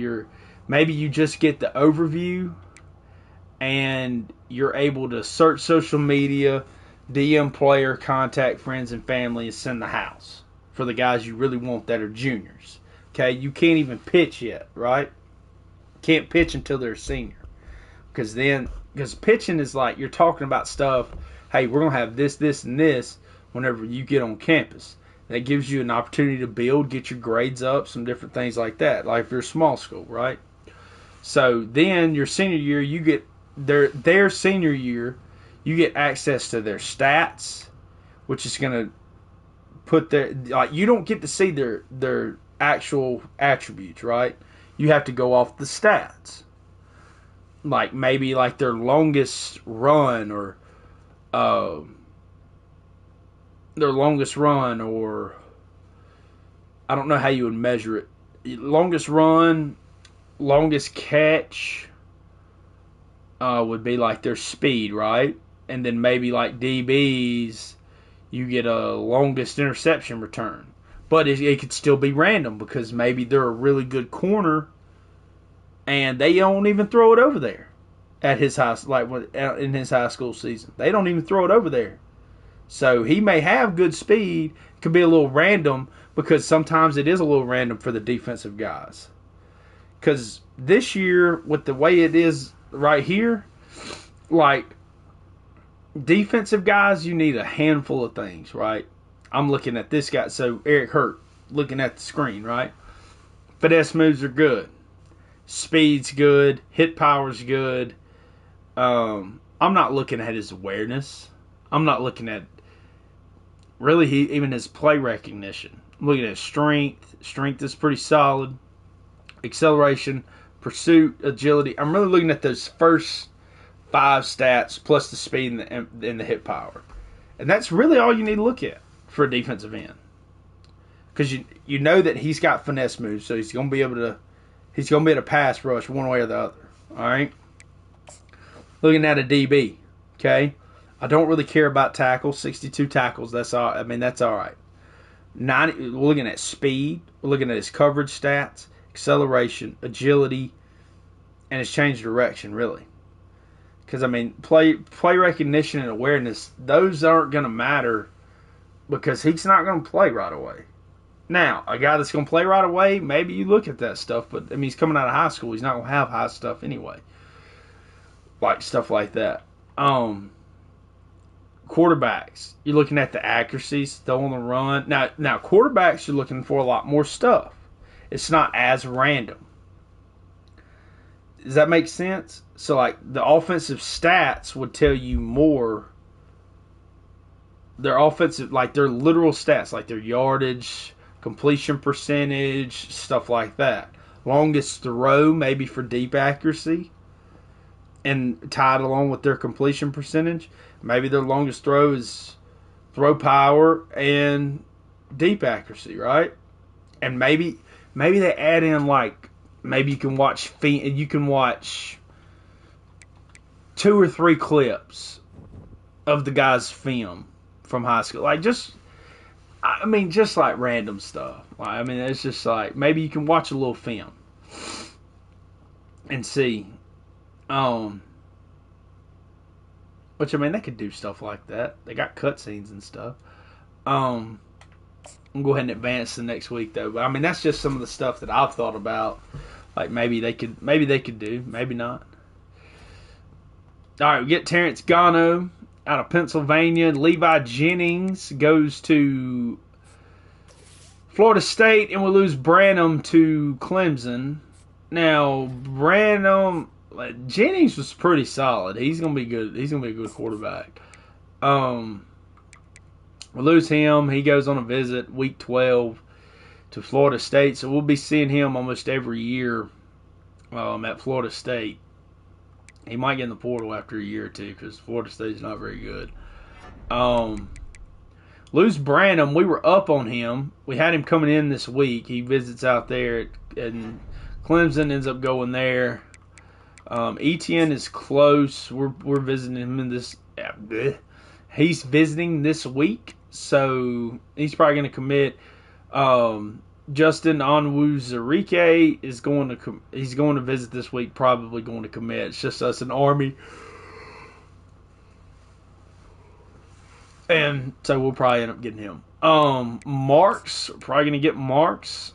maybe you just get the overview. And you're able to search social media, DM player, contact friends and family, and send the house for the guys you really want that are juniors. Okay, you can't even pitch yet, right? Can't pitch until they're a senior. Because pitching is like you're talking about stuff, hey, we're going to have this, this, and this whenever you get on campus. That gives you an opportunity to build, get your grades up, some different things like that, like if you're a small school, right? So then your senior year, you get their senior year, you get access to their stats, which is going to put you don't get to see their actual attributes, right? You have to go off the stats. Like maybe like their longest run or I don't know how you would measure it. Longest run, longest catch, would be like their speed, right? And then maybe like DBs, you get a longest interception return. But it could still be random because maybe they're a really good corner and they don't even throw it over there at his in his high school season. They don't even throw it over there. So he may have good speed. It could be a little random because sometimes it is a little random for the defensive guys. Because this year, with the way it is right here, like defensive guys, you need a handful of things, right? I'm looking at this guy. So Eric Hurt, looking at the screen, right? Finesse moves are good. Speed's good. Hit power's good. I'm not looking at his awareness. I'm not looking at really even his play recognition. I'm looking at his strength. Strength is pretty solid. Acceleration, pursuit, agility. I'm really looking at those first 5 stats plus the speed and the hit power. And that's really all you need to look at for a defensive end. Because you know that he's got finesse moves, so he's going to be able to pass rush one way or the other. All right? Looking at a DB, okay? I don't really care about tackles. 62 tackles, that's all. I mean, that's all right. We're looking at speed. We're looking at his coverage stats, acceleration, agility, and his change of direction, really. Because, I mean, play recognition and awareness, those aren't going to matter because he's not going to play right away. Now, a guy that's going to play right away, maybe you look at that stuff, but, I mean, he's coming out of high school. He's not going to have high stuff anyway. Like, stuff like that. Quarterbacks, you're looking at the accuracies, throwing the run. Now, quarterbacks, you're looking for a lot more stuff. It's not as random. Does that make sense? So, like, the offensive stats would tell you more. Their offensive, like, their literal stats, like their yardage, completion percentage, stuff like that. Longest throw, maybe for deep accuracy, and tied along with their completion percentage. Maybe their longest throw is throw power and deep accuracy, right? And maybe they add in, like, maybe you can watch 2 or 3 clips of the guy's film from high school. Like, just like random stuff. Like, I mean, it's just like, maybe you can watch a little film and see. Which, I mean, they could do stuff like that. They got cutscenes and stuff. I'm going to go ahead and advance to next week, though. But, I mean, that's just some of the stuff that I've thought about. Like, maybe they could do. Maybe not. All right, we get Terrence Gano out of Pennsylvania. Levi Jennings goes to Florida State, and we lose Branham to Clemson. Now, Jennings was pretty solid. He's gonna be good. He's gonna be a good quarterback. We lose him. He goes on a visit week 12 to Florida State, so we'll be seeing him almost every year at Florida State. He might get in the portal after a year or two because Florida State's not very good. Lose Branham. We were up on him. We had him coming in this week. He visits out there, and Clemson ends up going there. Etienne is close. We're visiting him in this. He's visiting this week, so he's probably going to commit. Justin Onwuzurike is going to visit this week. Probably going to commit. It's just us in Army, and so we'll probably end up getting him. Marks, probably going to get Marks.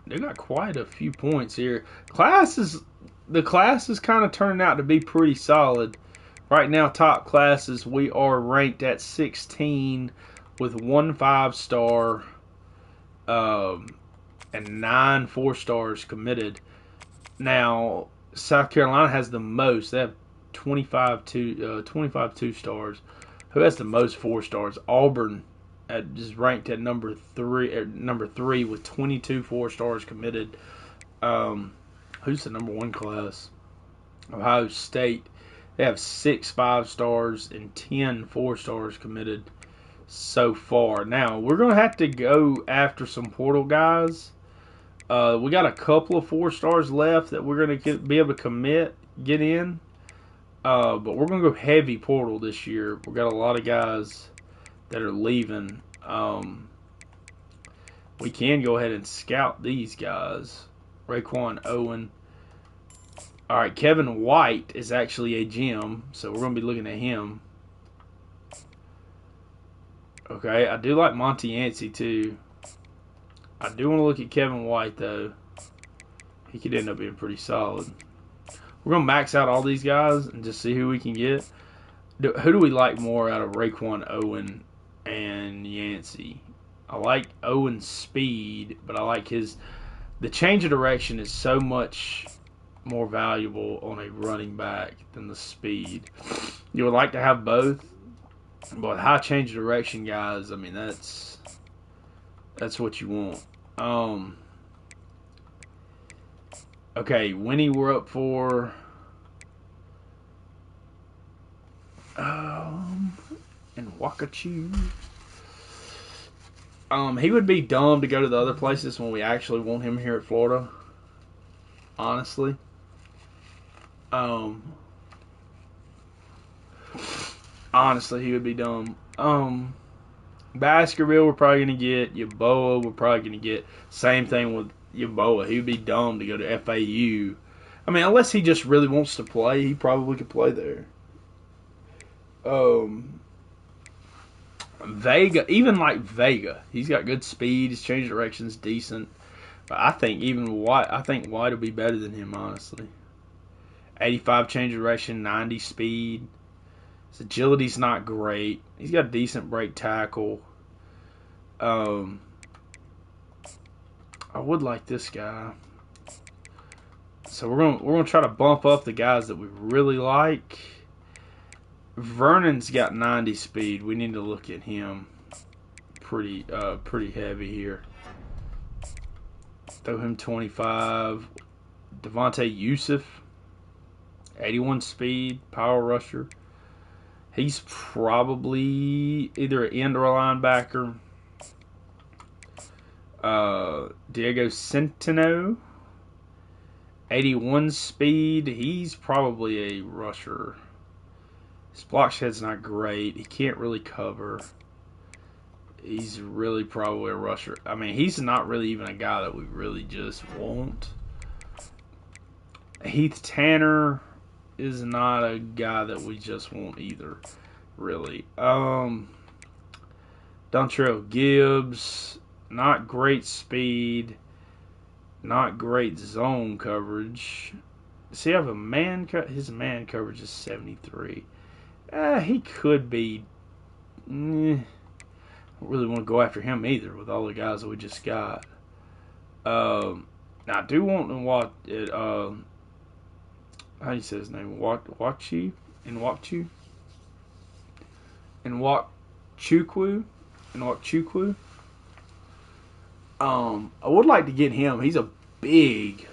They got quite a few points here. The class is kind of turning out to be pretty solid. Right now, top classes, we are ranked at 16 with 1 5-star and 9 4-stars committed. Now, South Carolina has the most. They have 25 2-stars. Who has the most 4-stars? Auburn is ranked at number 3 with 22 4-stars committed. Who's the number 1 class? Ohio State. They have 6 5-stars and 10 4-stars committed so far. Now, we're going to have to go after some portal guys. We got a couple of 4-stars left that we're going to be able to get in. But we're going to go heavy portal this year. We got a lot of guys that are leaving. We can go ahead and scout these guys. Raekwon Owen. All right, Kevin White is actually a gem, so we're going to be looking at him. Okay, I do like Monty Yancey too. I do want to look at Kevin White though. He could end up being pretty solid. We're going to max out all these guys and just see who we can get. Who do we like more out of Raekwon Owen and Yancey? I like Owen's speed, but I like the change of direction is so much more valuable on a running back than the speed. You would like to have both, but high change of direction guys, I mean, that's what you want. Okay, Winnie we're up for. And Wakachu. He would be dumb to go to the other places when we actually want him here at Florida. Honestly. Honestly, he would be dumb. Baskerville, we're probably going to get. Yaboa, we're probably going to get. Same thing with Yaboa. He would be dumb to go to FAU I mean, unless he just really wants to play, he probably could play there. Vega, even like Vega, he's got good speed. His change direction's decent. But I think White will be better than him, honestly. 85 change direction, 90 speed. His agility's not great. He's got a decent break tackle. I would like this guy. So we're gonna try to bump up the guys that we really like. Vernon's got 90 speed. We need to look at him. Pretty heavy here. Throw him 25. Devontae Yusuf, 81 speed, power rusher. He's probably either an end or a linebacker. Diego Centeno, 81 speed. He's probably a rusher. His block shed's not great. He can't really cover. He's really probably a rusher. I mean, he's not really even a guy that we really just want. Heath Tanner is not a guy that we just want either, really. Dontrell Gibbs, not great speed, not great zone coverage. Does he have a man? His man coverage is 73. He could be. I don't really want to go after him either with all the guys that we just got. Now I do want to watch it. How do you say his name? Wakchukwu. I would like to get him. He's a big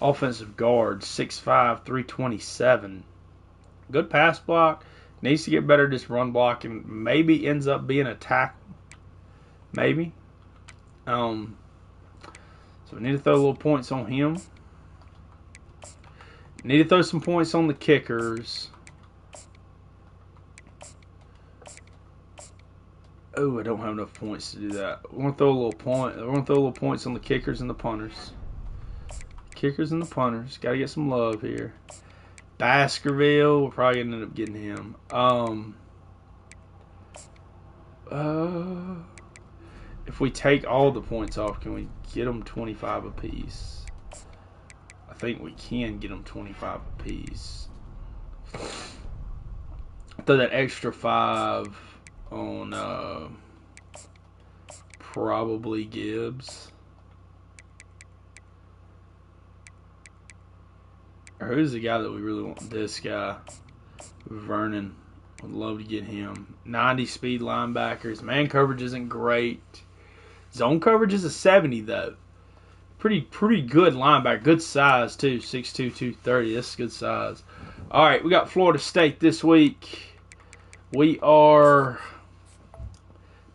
offensive guard, 6'5", 327. Good pass block. Needs to get better at this run block and maybe ends up being a tackle. Maybe. So we need to throw a little points on him. Need to throw some points on the kickers. Oh, I don't have enough points to do that. We're gonna throw a little point. We're gonna throw a little points on the kickers and the punters. Kickers and the punters. Got to get some love here. Baskerville, we're probably gonna end up getting him. If we take all the points off, can we get them 25 apiece? I think we can get them 25 apiece. Throw that extra 5 on probably Gibbs. Or who's the guy that we really want? This guy, Vernon. Would love to get him. 90 speed linebackers. Man coverage isn't great. Zone coverage is a 70 though. Pretty good linebacker. Good size too. 6'2", 230. That's good size. All right, we got Florida State this week. We are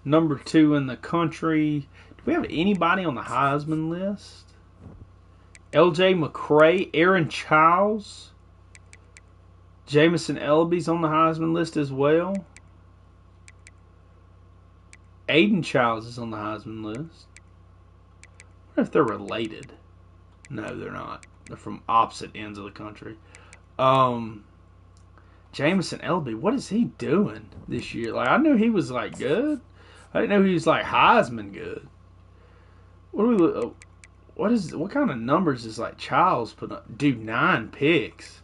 number 2 in the country. Do we have anybody on the Heisman list? L.J. McCray, Aaron Childs, Jamison Elby's on the Heisman list as well. Aiden Childs is on the Heisman list. I wonder if they're related. No, they're not. They're from opposite ends of the country. Jamison Elby, what is he doing this year? Like, I knew he was like good. I didn't know he was like Heisman good. What kind of numbers is like Childs put up? Dude, 9 picks.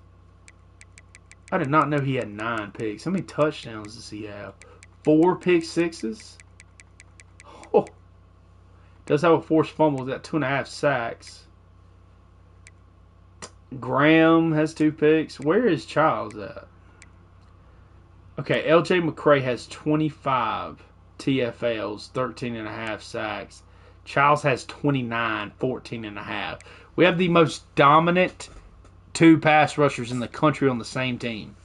I did not know he had 9 picks. How many touchdowns does he have? 4 pick sixes? Oh. Does have a forced fumble. He's got 2.5 sacks. Graham has 2 picks. Where is Childs at? Okay, L.J. McCray has 25 TFLs, 13.5 sacks. Childs has 29, 14.5. We have the most dominant 2 pass rushers in the country on the same team.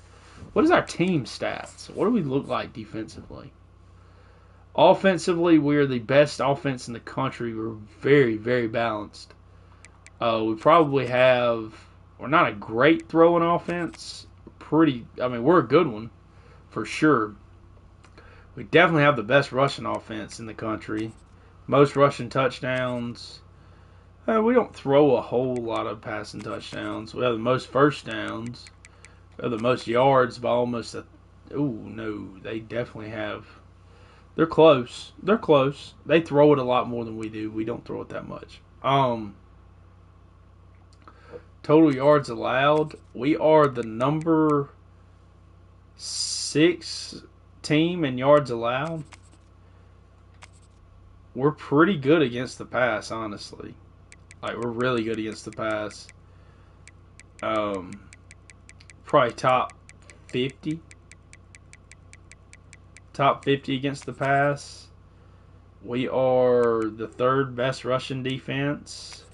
What is our team stats? What do we look like defensively? Offensively, we are the best offense in the country. We're very, very balanced. We probably have... We're not a great throwing offense. We're a good one, for sure. We definitely have the best rushing offense in the country. Most rushing touchdowns. We don't throw a whole lot of passing touchdowns. We have the most first downs. We have the most yards by almost a. Oh no, they definitely have. They're close. They're close. They throw it a lot more than we do. We don't throw it that much. Total yards allowed. We are the number 6 team in yards allowed. We're pretty good against the pass, honestly. Like, we're really good against the pass. Probably top 50. Top 50 against the pass. We are the 3rd best rushing defense.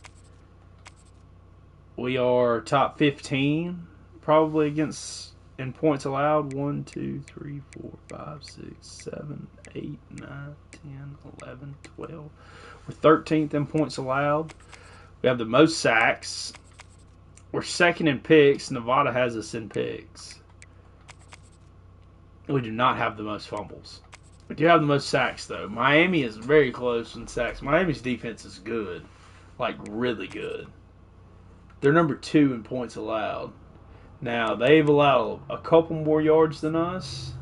We are top 15 probably against in points allowed. 1, 2, 3, 4, 5, 6, 7, 8, 9, 10, 11, 12. We're 13th in points allowed. We have the most sacks. We're 2nd in picks. Nevada has us in picks. We do not have the most fumbles. We do have the most sacks, though. Miami is very close in sacks. Miami's defense is good. Like, really good. They're number 2 in points allowed. Now, they've allowed a couple more yards than us.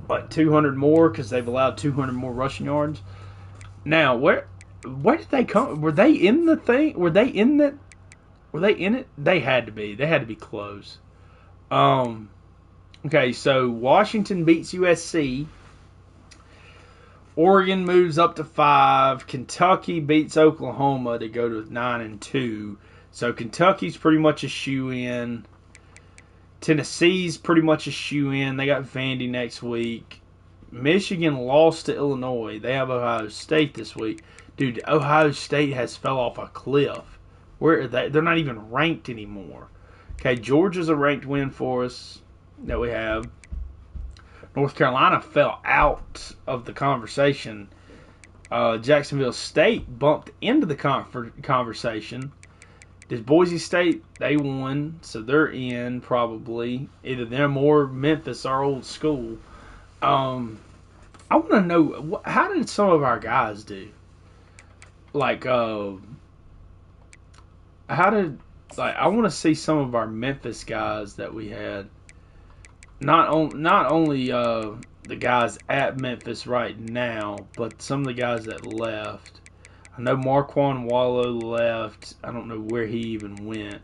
Like 200 more because they've allowed 200 more rushing yards. Now, where did they come? Were they in the thing? Were they in that? Were they in it? They had to be. They had to be close. Okay, so Washington beats USC. Oregon moves up to 5. Kentucky beats Oklahoma to go to 9-2. So Kentucky's pretty much a shoe-in. Tennessee's pretty much a shoe-in. They got Vandy next week. Michigan lost to Illinois. They have Ohio State this week. Dude, Ohio State has fell off a cliff. Where are they? They're not even ranked anymore. Okay, Georgia's a ranked win for us that we have. North Carolina fell out of the conversation. Jacksonville State bumped into the conversation. Does Boise State, they won, so they're in probably. Either them or Memphis, our old school. I want to know, how did some of our guys do? Like, I want to see some of our Memphis guys that we had. Not only the guys at Memphis right now, but some of the guys that left. I know Marquand Wallow left. I don't know where he even went.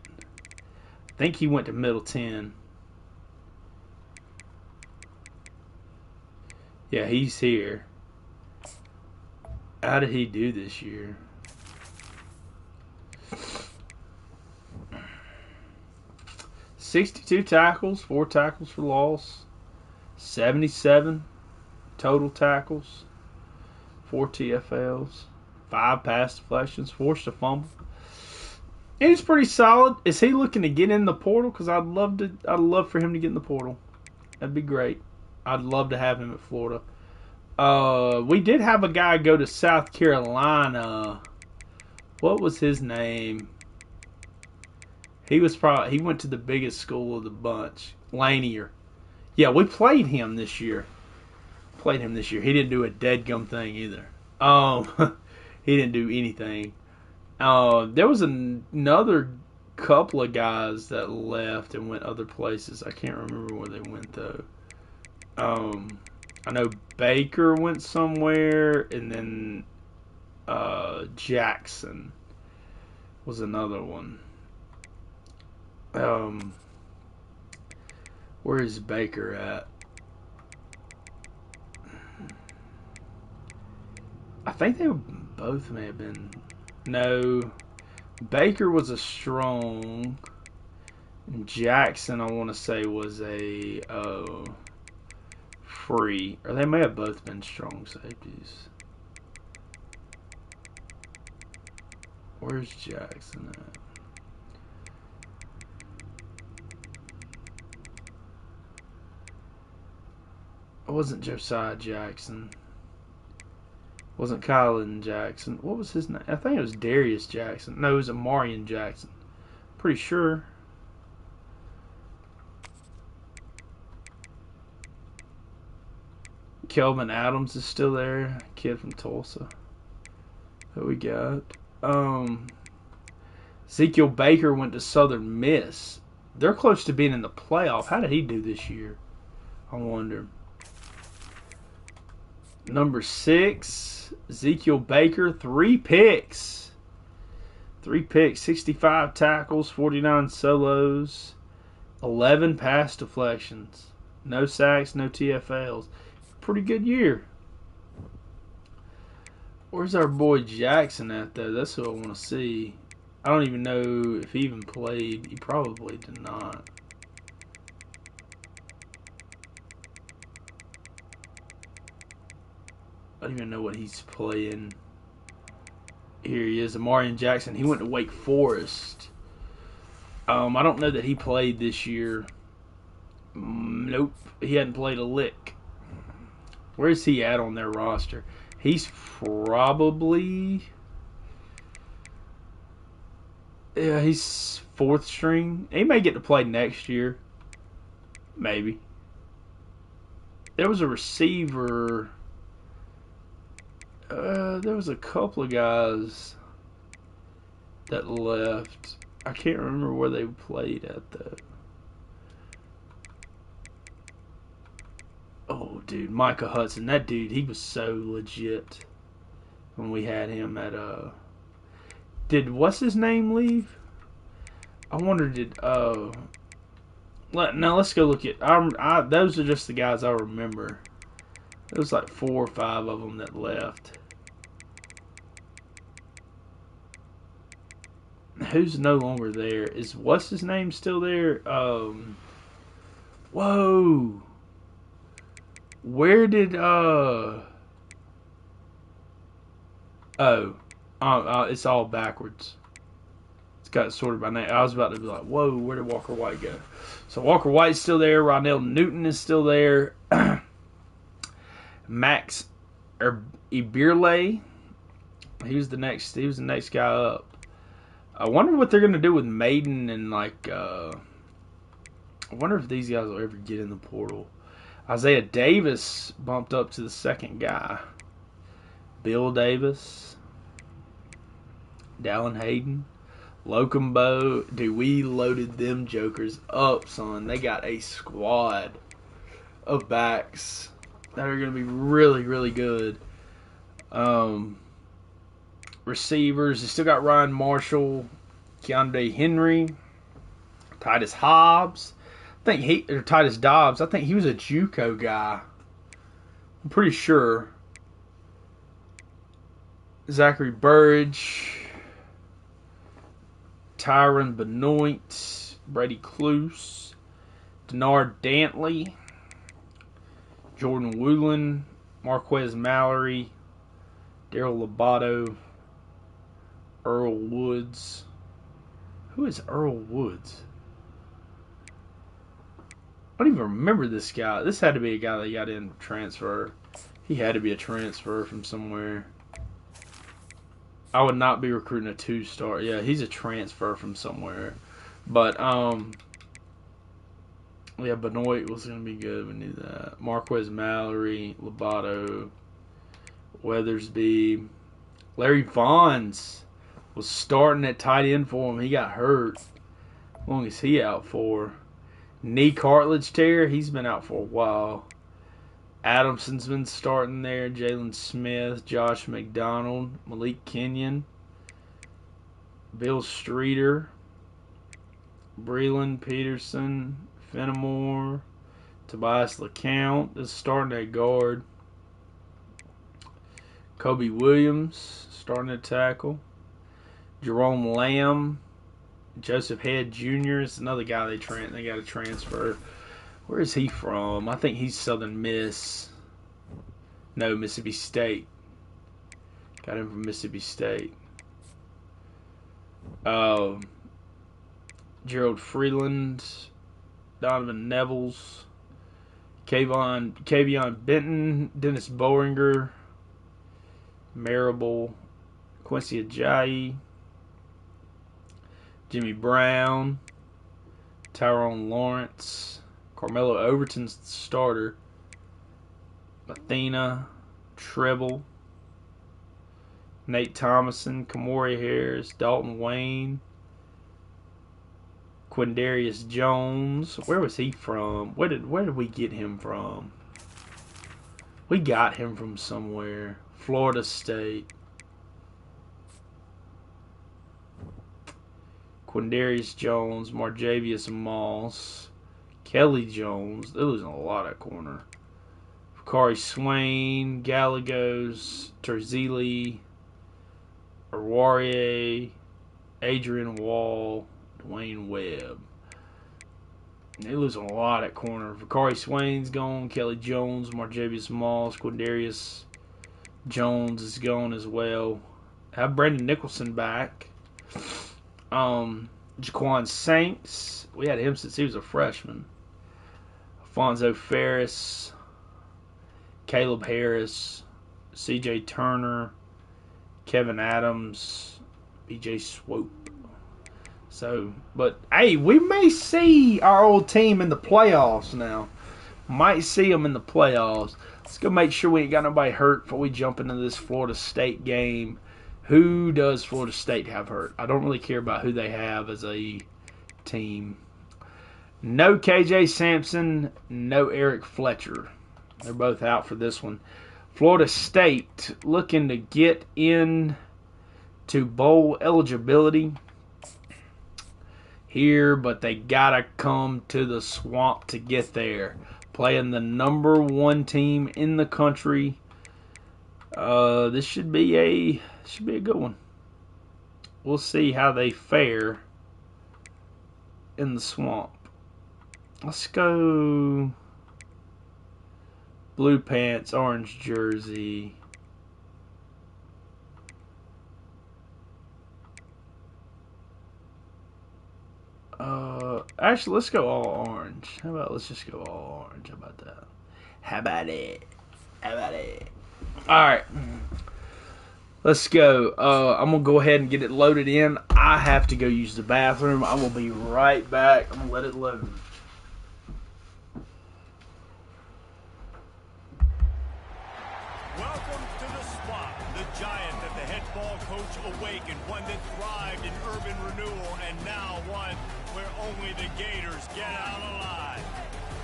I think he went to Middle 10. Yeah, he's here. How did he do this year? $62 tackles, 4 tackles for loss, 77 total tackles, 4 TFLs, 5 pass deflections, forced a fumble. He's pretty solid. Is he looking to get in the portal? Because I'd love for him to get in the portal. That'd be great. I'd love to have him at Florida. We did have a guy go to South Carolina. What was his name? He went to the biggest school of the bunch, Lanier. Yeah, we played him this year. He didn't do a deadgum thing either. He didn't do anything. There was another couple of guys that left and went other places. I can't remember where they went though. I know Baker went somewhere, and then Jackson was another one. Where is Baker at? I think they both may have been. No, Baker was a strong. Jackson, I want to say, was a free. Or they may have both been strong safeties. Where's Jackson at? It wasn't Josiah Jackson. It wasn't Kylan Jackson. What was his name? I think it was Darius Jackson. No, it was Amarian Jackson. Pretty sure. Kelvin Adams is still there. Kid from Tulsa. Who we got? Ezekiel Baker went to Southern Miss. They're close to being in the playoff. How did he do this year? I wonder. Number 6, Ezekiel Baker, 3 picks. 65 tackles, 49 solos, 11 pass deflections. No sacks, no TFLs. Pretty good year. Where's our boy Jackson at, though? That's what I want to see. I don't even know if he even played. He probably did not. I don't even know what he's playing. Here he is, Amarian Jackson. He went to Wake Forest. I don't know that he played this year. Nope. He hadn't played a lick. Where's he at on their roster? He's probably... Yeah, he's 4th string. He may get to play next year. Maybe. There was a receiver... there was a couple of guys that left. I can't remember where they played at, though. Oh, dude, Micah Hudson. That dude, he was so legit when we had him at... Did what's his name leave? I wonder did now let's go look at those are just the guys I remember. There was like 4 or 5 of them that left. Who's no longer there? Is what's his name still there? Whoa. Where did it's all backwards. It's got sorted by name. I was about to be like, whoa, where did Walker White go? So Walker White's still there. Ronell Newton is still there. Max Ibirle. He was the next guy up. I wonder what they're gonna do with Maiden and like I wonder if these guys will ever get in the portal. Isaiah Davis bumped up to the 2nd guy. Bill Davis. Dallin Hayden. Locumbo. Dude, we loaded them jokers up, son. They got a squad of backs that are going to be really, really good. Receivers. They still got Ryan Marshall. Keandre Henry. Titus Hobbs. Titus Dobbs. I think he was a JUCO guy. I'm pretty sure. Zachary Burridge. Tyron Benoit, Brady Cluse, Denard Dantley, Jordan Woolen, Marquez Mallory, Daryl Lobato, Earl Woods. Who is Earl Woods? I don't even remember this guy. This had to be a guy that got in transfer. He had to be a transfer from somewhere. I would not be recruiting a 2-star. Yeah, he's a transfer from somewhere. But, yeah, Benoit was going to be good. We knew that. Marquez Mallory, Lobato, Weathersby. Larry Vaughns was starting at tight end for him. He got hurt. How long is he out for? Knee cartilage tear. He's been out for a while. Adamson's been starting there. Jalen Smith, Josh McDonald, Malik Kenyon, Bill Streeter, Breland Peterson, Fenimore, Tobias LeCount is starting at guard. Kobe Williams starting at tackle. Jerome Lamb, Joseph Head Jr. is another guy they got to transfer. Where is he from? I think he's Southern Miss. No, Mississippi State. Got him from Mississippi State. Gerald Freeland, Donovan Nevels, Kavion Benton, Dennis Boeringer, Marable, Quincy Ajayi, Jimmy Brown, Tyrone Lawrence, Carmelo Overton's the starter, Athena, Treble, Nate Thomason, Kamori Harris, Dalton Wayne, Quindarius Jones. Where was he from? Where did we get him from? We got him from somewhere. Florida State. Quindarius Jones, Marjavius Moss, Kelly Jones. They're losing a lot at corner. Kari Swain, Gallegos, Terzili, Arwarie, Adrian Wall, Dwayne Webb. They losing a lot at corner. Kari Swain's gone. Kelly Jones, Marjavius Moss, Quindarius Jones is gone as well. Have Brandon Nicholson back. Jaquan Saints. We had him since he was a freshman. Alfonso Ferris, Caleb Harris, CJ Turner, Kevin Adams, BJ Swope. So, but hey, we may see our old team in the playoffs now. Might see them in the playoffs. Let's go make sure we ain't got nobody hurt before we jump into this Florida State game. Who does Florida State have hurt? I don't really care about who they have as a team. No KJ Sampson, no Eric Fletcher. They're both out for this one. Florida State looking to get in to bowl eligibility here, but they gotta come to the swamp to get there. Playing the number 1 team in the country. This should be a good one. We'll see how they fare in the swamp. Let's go blue pants, orange jersey. Actually, let's go all orange. Let's just go all orange? How about that? How about it? Alright. Let's go. I'm going to go ahead and get it loaded in. I have to go use the bathroom. I will be right back. I'm going to let it load. Welcome to the swamp, the giant that the head ball coach awakened, one that thrived in urban renewal, and now one where only the Gators get out alive.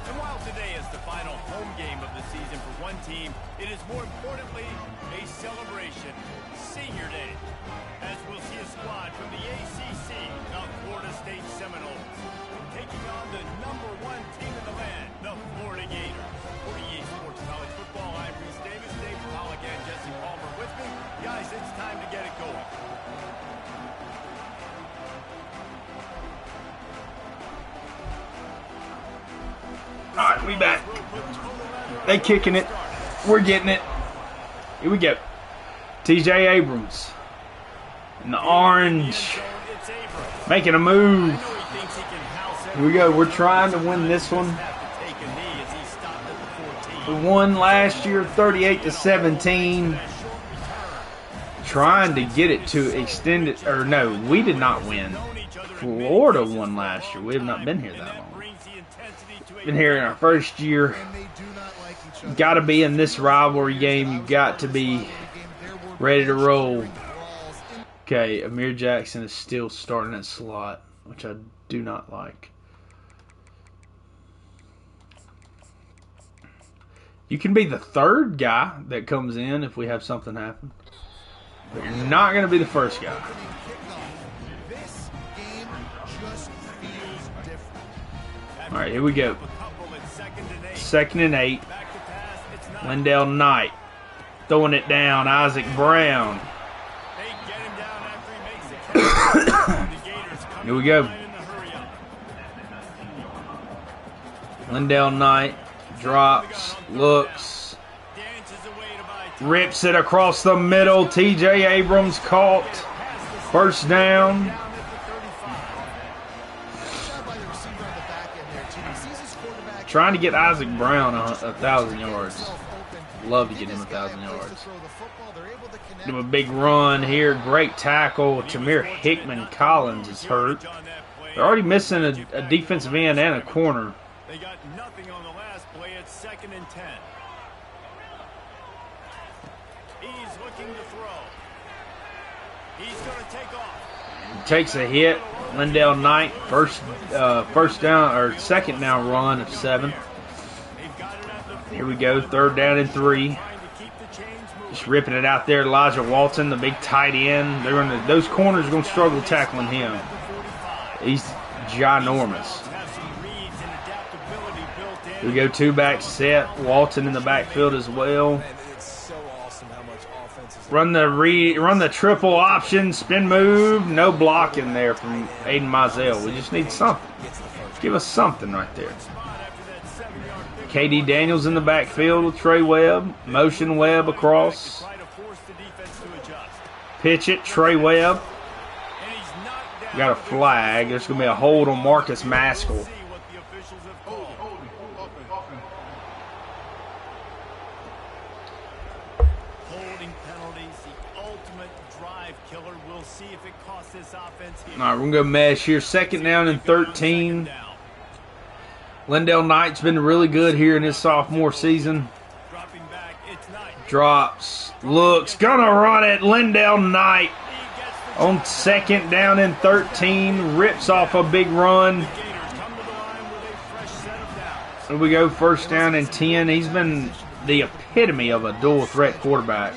And while today is the final home game of the season for one team, it is more importantly a celebration, Senior Day, as we'll see a squad from the ACC, the Florida State Seminoles, taking on the number 1 team in the land, the Florida Gators. For EA Sports College Football, I'm Reese Davis, Dave Pollock, and Jesse Palmer with me. Guys, it's time to get it going. Alright, we back. They kicking it. We're getting it. Here we go. TJ Abrams. In the orange. Making a move. Here we go. We're trying to win this one. We won last year 38-17. Trying to get it to extend it. Or no, we did not win. Florida won last year. We have not been here that long. Been here in our first year. Got to be in this rivalry game. You got to be ready to roll. Okay, Amir Jackson is still starting at slot, which I do not like. You can be the third guy that comes in if we have something happen. But you're not going to be the first guy. Alright, here we go. 2nd and 8. Lindell Knight. Throwing it down. Isaac Brown. Here we go. Lindell Knight. Drops. Looks. Rips it across the middle. TJ Abrams caught. First down. Trying to get Isaac Brown 1,000 yards. Love to get him 1,000 yards. Do a big run here. Great tackle. Tamir Hickman Collins is hurt. They're already missing a defensive end and a corner. They got nothing on the last play. It's 2nd and 10. He's looking to throw. He's going to take off. Takes a hit. Lindell Knight, first down or second down run of 7. Here we go, 3rd down and 3. Just ripping it out there. Elijah Walton, the big tight end. Those corners are going to struggle tackling him. He's ginormous. Here we go, 2-back set. Walton in the backfield as well. Run the triple option, spin move. No blocking there from Aiden Mizell. We just need something. Give us something right there. KD Daniels in the backfield with Trey Webb. Motion Webb across. Pitch it, Trey Webb. Got a flag. There's going to be a hold on Marcus Maskell. All right, we're going to go mesh here. 2nd down and 13. Lindell Knight's been really good here in his sophomore season. Drops, looks, gonna run it. Lindell Knight on 2nd down and 13. Rips off a big run. Here we go, 1st down and 10. He's been the epitome of a dual threat quarterback.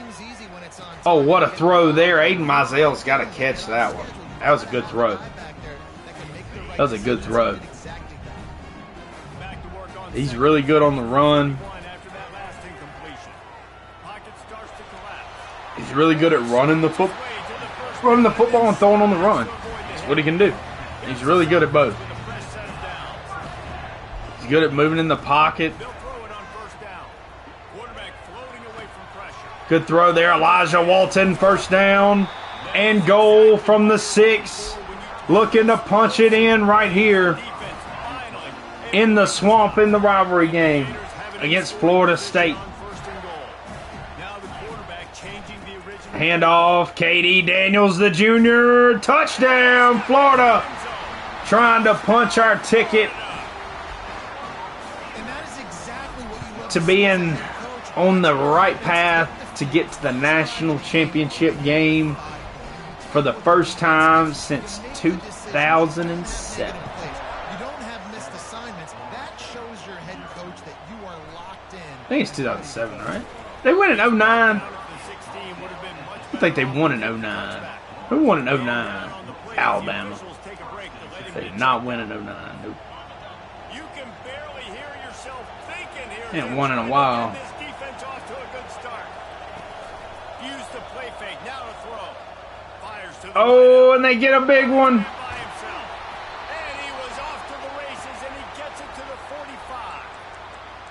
Oh, what a throw there. Aiden Mizell's got to catch that one. That was a good throw. That was a good throw. He's really good on the run. He's really good at running the football and throwing on the run. That's what he can do. He's really good at both. He's good at moving in the pocket. Good throw there, Elijah Walton, 1st down and goal from the 6. Looking to punch it in right here in the swamp in the rivalry game against Florida State. Handoff, KD Daniels, the junior. Touchdown, Florida. Trying to punch our ticket to being on the right path to get to the national championship game for the first time since 2007. I think it's 2007, right? They went in 09. I think they won in 09. Who won in 09? Alabama. They did not win in 09. Nope. They haven't won in a while. Oh, and they get a big one.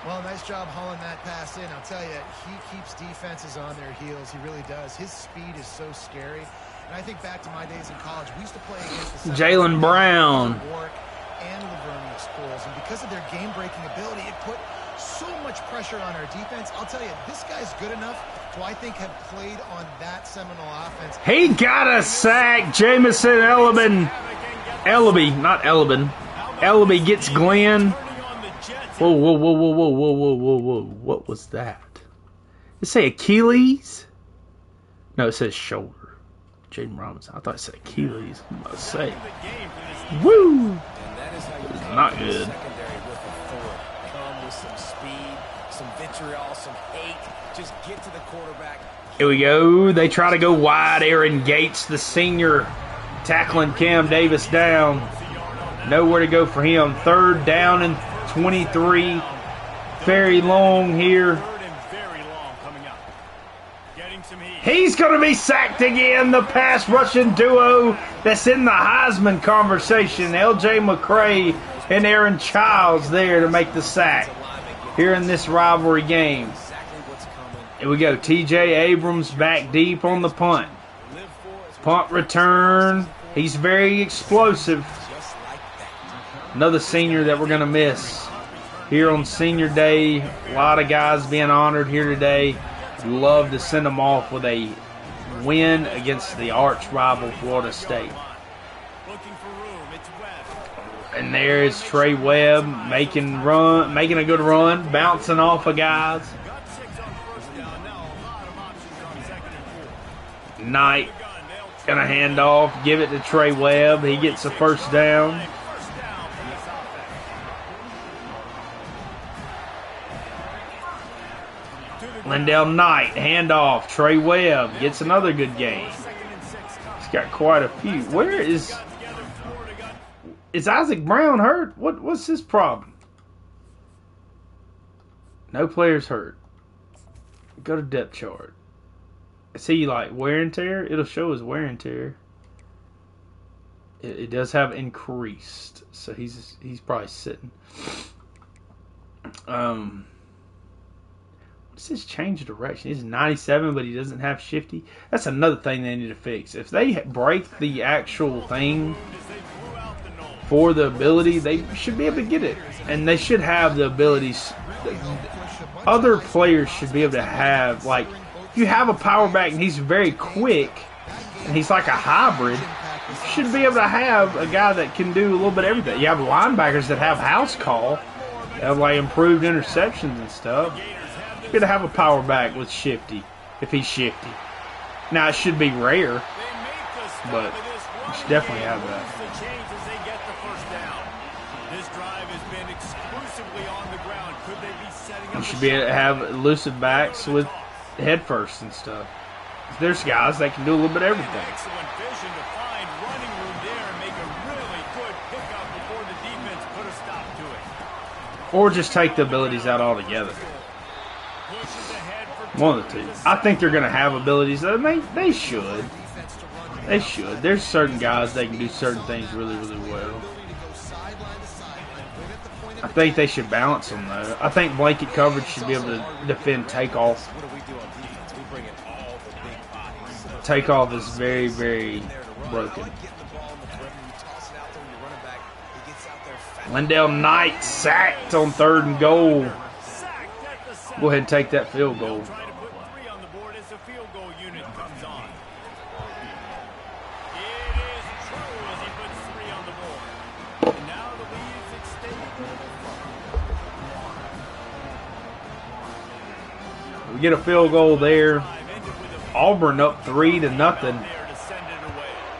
Well, nice job hauling that pass in. I'll tell you, he keeps defenses on their heels. He really does. His speed is so scary. And I think back to my days in college, we used to play against the Jalen Brown and Livernois schools, and because of their game-breaking ability, it put so much pressure on our defense. I'll tell you, this guy's good enough to, I think, have played on that Seminole offense. He got a sack. Jamison Ellaby gets Glenn. Whoa, whoa, whoa, whoa, whoa, whoa, whoa, whoa, whoa. What was that? It say Achilles? No, it says shoulder. Jaden Robinson. I thought it said Achilles. I'm about to say. Woo! It was not good. Here we go. They try to go wide. Aaron Gates, the senior, tackling Cam Davis down. Nowhere to go for him. 3rd down and 23. Very long here. He's going to be sacked again. The pass rushing duo that's in the Heisman conversation. L.J. McCray and Aaron Childs there to make the sack here in this rivalry game. Here we go. T.J. Abrams back deep on the punt. Punt return. He's very explosive. Another senior that we're going to miss here on Senior Day. A lot of guys being honored here today. Love to send them off with a win against the arch rival Florida State. And there is Trey Webb making a good run, bouncing off of guys. Knight Gonna hand off, give it to Trey Webb. He gets the first down. Lindell Knight, handoff. Trey Webb gets another good game. He's got quite a few. Where is Isaac Brown hurt? What's his problem? No players hurt. Go to depth chart. Is he like wear and tear? It'll show his wear and tear. It does have increased, so he's probably sitting. What's his change of direction? He's 97, but he doesn't have shifty. That's another thing they need to fix. If they break the actual thing for the ability, they should be able to get it, and they should have the abilities. Other players should be able to have, like, if you have a power back and he's very quick, and he's like a hybrid, you should be able to have a guy that can do a little bit of everything. You have linebackers that have house call, that have like improved interceptions and stuff. You should have a power back with shifty, if he's shifty. Now it should be rare, but you should definitely have that. You should be able to have elusive backs with head first and stuff. There's guys that can do a little bit of everything. Excellent vision to find running room there and make a really good pickup before the defense put a stop to it. Or just take the abilities out altogether. One of the two. I think they're going to have abilities. They should. They should. There's certain guys that can do certain things really, really well. I think they should balance them, though. I think blanket coverage should be able to defend takeoff. Takeoff is very, very broken. Lindell Knight sacked on 3rd and goal. Go ahead and take that field goal. We get a field goal there. Auburn up 3-0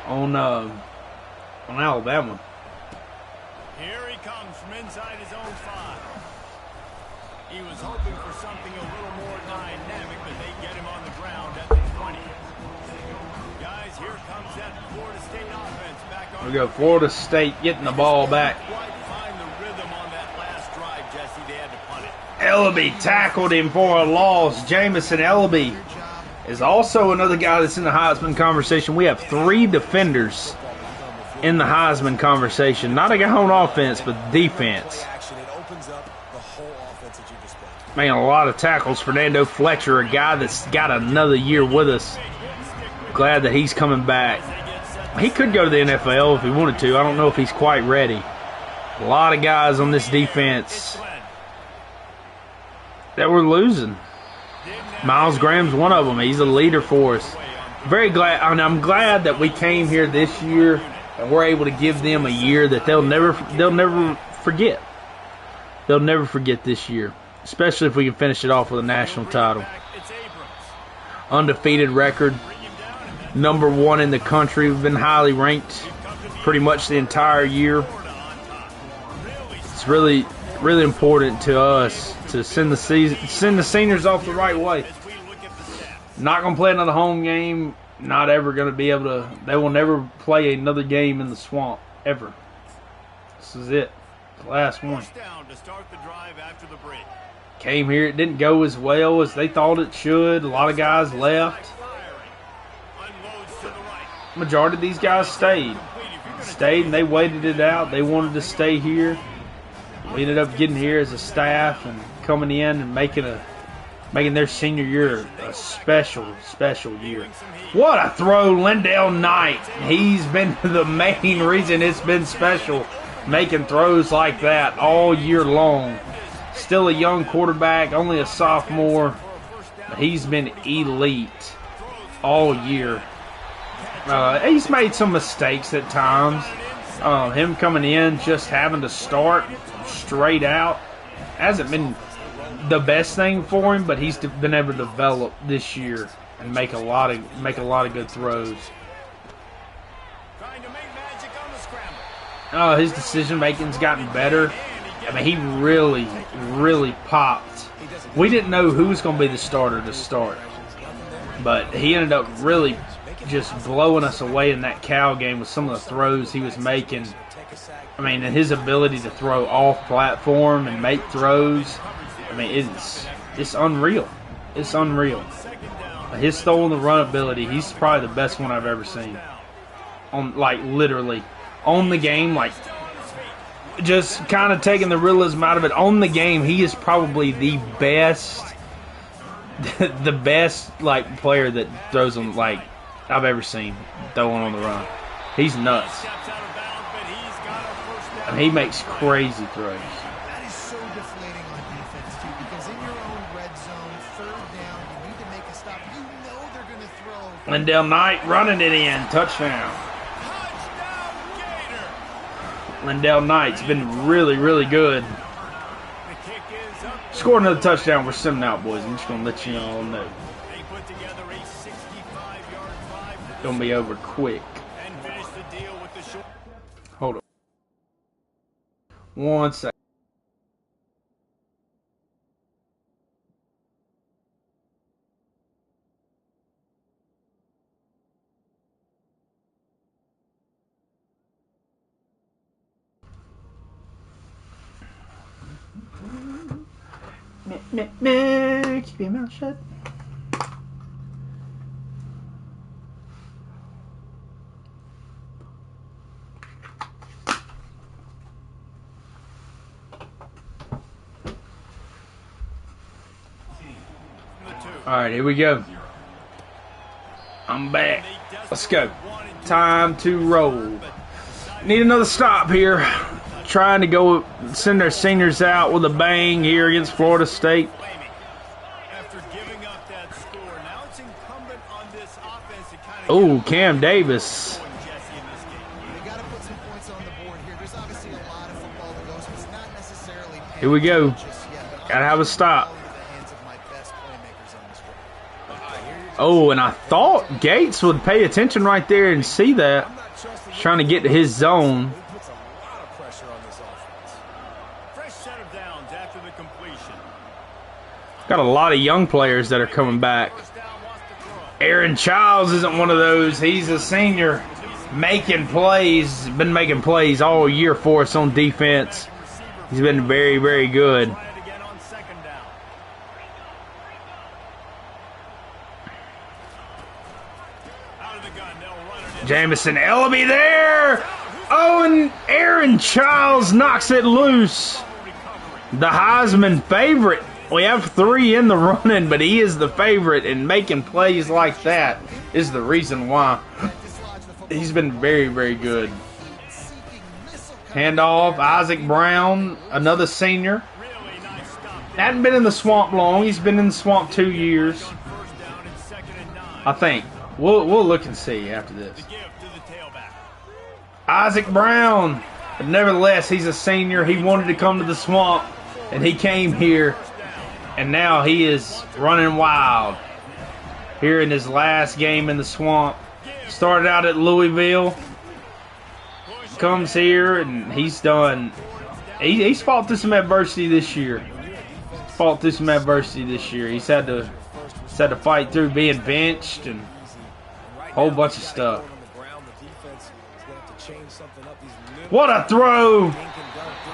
on Alabama. Here he comes from inside his own 5. He was hoping for something a little more dynamic, but they get him on the ground at the 20. Guys, here comes that Florida State offense back on. We go Florida State getting the ball back. Find the rhythm on that last drive, Jesse. They had to punt it. Ellaby tackled him for a loss. Jamison Ellaby is also another guy that's in the Heisman conversation. We have 3 defenders in the Heisman conversation. Not a guy on offense, but defense. Man, a lot of tackles. Fernando Fletcher, a guy that's got another year with us. Glad that he's coming back. He could go to the NFL if he wanted to. I don't know if he's quite ready. A lot of guys on this defense that we're losing. Miles Graham's one of them. He's a leader for us. Very glad, and I'm glad that we came here this year and we're able to give them a year that they'll never forget. They'll never forget this year, especially if we can finish it off with a national title. Undefeated record, #1 in the country. We've been highly ranked pretty much the entire year. It's really, really important to us to send the seniors off the right way. Not going to play another home game. Not ever going to be able to. They will never play another game in the swamp ever. This is it. The last one. Came here. It didn't go as well as they thought it should. A lot of guys left. Majority of these guys stayed. And they waited it out. They wanted to stay here. We ended up getting here as a staff and coming in and making their senior year a special year. What a throw, Lindell Knight. He's been the main reason it's been special, making throws like that all year long. Still a young quarterback, only a sophomore, but he's been elite all year. He's made some mistakes at times. Him coming in, just having to start straight out, hasn't been the best thing for him, but he's been able to develop this year and make a lot of good throws. His decision making's gotten better. I mean, he really, really popped. We didn't know who was going to be the starter to start, but he ended up really just blowing us away in that Cal game with some of the throws he was making. I mean, and his ability to throw off platform and make throws. I mean, it's unreal. It's unreal. His stolen the run ability, he's probably the best one I've ever seen. On, like, literally on the game, like, just kind of taking the realism out of it. On the game, he is probably the best, the best, like, player that throws on, like, I've ever seen throwing on the run. He's nuts. And he makes crazy throws. That is so deflating on defense, too, because in your own red zone, third down, you need to make a stop. You know they're going to throw. Lindell Knight running it in. Touchdown. Lindell Knight's been really, really good. Scored another touchdown. We're 7 out, boys. I'm just going to let you all know. Going to be over quick. Hold on. 1 second. Keep your mouth shut. Alright, here we go. I'm back. Let's go. Time to roll. Need another stop here. Trying to go send their seniors out with a bang here against Florida State. Oh, Cam Davis. Here we go. Gotta have a stop. Oh, and I thought Gates would pay attention right there and see that. Trying to get to his zone. Got a lot of young players that are coming back. Aaron Childs isn't one of those. He's a senior making plays. Been making plays all year for us on defense. He's been very, very good. Jamison Ellaby there. Oh, and Aaron Childs knocks it loose. The Heisman favorite. We have 3 in the running, but he is the favorite, and making plays like that is the reason why. He's been very, very good. Handoff, Isaac Brown, another senior. Hadn't been in the swamp long. He's been in the swamp 2 years, I think. We'll look and see after this. Isaac Brown, but nevertheless, he's a senior. He wanted to come to the swamp, and he came here. And now he is running wild here in his last game in the swamp. Started out at Louisville. Comes here and he's done. He's fought through some adversity this year. He's had to fight through being benched and a whole bunch of stuff. What a throw!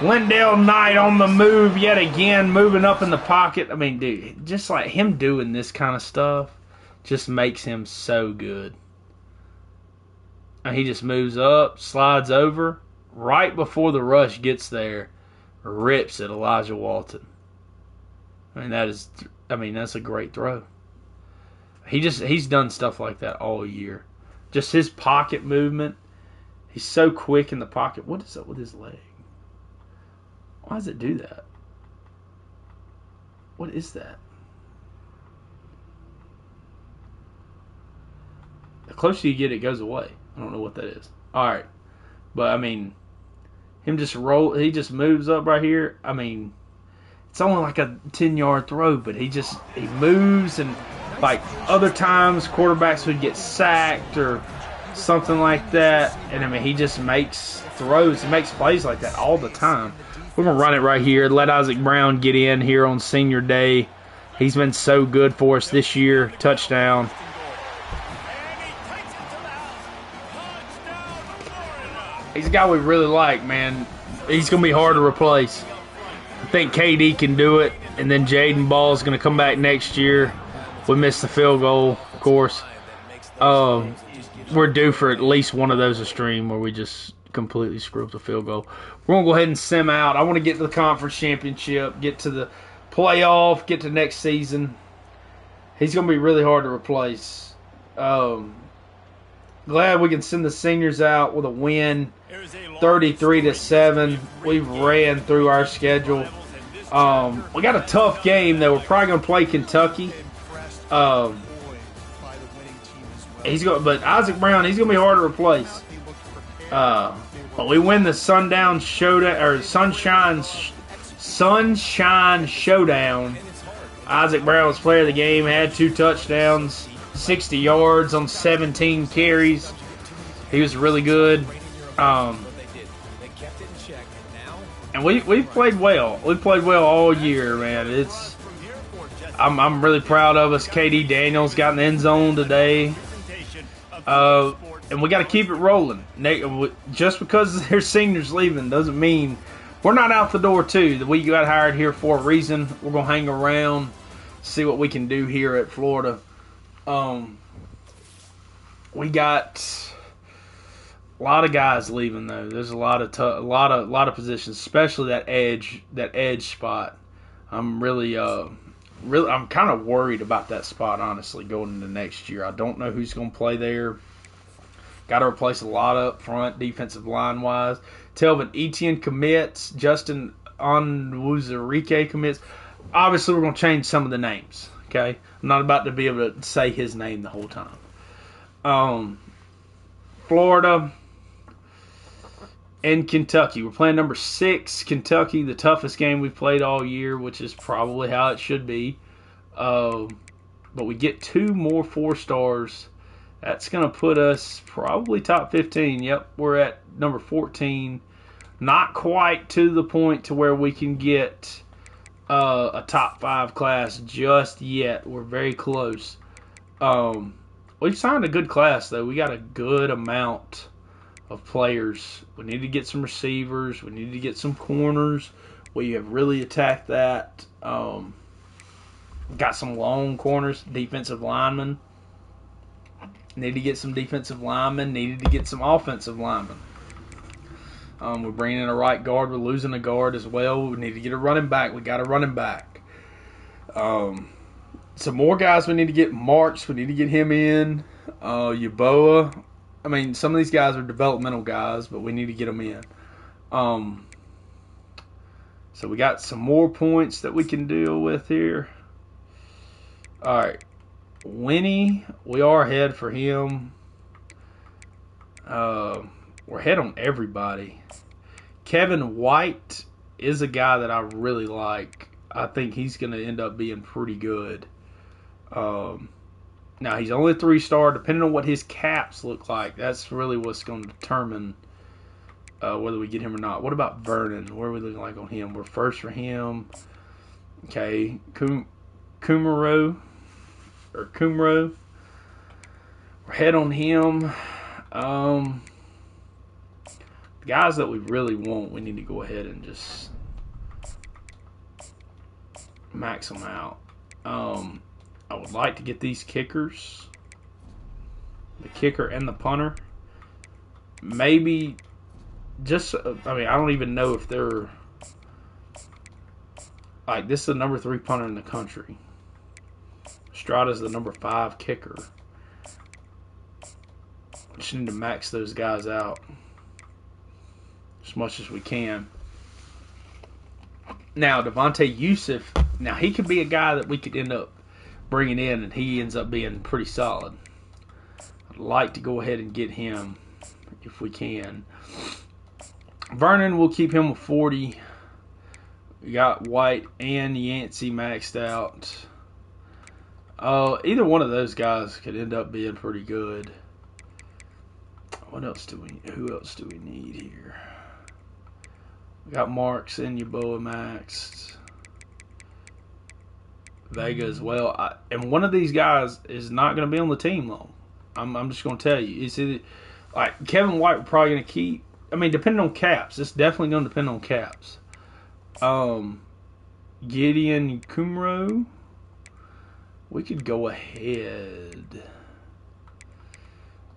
Lindell Knight on the move yet again, moving up in the pocket. I mean, dude, just like him doing this kind of stuff just makes him so good. And he just moves up, slides over, right before the rush gets there, rips at Elijah Walton. That's a great throw. He's done stuff like that all year. Just his pocket movement. He's so quick in the pocket. What is up with his leg? Why does it do that? What is that? The closer you get, it goes away. I don't know what that is. Alright. But, I mean, he just moves up right here. I mean, it's only like a 10-yard throw, but he moves, and like other times quarterbacks would get sacked or something like that. And, I mean, he just makes throws. He makes plays like that all the time. We're going to run it right here. Let Isaac Brown get in here on senior day. He's been so good for us this year. Touchdown. He's a guy we really like, man. He's going to be hard to replace. I think KD can do it, and then Jaden Ball is going to come back next year. We missed the field goal, of course. We're due for at least one of those a stream where we just completely screw up the field goal. We're going to go ahead and sim out. I want to get to the conference championship, get to the playoff, get to next season. He's going to be really hard to replace. Glad we can send the seniors out with a win, 33-7. We've ran through our schedule. We got a tough game though. We're probably going to play Kentucky. But Isaac Brown, he's going to be hard to replace. But we win the Sunshine Showdown. Isaac Brown was player of the game, had 2 touchdowns, 60 yards on 17 carries. He was really good. And we've played well. We played well all year, man. I'm really proud of us. KD Daniels got in the end zone today. And we got to keep it rolling. Just because there's seniors leaving doesn't mean we're not out the door, too. We got hired here for a reason. We're going to hang around, see what we can do here at Florida. We got a lot of guys leaving, though. There's a lot of positions, especially that edge spot. I'm I'm kind of worried about that spot, honestly, going into next year. I don't know who's going to play there. Got to replace a lot up front, defensive line-wise. Telvin Etienne commits. Justin Onwuzurike commits. Obviously, we're going to change some of the names, okay? I'm not about to be able to say his name the whole time. Florida and Kentucky. We're playing number 6, Kentucky, the toughest game we've played all year, which is probably how it should be. But we get 2 more 4-stars. That's going to put us probably top 15. Yep, we're at number 14. Not quite to the point to where we can get a top 5 class just yet. We're very close. We've signed a good class, though. We got a good amount of players. We need to get some receivers. We need to get some corners. We have really attacked that. Got some long corners, defensive linemen. Need to get some defensive linemen. Needed to get some offensive linemen. We're bringing in a right guard. We're losing a guard as well. We need to get a running back. We got a running back. Some more guys we need to get. Marks, we need to get him in. Yaboa. I mean, some of these guys are developmental guys, but we need to get them in. So we got some more points that we can deal with here. All right. Winnie, we are ahead for him. We're ahead on everybody. Kevin White is a guy that I really like. I think he's going to end up being pretty good. Now, he's only a 3-star. Depending on what his caps look like, that's really what's going to determine whether we get him or not. What about Vernon? Where are we looking like on him? We're first for him. Okay. Kumaro. We're ahead on him. The guys that we really want, we need to go ahead and just max them out. I would like to get these kickers, the kicker and the punter. Maybe just, I don't even know if they're, like, this is the number 3 punter in the country. Strada's the number 5 kicker. Just need to max those guys out as much as we can. Now, Devontae Yusuf, now he could be a guy that we could end up bringing in, and he ends up being pretty solid. I'd like to go ahead and get him if we can. Vernon, we'll keep him with 40. We got White and Yancey maxed out. Either one of those guys could end up being pretty good. What else do we? Who else do we need here? We got Marks and Yeboah maxed. Vega as well. And one of these guys is not going to be on the team long. I'm just going to tell you. It's either, like Kevin White, we're probably going to keep. I mean, depending on caps. It's definitely going to depend on caps. Gideon Kumro. We could go ahead.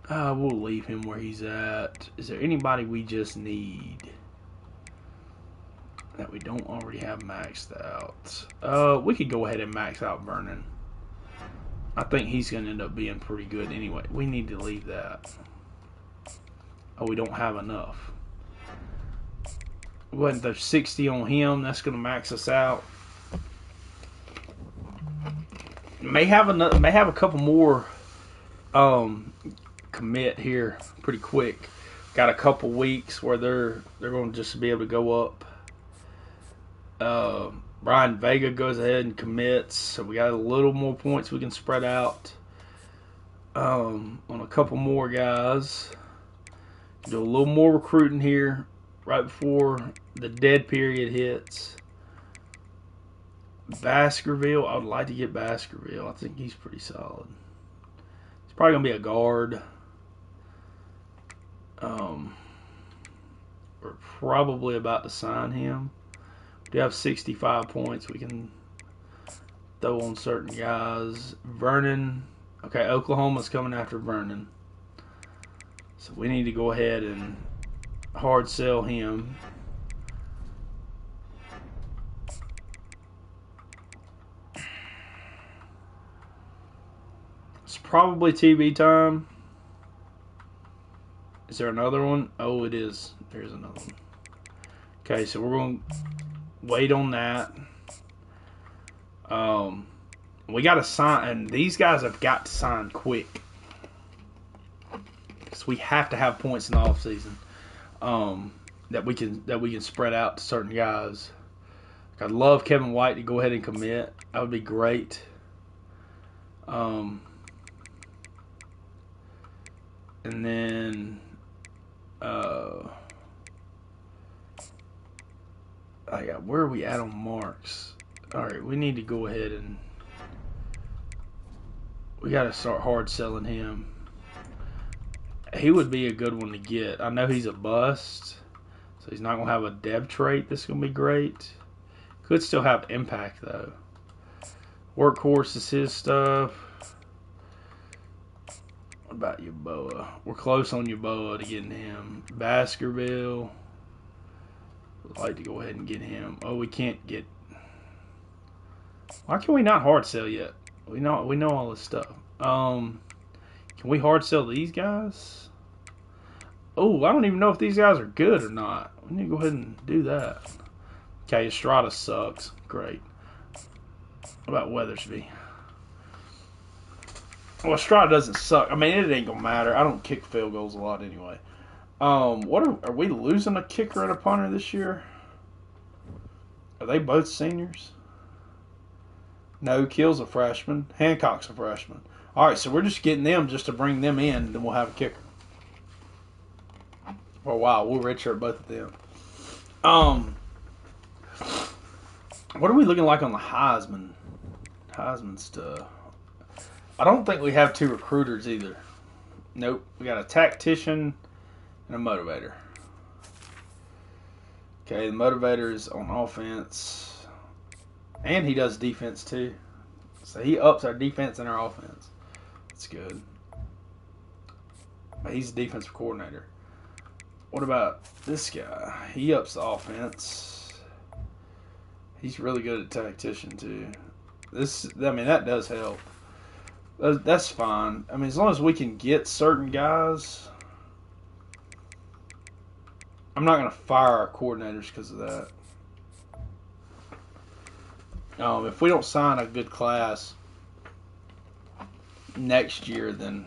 We'll leave him where he's at. Is there anybody we just need that we don't already have maxed out? We could go ahead and max out Vernon. I think he's going to end up being pretty good anyway. We need to leave that. Oh, we don't have enough. Wasn't there 60 on him? That's going to max us out. May have a couple more commit here pretty quick. Got a couple weeks where they're going to just be able to go up. Brian Vega goes ahead and commits, so we got a little more points we can spread out on a couple more guys. Do a little more recruiting here right before the dead period hits. Baskerville, I would like to get Baskerville. I think he's pretty solid. He's probably going to be a guard. We're probably about to sign him. We do have 65 points we can throw on certain guys. Vernon. Okay, Oklahoma's coming after Vernon. So we need to go ahead and hard sell him. It's probably TV time. Is there another one? Oh, it is. There's another one. Okay, so we're going to wait on that. We got to sign, and these guys have got to sign quick. Because we have to have points in the offseason that we can spread out to certain guys. I'd love Kevin White to go ahead and commit. That would be great. And then where are we at on Marks? All right, we need to go ahead and we got to start hard selling him. He would be a good one to get. I know he's a bust, so he's not going to have a dev trait that's going to be great. Could still have impact, though. Workhorse is his stuff. What about Yeboah? We're close on Yeboah to getting him. Baskerville. Would like to go ahead and get him. Oh, we can't get... Why can we not hard sell yet? We know all this stuff. Can we hard sell these guys? Oh, I don't even know if these guys are good or not. We need to go ahead and do that. Okay, Estrada sucks. Great. What about Weathersby? Well, Estrada doesn't suck. I mean, it ain't gonna matter. I don't kick field goals a lot anyway. What are we losing a kicker and a punter this year? Are they both seniors? No, Kill's a freshman. Hancock's a freshman. All right, so we're just getting them just to bring them in, and then we'll have a kicker. For a while, we'll redshirt both of them. What are we looking like on the Heisman? Heisman stuff. I don't think we have two recruiters either. Nope. We got a tactician and a motivator. Okay, the motivator is on offense. And he does defense too. So he ups our defense and our offense. That's good. But he's a defensive coordinator. What about this guy? He ups the offense. He's really good at tactician too. That does help. That's fine. I mean, as long as we can get certain guys, I'm not going to fire our coordinators because of that. If we don't sign a good class next year, then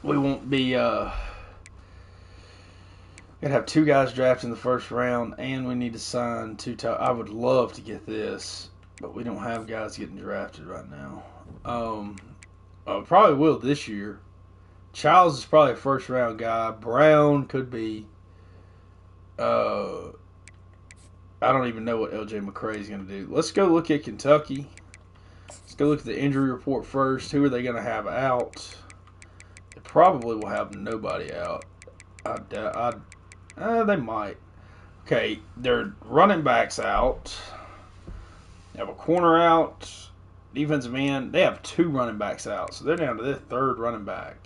we won't be. Gonna have two guys drafted in the first round, and we need to sign two. I would love to get this, but we don't have guys getting drafted right now. Probably will this year. Childs is probably a first round guy. Brown could be. I don't even know what LJ McCray is going to do. Let's go look at Kentucky. Let's go look at the injury report first. Who are they going to have out? They probably will have nobody out. They might. Okay, their running backs out. They have a corner out. Defensive end. They have 2 running backs out, so they're down to their 3rd running back.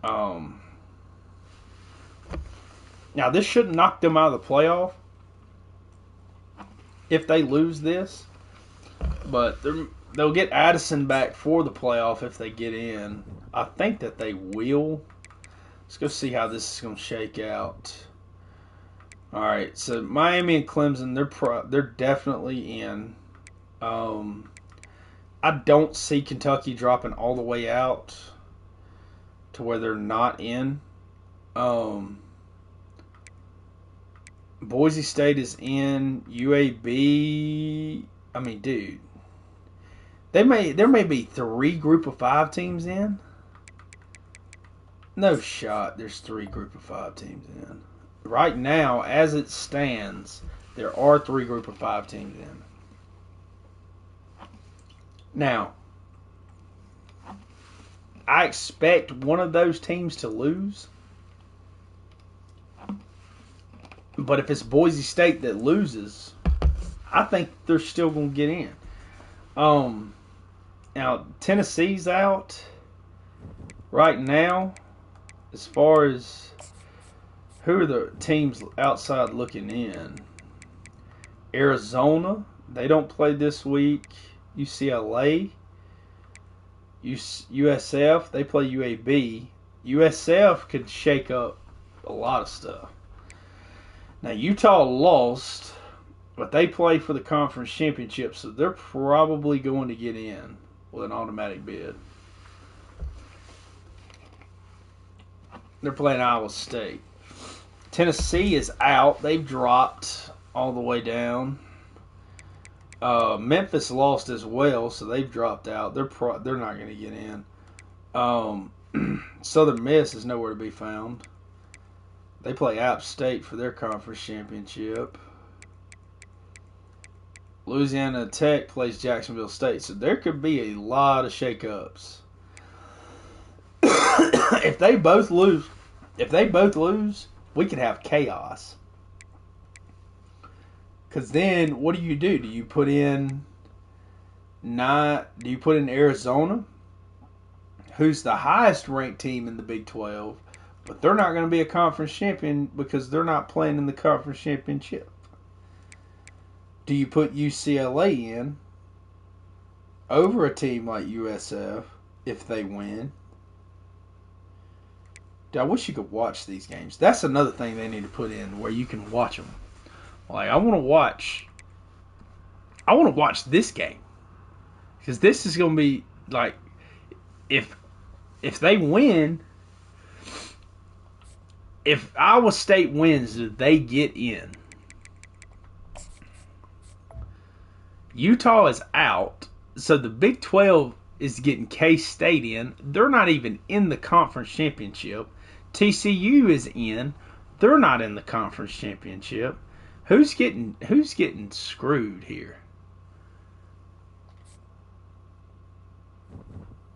Now this shouldn't knock them out of the playoff if they lose this, but they'll get Addison back for the playoff if they get in. I think that they will. Let's go see how this is going to shake out. All right, so Miami and Clemson, they're definitely in. I don't see Kentucky dropping all the way out to where they're not in. Boise State is in. UAB. I mean, dude, there may be 3 Group of 5 teams in. No shot. There's 3 Group of 5 teams in. Right now, as it stands, there are 3 Group of 5 teams in. Now, I expect one of those teams to lose. But if it's Boise State that loses, I think they're still going to get in. Now, Tennessee's out right now. As far as who are the teams outside looking in? Arizona, they don't play this week. UCLA, USF, they play UAB. USF could shake up a lot of stuff. Now, Utah lost, but they play for the conference championship, so they're probably going to get in with an automatic bid. They're playing Iowa State. Tennessee is out. They've dropped all the way down. Memphis lost as well, so they've dropped out. They're not going to get in. Southern Miss is nowhere to be found. They play App State for their conference championship. Louisiana Tech plays Jacksonville State, so there could be a lot of shakeups. If they both lose, we could have chaos. Because then, what do? Do you put in Arizona, who's the highest ranked team in the Big 12, but they're not going to be a conference champion because they're not playing in the conference championship? Do you put UCLA in over a team like USF if they win? Dude, I wish you could watch these games. That's another thing they need to put in where you can watch them. Like, I want to watch this game. Because this is going to be, like, if they win, if Iowa State wins, do they get in? Utah is out, so the Big 12 is getting K-State in. They're not even in the conference championship. TCU is in. They're not in the conference championship. Who's getting screwed here?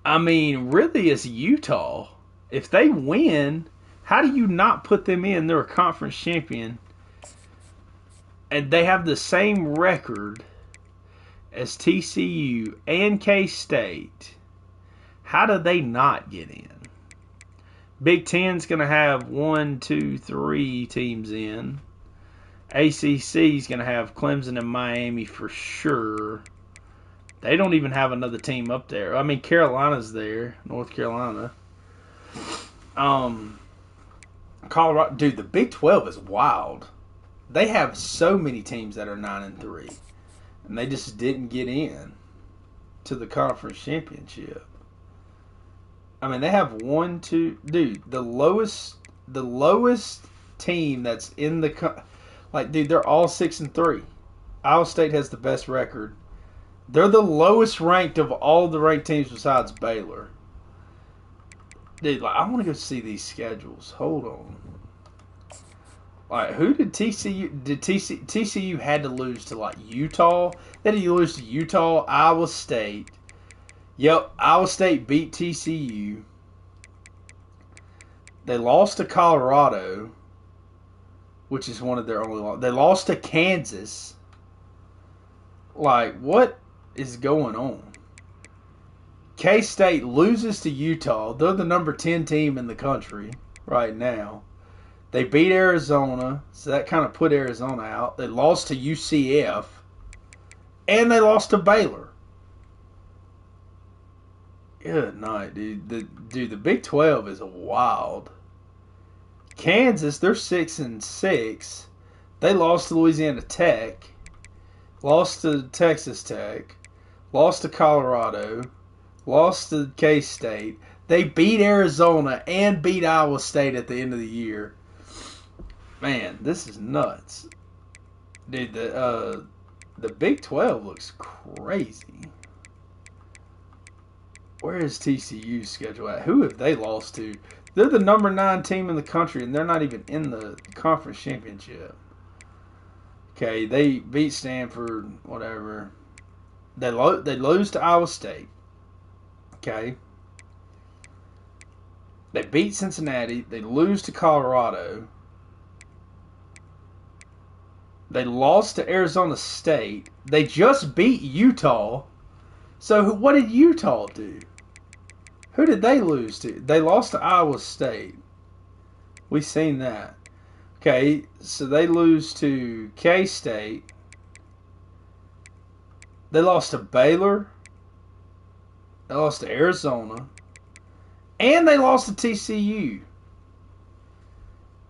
I mean, really, it's Utah. If they win, how do you not put them in? They're a conference champion. And they have the same record as TCU and K-State. How do they not get in? Big Ten's going to have 1, 2, 3 teams in. ACC's going to have Clemson and Miami for sure. They don't even have another team up there. I mean, Carolina's there. North Carolina. Colorado. Dude, the Big 12 is wild. They have so many teams that are 9-3. And they just didn't get in to the conference championship. I mean, they have 1, 2... Dude, the lowest team that's in the... Like, dude, they're all 6-3. Iowa State has the best record. They're the lowest ranked of all the ranked teams besides Baylor. Dude, like, I want to go see these schedules. Hold on. Like, who did TCU? TCU had to lose to, like, Utah? Then you lose to Utah, Iowa State. Yep, Iowa State beat TCU. They lost to Colorado, which is one of their only losses. They lost to Kansas. Like, what is going on? K-State loses to Utah. They're the number 10 team in the country right now. They beat Arizona, so that kind of put Arizona out. They lost to UCF, and they lost to Baylor. Good night, dude. The Big 12 is wild. Kansas, they're 6-6. They lost to Louisiana Tech, lost to Texas Tech, lost to Colorado, lost to K-State. They beat Arizona and beat Iowa State at the end of the year. Man, this is nuts. Dude, the Big 12 looks crazy. Where is TCU's schedule at? Who have they lost to? They're the number 9 team in the country, and they're not even in the conference championship. Okay, they beat Stanford, whatever. They lose to Iowa State. Okay. They beat Cincinnati. They lose to Colorado. They lost to Arizona State. They just beat Utah. So what did Utah do? Who did they lose to? They lost to Iowa State. We've seen that. Okay, so they lose to K-State. They lost to Baylor. They lost to Arizona. And they lost to TCU.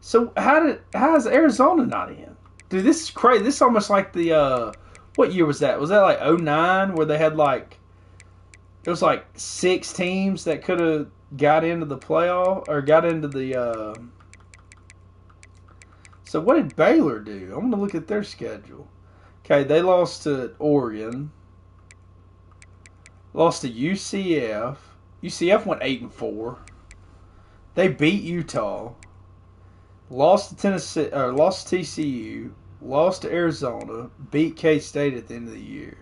So how is Arizona not in? Dude, this is crazy. This is almost like the what year was that? Was that like 2009 where they had like it was like 6 teams that could have got into the playoff or got into the So what did Baylor do? I'm going to look at their schedule. Okay, they lost to Oregon. Lost to UCF. UCF went 8-4. They beat Utah. Lost to Tennessee, or lost to TCU. Lost to Arizona. Beat K-State at the end of the year.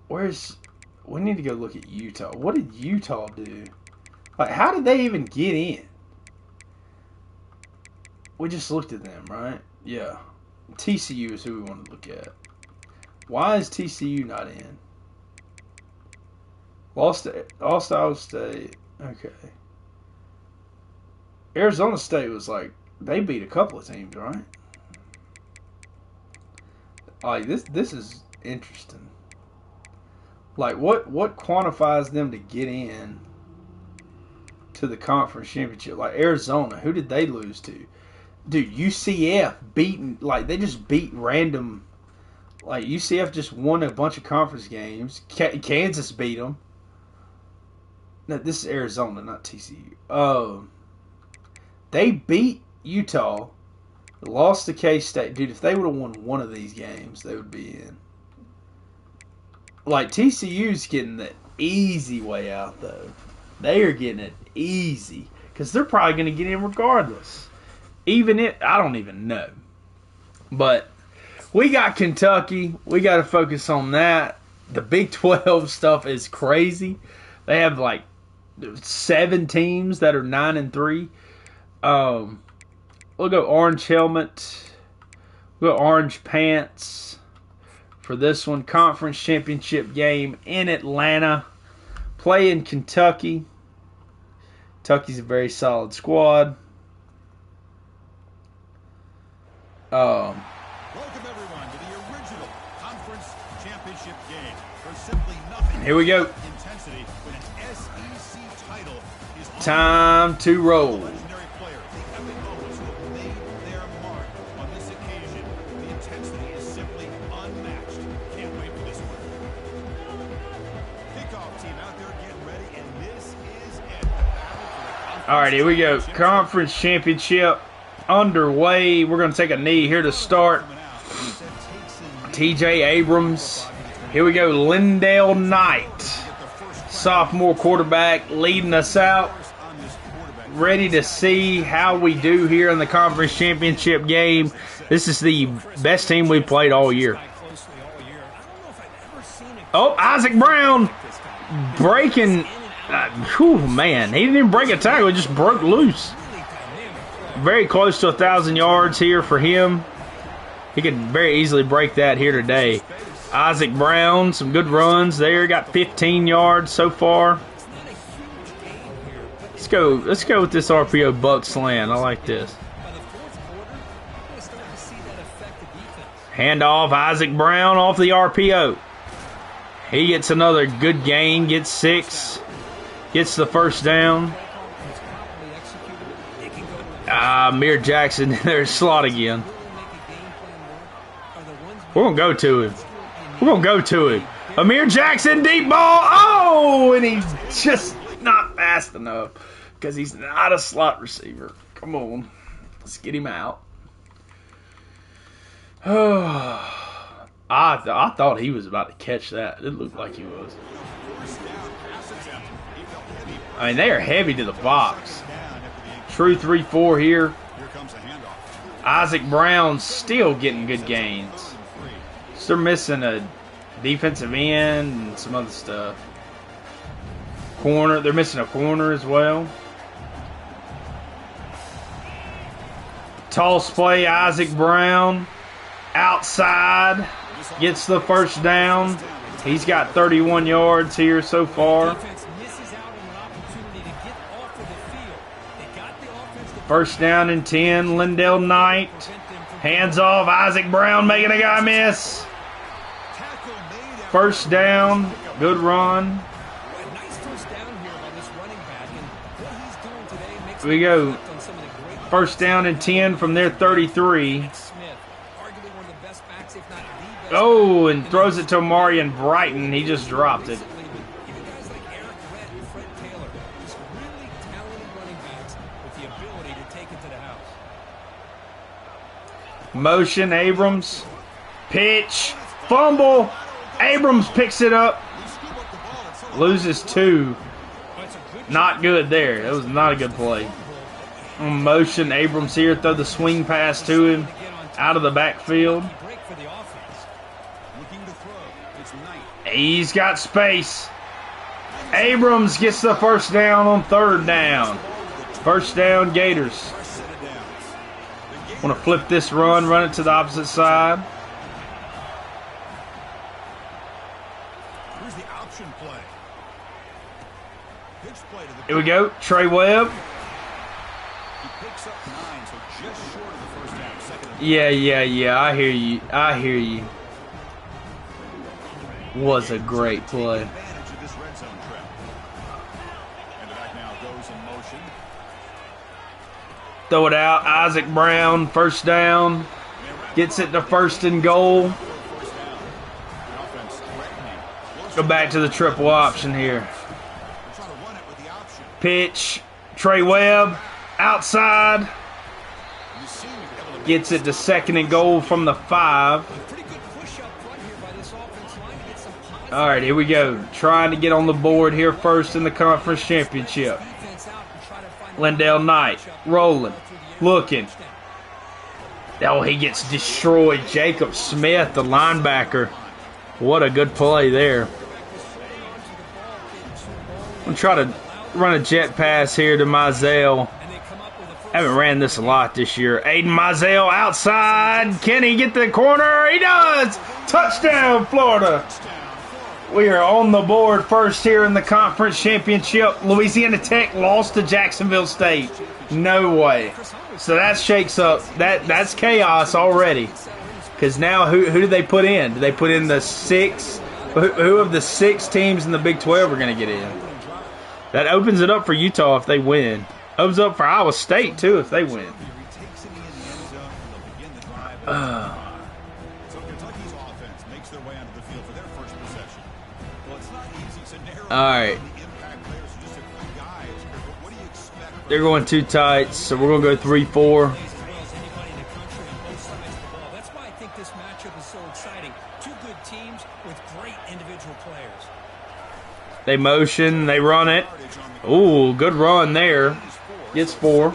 We need to go look at Utah. What did Utah do? Like, how did they even get in? We just looked at them, right? Yeah. TCU is who we want to look at. Why is TCU not in? Lost to Iowa State. Okay. Arizona State was like, they beat a couple of teams, right? Like, this is interesting. Like, what quantifies them to get in to the conference championship? Like, Arizona, who did they lose to? Dude, UCF they just beat random. Like, UCF just won a bunch of conference games. Kansas beat them. No, this is Arizona, not TCU. They beat Utah, lost to K-State. Dude, if they would have won one of these games, they would be in. Like, TCU's getting the easy way out, though. They are getting it easy. Because they're probably going to get in regardless. I don't even know. But we got Kentucky. We got to focus on that. The Big 12 stuff is crazy. They have, like, 7 teams that are 9-3. We'll go orange helmet. We'll go orange pants for this one. Conference championship game in Atlanta. Playing Kentucky. Kentucky's a very solid squad. Welcome everyone to the original conference championship game. For simply nothing. Here we go. Intensity when an SEC title is on. Time to roll. Legendary players, the epic moments who have made their mark on this occasion. The intensity is simply unmatched. Can't wait for this one. Kickoff team out there getting ready, and this is it. The battle for the All right, here we go. Conference championship underway. We're going to take a knee here to start. TJ Abrams Here we go, Lindale Knight, sophomore quarterback, leading us out. Ready to see how we do here in the conference championship game. This is the best team we've played all year. Oh, Isaac Brown breaking. Man, he didn't even break a tackle. He just broke loose. Very close to 1,000 yards here for him. He could very easily break that here today. Isaac Brown, some good runs there. Got 15 yards so far. Let's go with this RPO buck slant. I like this. Handoff, Isaac Brown off the RPO. He gets another good gain, gets 6, gets the first down. Amir Jackson in their slot again. We're going to go to him. We're going to go to him. Amir Jackson, deep ball. Oh, and he's just not fast enough because he's not a slot receiver. Come on. Let's get him out. Oh, I thought he was about to catch that. It looked like he was. I mean, they are heavy to the box. True 3-4 here. Isaac Brown still getting good gains. So they're missing a defensive end and some other stuff. Corner. They're missing a corner as well. Toss play, Isaac Brown. Outside. Gets the first down. He's got 31 yards here so far. First down and 10. Lindale Knight. Hands off. Isaac Brown making a guy miss. First down. Good run. Here we go. First down and 10 from their 33. Oh, and throws it to Marion Brighton. He just dropped it. Motion, Abrams. Pitch. Fumble. Abrams picks it up. Loses 2. Not good there. That was not a good play. Motion, Abrams here. Throw the swing pass to him. Out of the backfield. He's got space. Abrams gets the first down on third down. First down, Gators. Want to flip this run it to the opposite side. Here's the option play. Pitch play to the Here we go. Trey Webb. He picks up 9, so just short of the first down. Second and Yeah. I hear you. Was a great play. advantage of this red zone trap. And the back now goes in motion. Throw it out. Isaac Brown, first down. Gets it to first and goal. Go back to the triple option here. Pitch. Trey Webb. Outside. Gets it to second and goal from the 5. All right, here we go. Trying to get on the board here first in the conference championship. Lindale Knight rolling, looking. Oh, he gets destroyed. Jacob Smith, the linebacker. What a good play there. I'm going to try to run a jet pass here to Mizell. Haven't ran this a lot this year. Aiden Mizell outside. Can he get the corner? He does. Touchdown, Florida. We are on the board first here in the conference championship. Louisiana Tech lost to Jacksonville State. No way. So that shakes up. That's chaos already. Because now who do they put in? Do they put in the 6? Who of the 6 teams in the Big 12 are going to get in? That opens it up for Utah if they win. Opens up for Iowa State too if they win. All right. They're going too tight, so we're going to go 3-4. That's why I think this matchup is so exciting. Two good teams with great They motion, they run it. Ooh, good run there. Gets 4.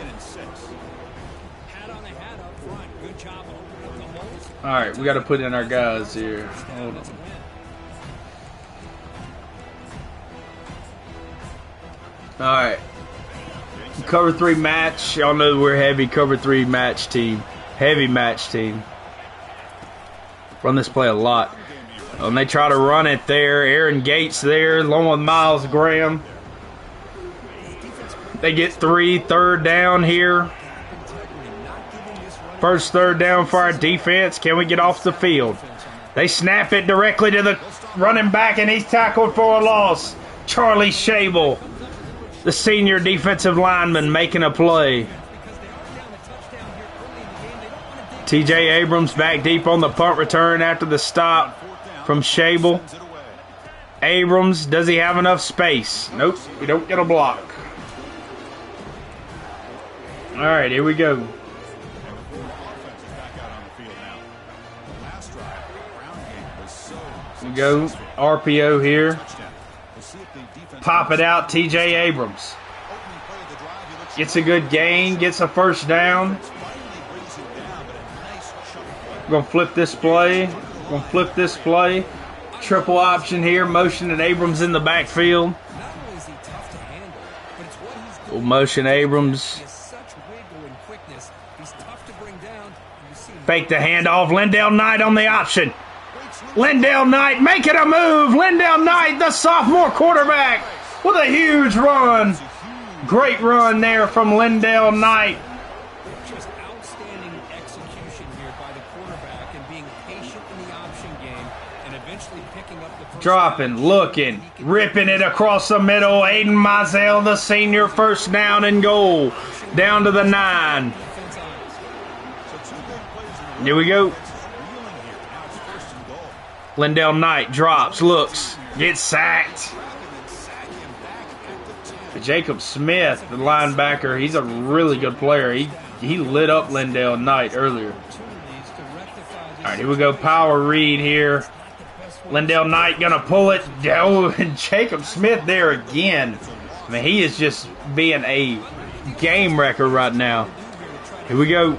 All right, we got to put in our guys here. Hold on. All right. Cover 3 match. Y'all know we're heavy cover 3 match team. Heavy match team. Run this play a lot. And they try to run it there. Aaron Gates there, along with Miles Graham. They get 3, third down here. First third down for our defense. Can we get off the field? They snap it directly to the running back, and he's tackled for a loss. Charlie Shable, the senior defensive lineman, making a play. TJ Abrams back deep on the punt return after the stop from Shable. Abrams, does he have enough space? Nope, we don't get a block. All right, here we go. We go RPO here. Pop it out, TJ Abrams. Gets a good gain, gets a first down. We're going to flip this play. Triple option here, motioning Abrams in the backfield. We'll motion Abrams. Fake the handoff. Lindell Knight on the option. Lindell Knight making a move. Lindell Knight, the sophomore quarterback, with a huge run. Great run there from Lindell Knight. Just outstanding execution here by the quarterback and being patient in the option game and eventually picking up the first Dropping, looking, ripping it across the middle. Aiden Mizell, the senior, first down and goal. Down to the 9. Here we go. Lindell Knight drops, looks, gets sacked. Jacob Smith, the linebacker, he's a really good player. He lit up Lindell Knight earlier. All right, here we go. Power read here. Lindell Knight going to pull it. Oh, and Jacob Smith there again. I mean, he is just being a game wrecker right now. Here we go.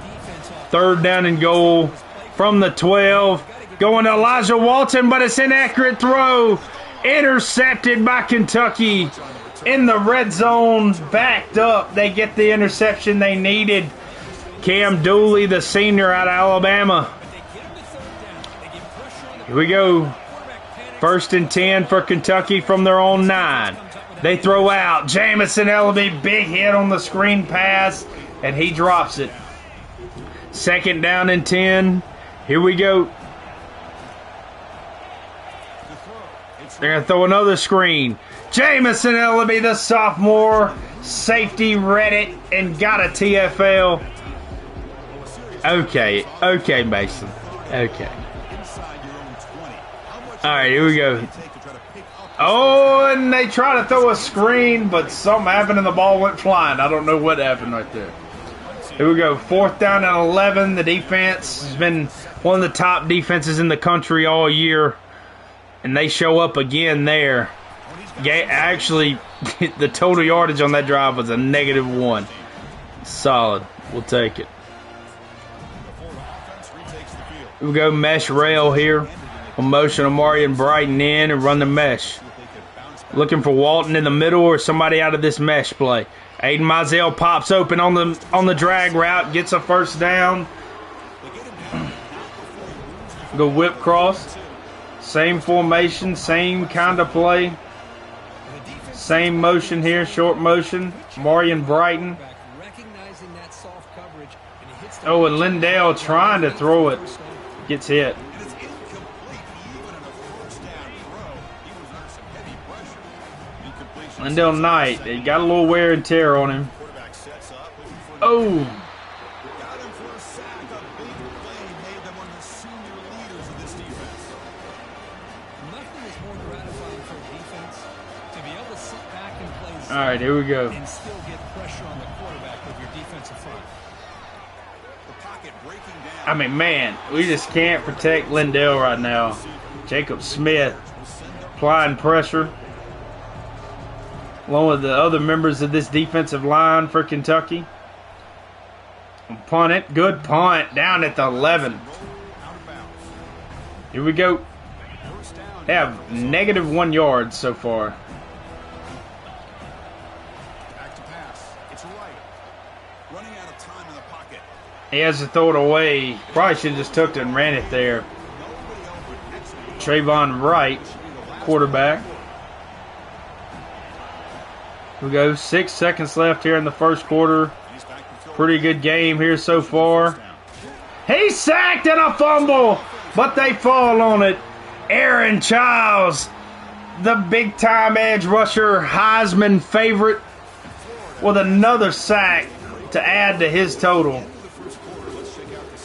Third down and goal from the 12. Going to Elijah Walton, but it's an inaccurate throw. Intercepted by Kentucky in the red zone. Backed up. They get the interception they needed. Cam Dooley, the senior out of Alabama. Here we go. First and 10 for Kentucky from their own 9. They throw out. Jamison Ellaby, big hit on the screen pass, and he drops it. Second down and 10. Here we go. They're going to throw another screen. Jamison Ellaby, the sophomore safety, read it and got a TFL. Okay, Mason. Okay. All right, here we go. Oh, and they try to throw a screen, but something happened and the ball went flying. I don't know what happened right there. Here we go. Fourth down and 11. The defense has been one of the top defenses in the country all year. And they show up again there. Actually, the total yardage on that drive was a -1. Solid. We'll take it. We go mesh rail here. We'll motion Amari and Brighton in and run the mesh. Looking for Walton in the middle or somebody out of this mesh play. Aiden Mizell pops open on the drag route. Gets a first down. Go whip cross. Same formation, same kind of play. Same motion here, short motion. Marion Brighton. Oh, and Lindell trying to throw it. Gets hit. Lindell Knight, he got a little wear and tear on him. Oh. All right, here we go. And still get pressure on the quarterback with your defensive front. The pocket breaking down. I mean, man, we just can't protect Lindell right now. Jacob Smith applying pressure. along with the other members of this defensive line for Kentucky. Punt it. Good punt. Down at the 11. Here we go. They have -1 yard so far. Back to pass. It's right. Running out of time in the pocket. He has to throw it away. Probably should have just took it and ran it there. Trayvon Wright, quarterback. Here we go. 6 seconds left here in the first quarter. Pretty good game here so far. He's sacked and a fumble, but they fall on it. Aaron Childs, the big-time edge rusher, Heisman favorite, with another sack to add to his total.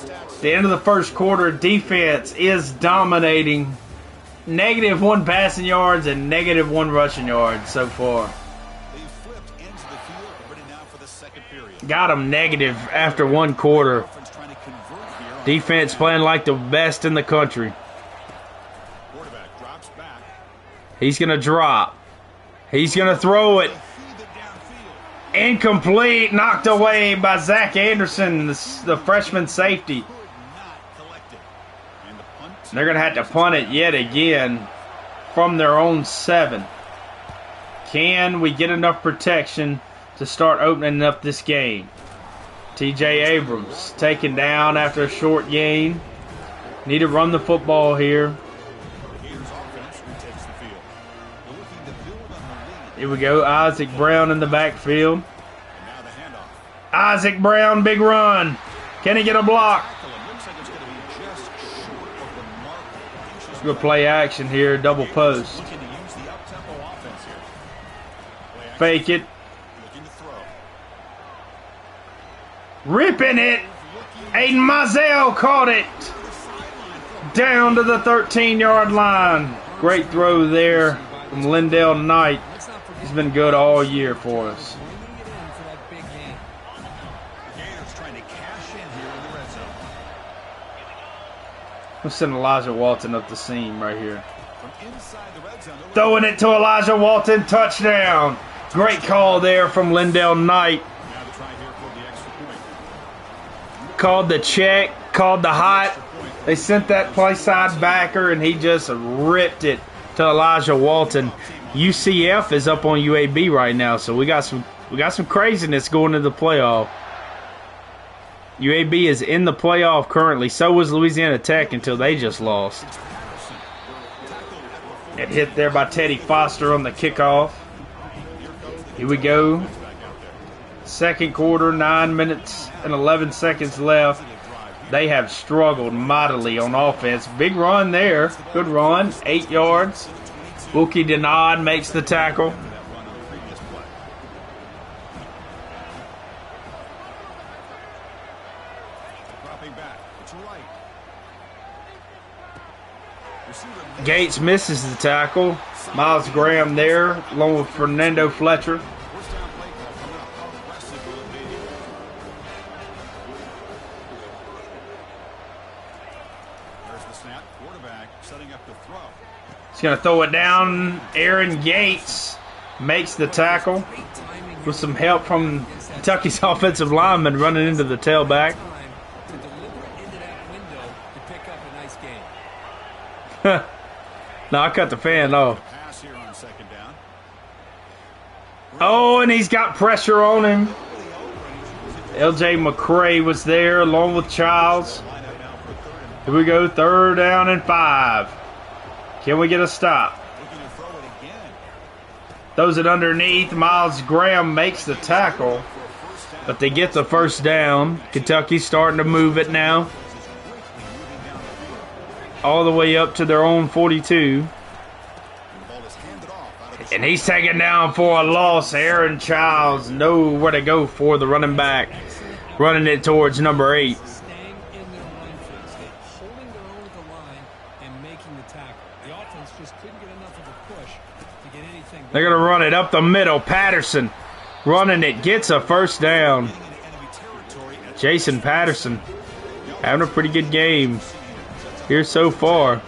At the end of the first quarter, defense is dominating. -1 passing yards and -1 rushing yards so far. Got them negative after 1 quarter. Defense playing like the best in the country. He's going to drop. He's going to throw it. Incomplete. Knocked away by Zach Anderson, the freshman safety. They're going to have to punt it yet again from their own 7. Can we get enough protection to start opening up this game? TJ Abrams taken down after a short gain. Need to run the football here. Here we go. Isaac Brown in the backfield. Isaac Brown, big run. Can he get a block? Good play action here. Double post. Fake it. Ripping it. Aiden Mizell caught it. Down to the 13-yard line. Great throw there from Lindell Knight. He's been good all year for us. We'll send Elijah Walton up the seam right here. Throwing it to Elijah Walton. Touchdown. Great call there from Lindell Knight. Called the check. Called the hot. They sent that play side backer, and he just ripped it to Elijah Walton. UCF is up on UAB right now, so we got some craziness going into the playoff. UAB is in the playoff currently. So was Louisiana Tech until they just lost. It hit there by Teddy Foster on the kickoff. Here we go. Second quarter, 9 minutes and 11 seconds left. They have struggled mightily on offense. Big run there. Good run. 8 yards. Buki Denard makes the tackle. Gates misses the tackle. Miles Graham there, along with Fernando Fletcher. He's going to throw it down. Aaron Gates makes the tackle with some help from Kentucky's offensive lineman running into the tailback. No, I cut the fan off. Oh, and he's got pressure on him. LJ McCray was there along with Childs. Here we go, 3rd down and 5. Can we get a stop? Throws it underneath. Miles Graham makes the tackle, but they get the first down. Kentucky's starting to move it now. All the way up to their own 42. And he's taken down for a loss. Aaron Childs knows where to go for the running back. Running it towards number 8. They're going to run it up the middle. Patterson running it. Gets a first down. Jason Patterson having a pretty good game here so far.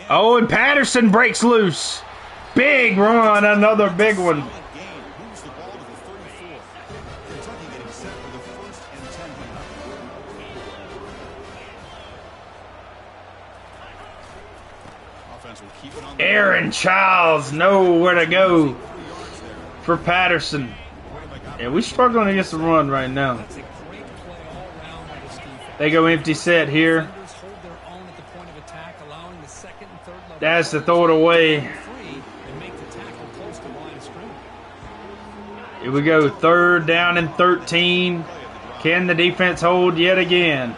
Oh, and Patterson breaks loose. Big run, another big one. Aaron Childs, nowhere to go for Patterson. Yeah, we're struggling against the run right now. They go empty set here. That's to throw it away. Here we go, 3rd down and 13. Can the defense hold yet again?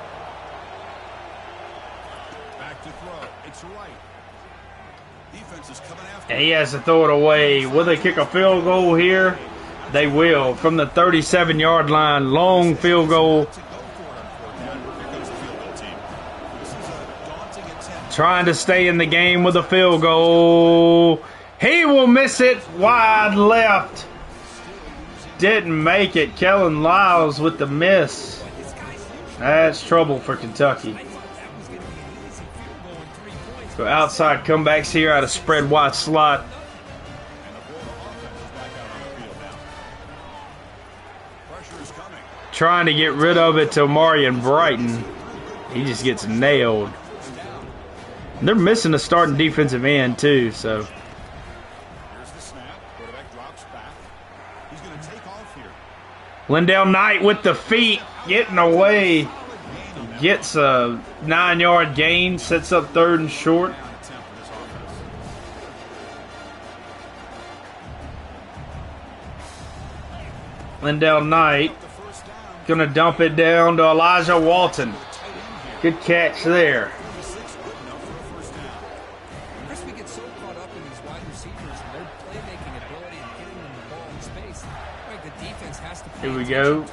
And he has to throw it away. Will they kick a field goal here? They will. From the 37-yard line, long field goal. Trying to stay in the game with a field goal. He will miss it wide left. Didn't make it. Kellen Lyles with the miss. That's trouble for Kentucky. So outside comebacks here out of spread wide slot. Trying to get rid of it to Marion Brighton. He just gets nailed. And they're missing a starting defensive end too, so. Lindell Knight with the feet, getting away. Gets a 9-yard gain, sets up 3rd and short. Lindell Knight gonna dump it down to Elijah Walton. Good catch there. Here we go.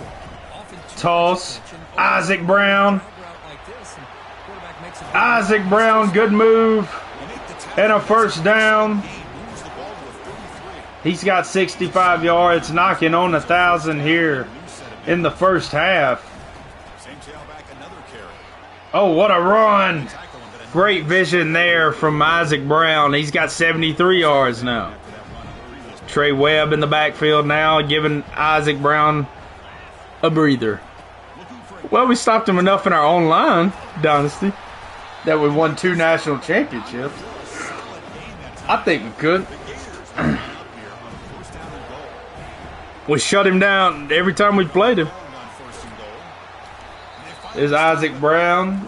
Toss. Isaac Brown. Isaac Brown, good move. And a 1st down. He's got 65 yards, knocking on 1,000 here in the 1st half. Oh, what a run. Great vision there from Isaac Brown. He's got 73 yards now. Trey Webb in the backfield now, giving Isaac Brown a breather. Well, we stopped him enough in our own line, Dynasty, that we won 2 national championships. I think we could. We shut him down every time we played him. There's Isaac Brown.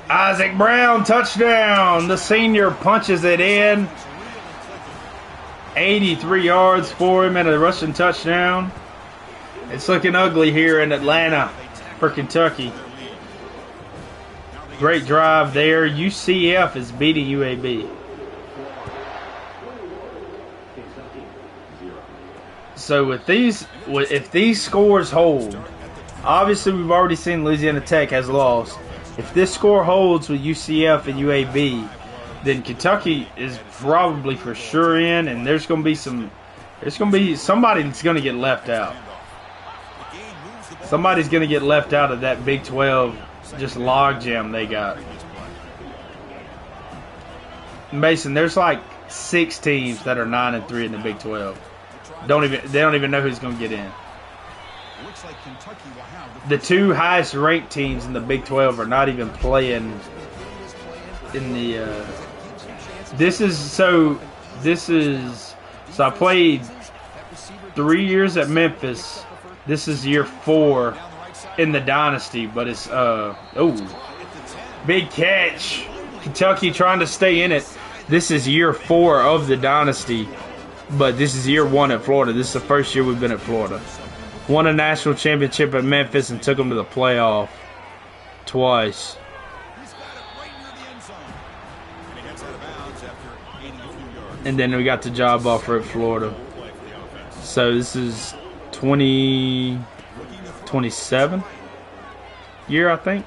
Isaac Brown, touchdown. The senior punches it in. 83 yards for him and a rushing touchdown. It's looking ugly here in Atlanta for Kentucky. Great drive there. UCF is beating UAB. So if these scores hold, obviously we've already seen Louisiana Tech has lost. If this score holds with UCF and UAB, then Kentucky is probably for sure in, and there's going to be somebody that's going to get left out. Somebody's going to get left out of that Big 12 just logjam they got. Mason, there's like 6 teams that are 9-3 in the Big 12. They don't even know who's going to get in. The 2 highest ranked teams in the Big 12 are not even playing in the so I played 3 years at Memphis. This is year 4 in the Dynasty, but it's big catch. Kentucky trying to stay in it. This is year 4 of the Dynasty, but this is year 1 at Florida. This is the first year we've been at Florida. Won a national championship at Memphis and took them to the playoff twice. And then we got the job offer at Florida. So this is 2027 year, I think.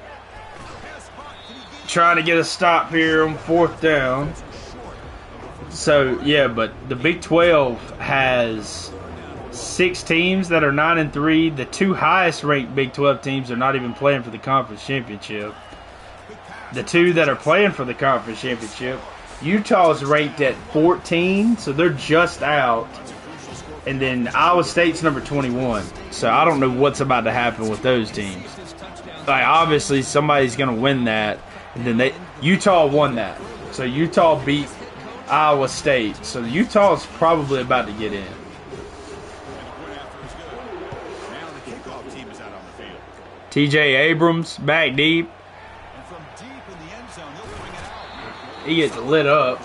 Trying to get a stop here on 4th down. So, yeah, but the Big 12 has 6 teams that are 9-3. The 2 highest ranked Big 12 teams are not even playing for the conference championship. The 2 that are playing for the conference championship, Utah is ranked at 14, so they're just out. And then Iowa State's number 21. So I don't know what's about to happen with those teams. Like, obviously somebody's going to win that. And then Utah won that. So Utah beat Iowa State. So Utah is probably about to get in. TJ Abrams back deep. He gets lit up.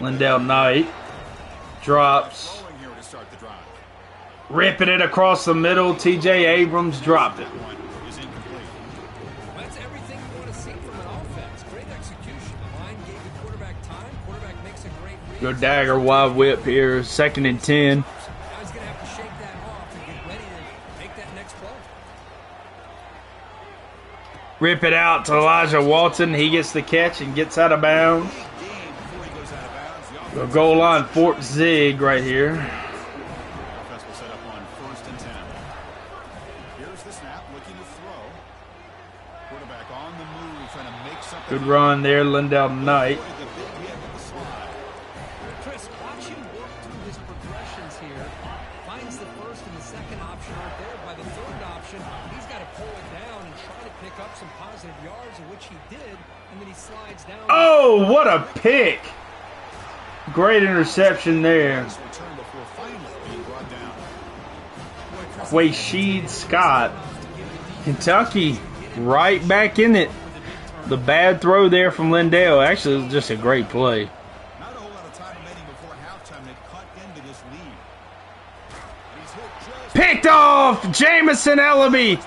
Lindell Knight drops. Ripping it across the middle. TJ Abrams dropped it. That's everything you want to see from an offense. Great execution. The line gave the quarterback time. Quarterback makes a great read. Good dagger wide whip here. 2nd and 10. Now he's going to have to shake that off and get ready to make that next play. Rip it out to Elijah Walton. He gets the catch and gets out of bounds. The goal line Fort Zig right here. Good run there, Lindell Knight. Chris, watch him work through his progressions here. Finds the first and the second option aren't there. By the third option, he's got to pull it down and try to pick up some positive yards, of which he did, and then he slides down. Oh, what a pick! Great interception there. Quaysheed Scott. Kentucky right back in it. The bad throw there from Lindell. Actually, it was just a great play. Not a whole lot of time remaining before halftime. They cut into this lead. He's hit just Picked off Jamison Ellaby.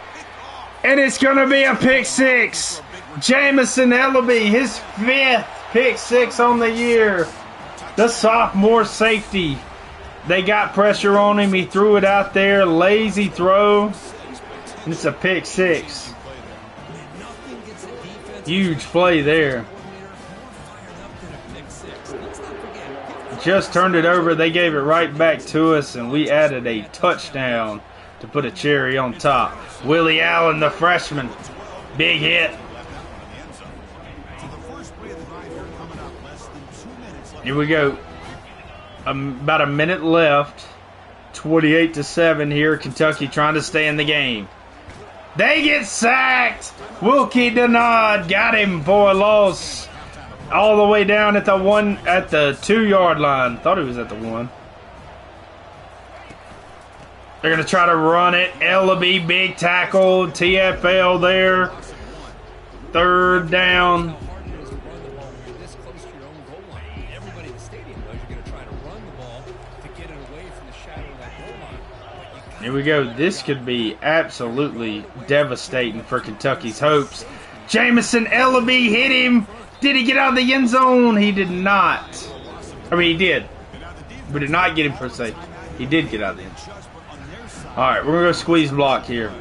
And it's going to be a pick 6. Jamison Ellaby, his 5th pick 6 on the year. The sophomore safety. They got pressure on him. He threw it out there. Lazy throw. And it's a pick 6. Huge play there. Just turned it over. They gave it right back to us, and we added a touchdown to put a cherry on top. Willie Allen, the freshman. Big hit. Here we go. About a minute left. 28-7 here. Kentucky trying to stay in the game. They get sacked. Wilkie Denard got him for a loss. All the way down at the 2-yard line. Thought he was at the 1. They're going to try to run it. Ellaby, big tackle. TFL there. 3rd down. Here we go. This could be absolutely devastating for Kentucky's hopes. Jamison Ellaby hit him. Did he get out of the end zone? He did not. I mean, he did. We did not get him per se. He did get out of the end zone. All right, we're going to go squeeze block here.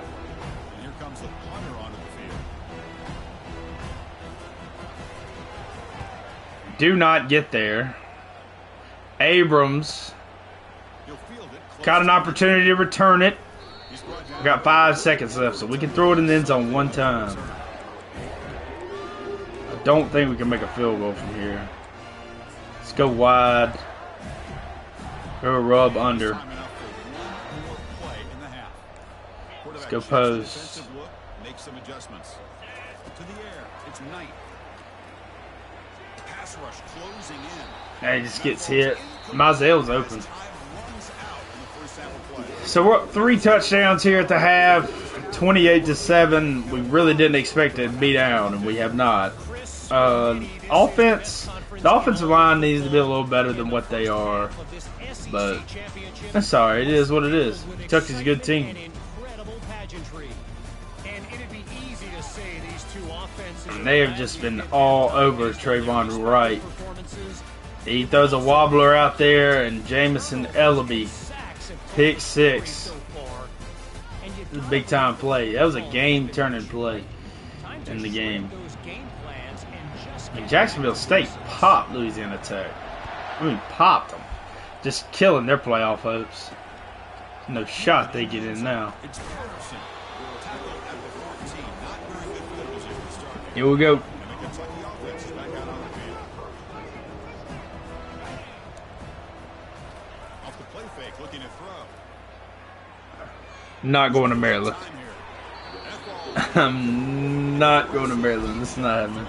Do not get there. Abrams got an opportunity to return it. We got 5 seconds left, so we can throw it in the end zone one time. I don't think we can make a field goal from here. Let's go wide. Go rub under. Let's go post. Make some adjustments. To the air, it's Knight. Pass rush closing in. Hey, he just gets hit. Mizell's open. So we're up 3 touchdowns here at the half, 28-7. We really didn't expect to be down, and we have not. The offensive line needs to be a little better than what they are, but that's all right. It is what it is. Kentucky's a good team. And they have just been all over Trayvon Wright. He throws a wobbler out there, and Jamison Ellaby. Pick 6. This is a big time play. That was a game turning play. in the game. And Jacksonville State popped Louisiana Tech. I mean, popped them. Just killing their playoff hopes. No shot they get in now. Here we go. Not going to Maryland. I'm not going to Maryland. This is not happening.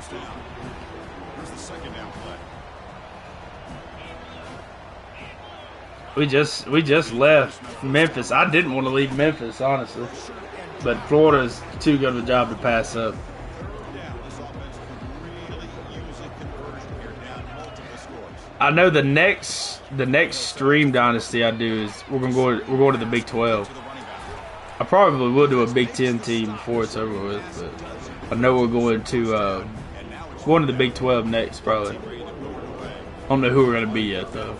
We just left Memphis. I didn't want to leave Memphis, honestly, but Florida's too good of a job to pass up. I know the next stream dynasty I do is we're going to the Big 12. I probably will do a Big 10 team before it's over with, but I know we're going to the Big 12 next probably. I don't know who we're going to be yet though.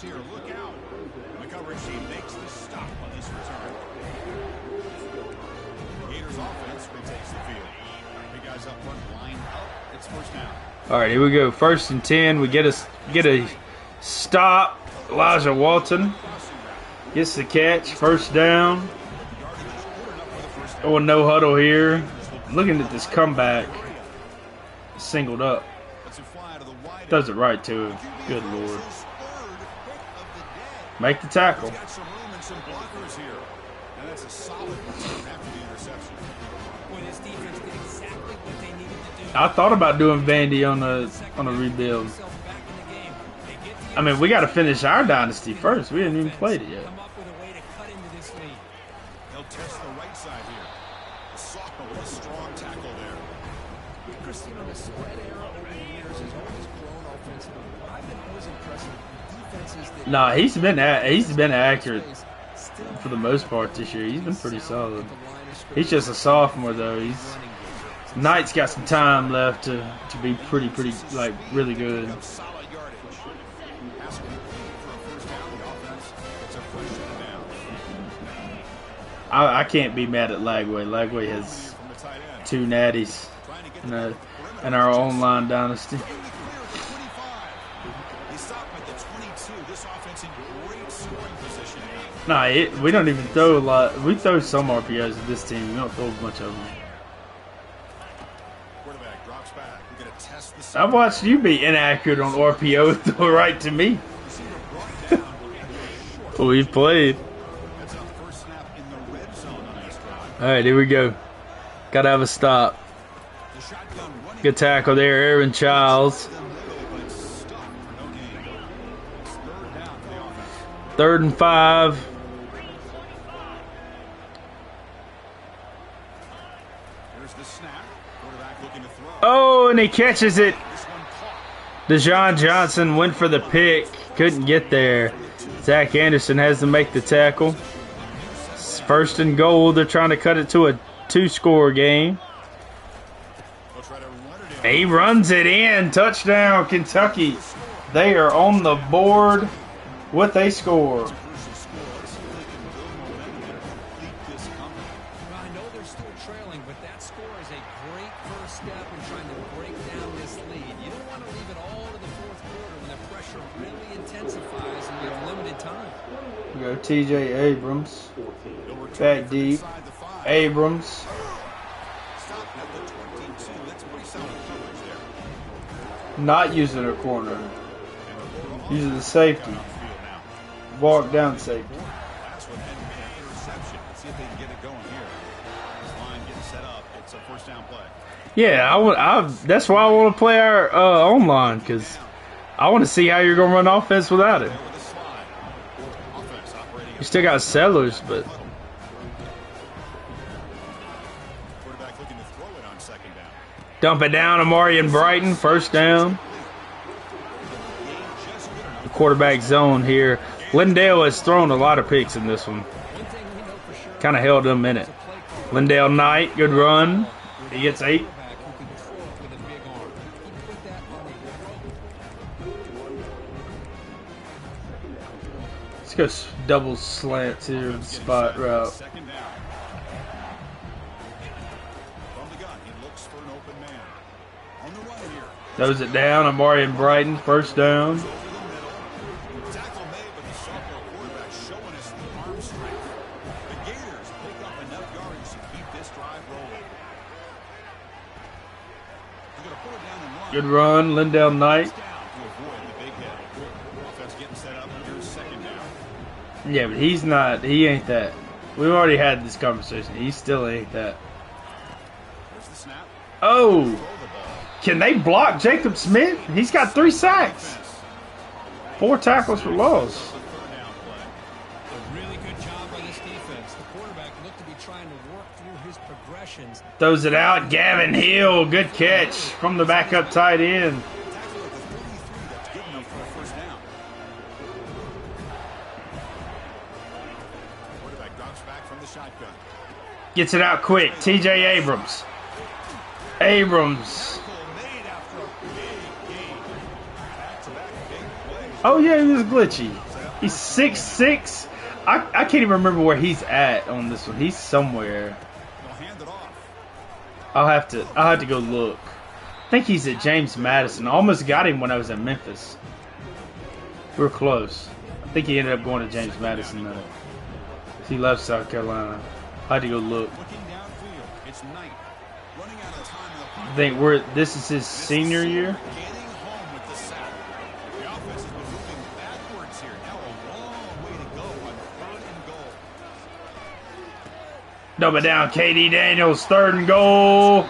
Here, look out. The coverage team makes the stop on this return. Gators offense retakes the field. Big guys up front, line up. It's first down. All right, here we go. 1st and 10. We get a stop. Elijah Walton gets the catch. First down. Oh, no huddle here. Looking at this comeback. Singled up. Does it right to him. Good Lord. Make the tackle. I thought about doing Vandy on a rebuild. I mean, we got to finish our dynasty first. We haven't even played it yet. They'll test the right side here. The sophomore with a strong tackle there. Christine, on the spread era over the years has always grown offensively. I've been always impressed with defenses that. Nah, he's been accurate for the most part this year. He's been pretty solid. He's just a sophomore though. Knight's got some time left to be pretty like really good. I can't be mad at Lagway. Lagway has 2 natties in our online dynasty. Nah, we don't even throw a lot. We throw some RPOs at this team. We don't throw a bunch of them. I've watched you be inaccurate on RPO and throw right to me. We've played. Alright, here we go. Gotta have a stop. Good tackle there, Aaron Childs. 3rd and 5. Oh, and he catches it. Dejon Johnson went for the pick. Couldn't get there. Zach Anderson has to make the tackle. It's 1st and goal. They're trying to cut it to a 2-score game. He runs it in. Touchdown, Kentucky. They are on the board with a score. Go TJ Abrams. Back deep. Abrams. Not using a corner. Using the safety. Walk down safety. Yeah, that's why I want to play our online, because I want to see how you're going to run offense without it. You still got Sellers, but dump it down to Amarian Brighton. 1st down. The quarterback zone here. Lindale has thrown a lot of picks in this one. Kind of held him in it. Lindale Knight, good run. He gets 8. go double slants here. Spot route. Second down. From the gun, he looks for an open man. On the run here. Throws it down. Amari and Brighton. First down. Over the middle. Tackle made, but the sophomore quarterback showing us the arm strength. The Gators pick up enough yardage to keep this drive rolling. They're going to pull it down and run. Good run. Lindell Knight. To avoid the big hit. Offense getting set up. Here's second down. Yeah, but he's not. He ain't that. We've already had this conversation. He still ain't that. There's the snap. Oh. Throw the ball. Can they block Jacob Smith? He's got 3 sacks. 4 tackles for loss. Third down play. A really good job by this defense. The quarterback looked to be trying to work through his progressions. Throws it out. Gavin Hill. Good catch from the backup tight end. Tackle at the 33. That's good enough for a first down. Quarterback drops back from the shotgun. Gets it out quick. TJ Abrams. Abrams. Made after a big game. Back-to-back big plays. Oh, yeah, he was glitchy. He's 6'6". I can't even remember where he's at on this one. He's somewhere. They'll hand it off. I'll have to go look. I think he's at James Madison. I almost got him when I was at Memphis. We were close. I think he ended up going to James Madison though. He left South Carolina. I had to go look. Looking downfield. It's Knight. Running out of time in the pocket. I think this is his senior year. Getting home with the sack. The offense has been moving backwards here. Now a long way to go on third and goal. Double down, KD Daniels, 3rd and goal.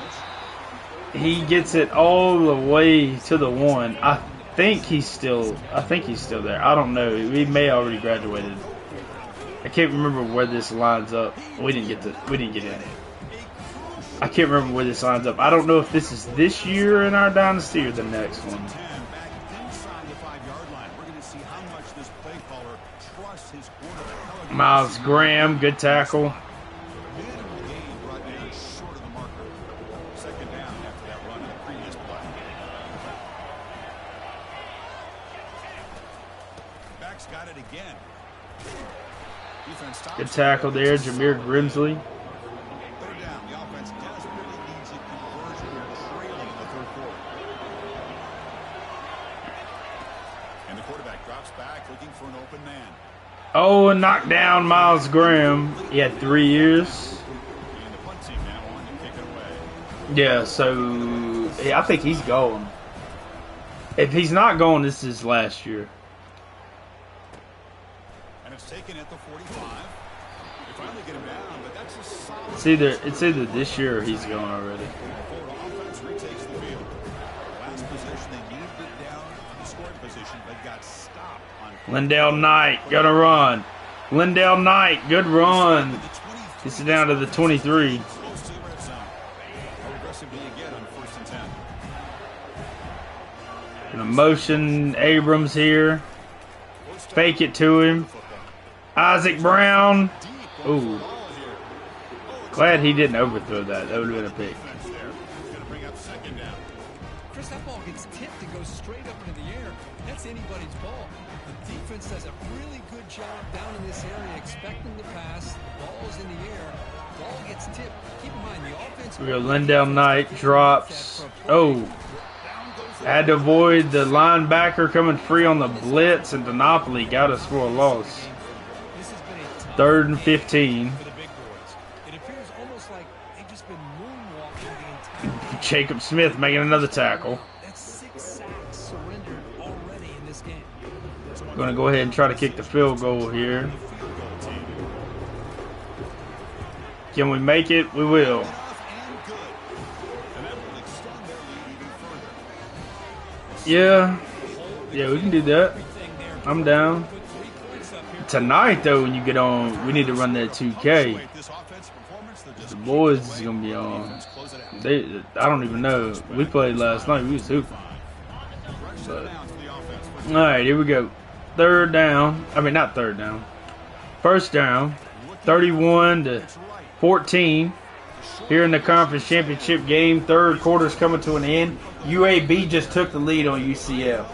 He gets it all the way to the 1. I think he's still there. I don't know. We may already graduated. I can't remember where this lines up. We didn't get in. I can't remember where this lines up. I don't know if this is this year in our dynasty or the next one. 10 back inside the 5-yard line. We're going to see how much this play caller trusts his quarterback. Miles Graham, good tackle. Minimal gain brought down short of the marker. Second down after that run in the previous play. Back's got it again. Defense stops. Good tackle there, Jameer Grimsley. Third down. The offense desperately needs a conversion. They're trailing in the third quarter. And the quarterback drops back looking for an open man. Oh, and knocked down Miles Graham. He had 3 years. And the punt team now on to kick it away. Yeah, so I think he's going. If he's not going, this is last year. And it's taken at the 45. They finally get him down, but that's a solid. It's either this year or he's going already. Florida offense retakes the field. Last possession, they needed it down in the scoring position, but got stopped on. Lindell Knight, gonna run. Lindell Knight, good run. Gets it down to the 23. Close to the red zone. How aggressive do you get on 1st and 10? Gonna motion Abrams here. Fake it to him. Isaac Brown. Ooh. Glad he didn't overthrow that. That would have been a pick. Going to bring up second down. Chris, that ball gets tipped and goes straight up into the air. That's anybody's ball. The defense does a really good job down in this area, expecting the pass. The ball is in the air. Ball gets tipped. Keep in mind, the offense. We go Lindell Knight drops. Oh. Had to avoid the linebacker coming free on the blitz, and Denopoli got us for a loss. This has been a tough 3rd and game 15. for the big boys. It appears almost like they've just been moonwalking the entire game. Jacob Smith making another tackle. That's 6 sacks surrendered already in this game. Going to go ahead and try to kick the field goal here. Can we make it? We will. Yeah, we can do that. I'm down. Tonight, though, when you get on, we need to run that 2K. The boys is gonna be on. I don't even know. We played last night. We was hooping. But all right, here we go. 3rd down. I mean, not 3rd down. 1st down. 31-14. Here in the conference championship game, 3rd quarter's coming to an end. UAB just took the lead on UCF.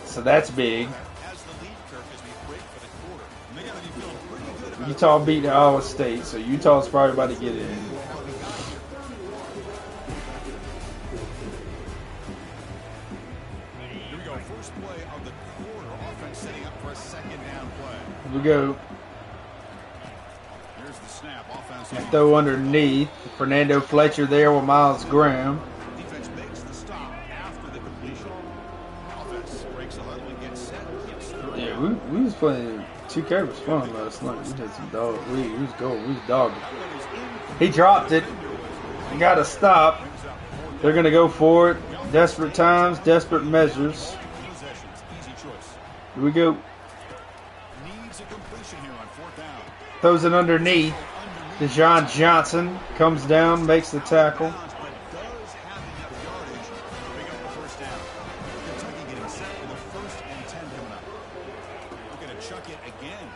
So that's big. Utah beat Iowa State, so Utah's probably about to get in. Here we go. First play of the quarter. Offense setting up for a second down play. Here we go. Here's the snap. Offense. Throw underneath. Fernando Fletcher there with Miles Graham. Defense makes the stop after the completion. Offense breaks a huddle and gets set. Gets through. Yeah, we was playing 2K was fun last night. We had some dog. We was going. We was dogging. He dropped it. Got to stop. They're gonna go for it. Desperate times, desperate measures. Possessions. Easy choice. Here we go. Needs a completion here on fourth down. Throws it underneath. Deshaun Johnson comes down, makes the tackle. But does have enough yardage to pick up the first down. Kentucky getting set for the 1st and 10 coming up. Looking to chuck it again.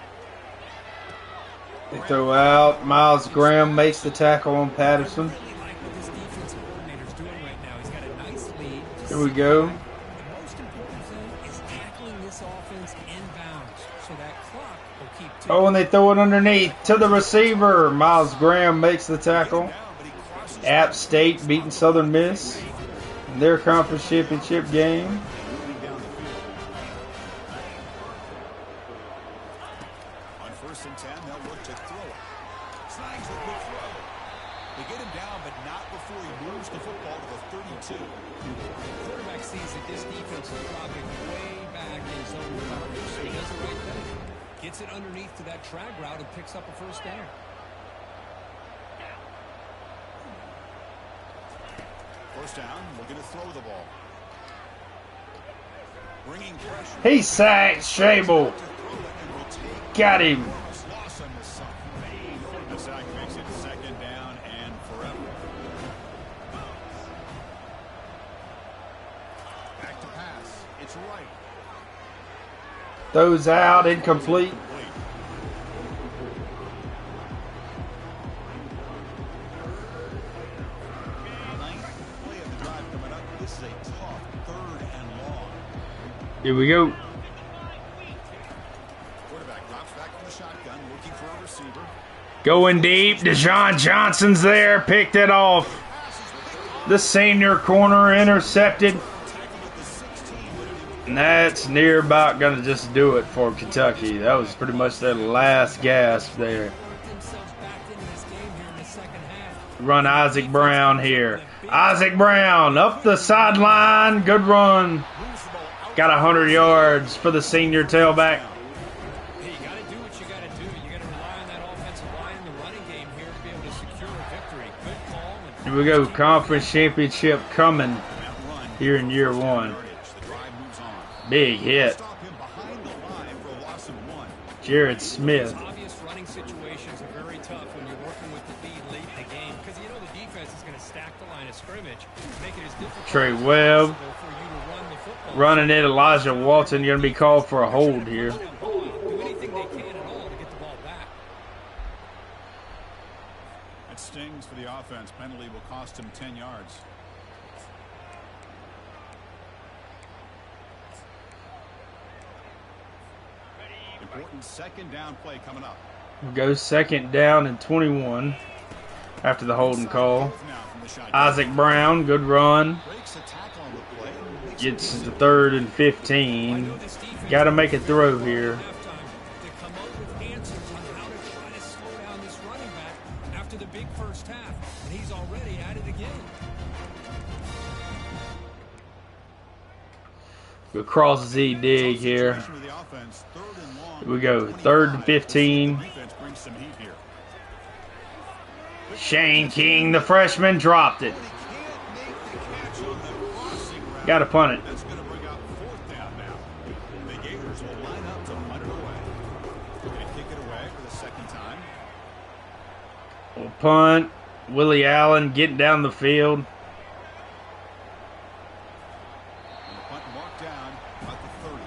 They throw out. Miles Graham makes the tackle on Patterson. I really like what this defensive coordinator's doing right now. He's got a nice lead. Here we go. The most important thing is tackling this offense inbounds so that clock will keep ticking. Oh, and they throw it underneath to the receiver. Miles Graham makes the tackle. App State beating Southern Miss in their conference championship game. Moving down the field. On 1st and 10, they'll look to throw it. Snags the quick throw. They get him down, but not before he moves the football to the 32. The quarterback sees that this defense is dropping way back in zone coverage, so he does the right thing. Gets it underneath to that drag route and picks up a first down. First down, looking to throw the ball. Bringing pressure. He sacked Shable. Got him. Loss on the side. The sack makes it 2nd down and forever. Back to pass. It's right. Throws out, incomplete. Ninth play of the drive coming up. This is a tough 3rd and long. Here we go. Quarterback drops back from the shotgun, looking for a receiver. Going deep. Deshaun Johnson's there. Picked it off. The senior corner intercepted. And that's near about going to just do it for Kentucky. That was pretty much their last gasp there. Themselves back into this game here in the second half. Run Isaac Brown here. Isaac Brown up the sideline. Good run. Got 100 yards for the senior tailback. Hey, you got to do what you got to do. You got to rely on that offensive line in the running game here to be able to secure a victory. Good call. Here we go. Conference championship coming here in year 1. Big hit. Stop him behind the line for a loss of 1. Jared Smith. Obvious running situations are very tough when you're working with the lead late in the game because you know the defense is going to stack the line of scrimmage, make it as difficult Trey as Webb. possible for you to run the football. Running it. Elijah Walton going to be called for a hold here. Do anything they can at all to get the ball back. That stings for the offense. Penalty will cost him 10 yards. Important 2nd down play coming up. Goes 2nd down and 21 after the holding call. Now from the shotgun. Isaac Brown, good run. Breaks a tackle on the play. Gets the 3rd and 15. Got to make a throw here. Halftime to come up with answers on how to try to slow down this running back after the big first half, and he's already at it again. Go cross Z dig here. With the offense, 3rd and long. Here we go. 3rd and 15. Defense brings some heat here. Shane King, the freshman, dropped it. Got to punt it. That's going to bring up 4th down now. The Gators will line up to punt it away. They're going to kick it away for the 2nd time. We'll punt. Willie Allen getting down the field. And the punt marked down about the 30.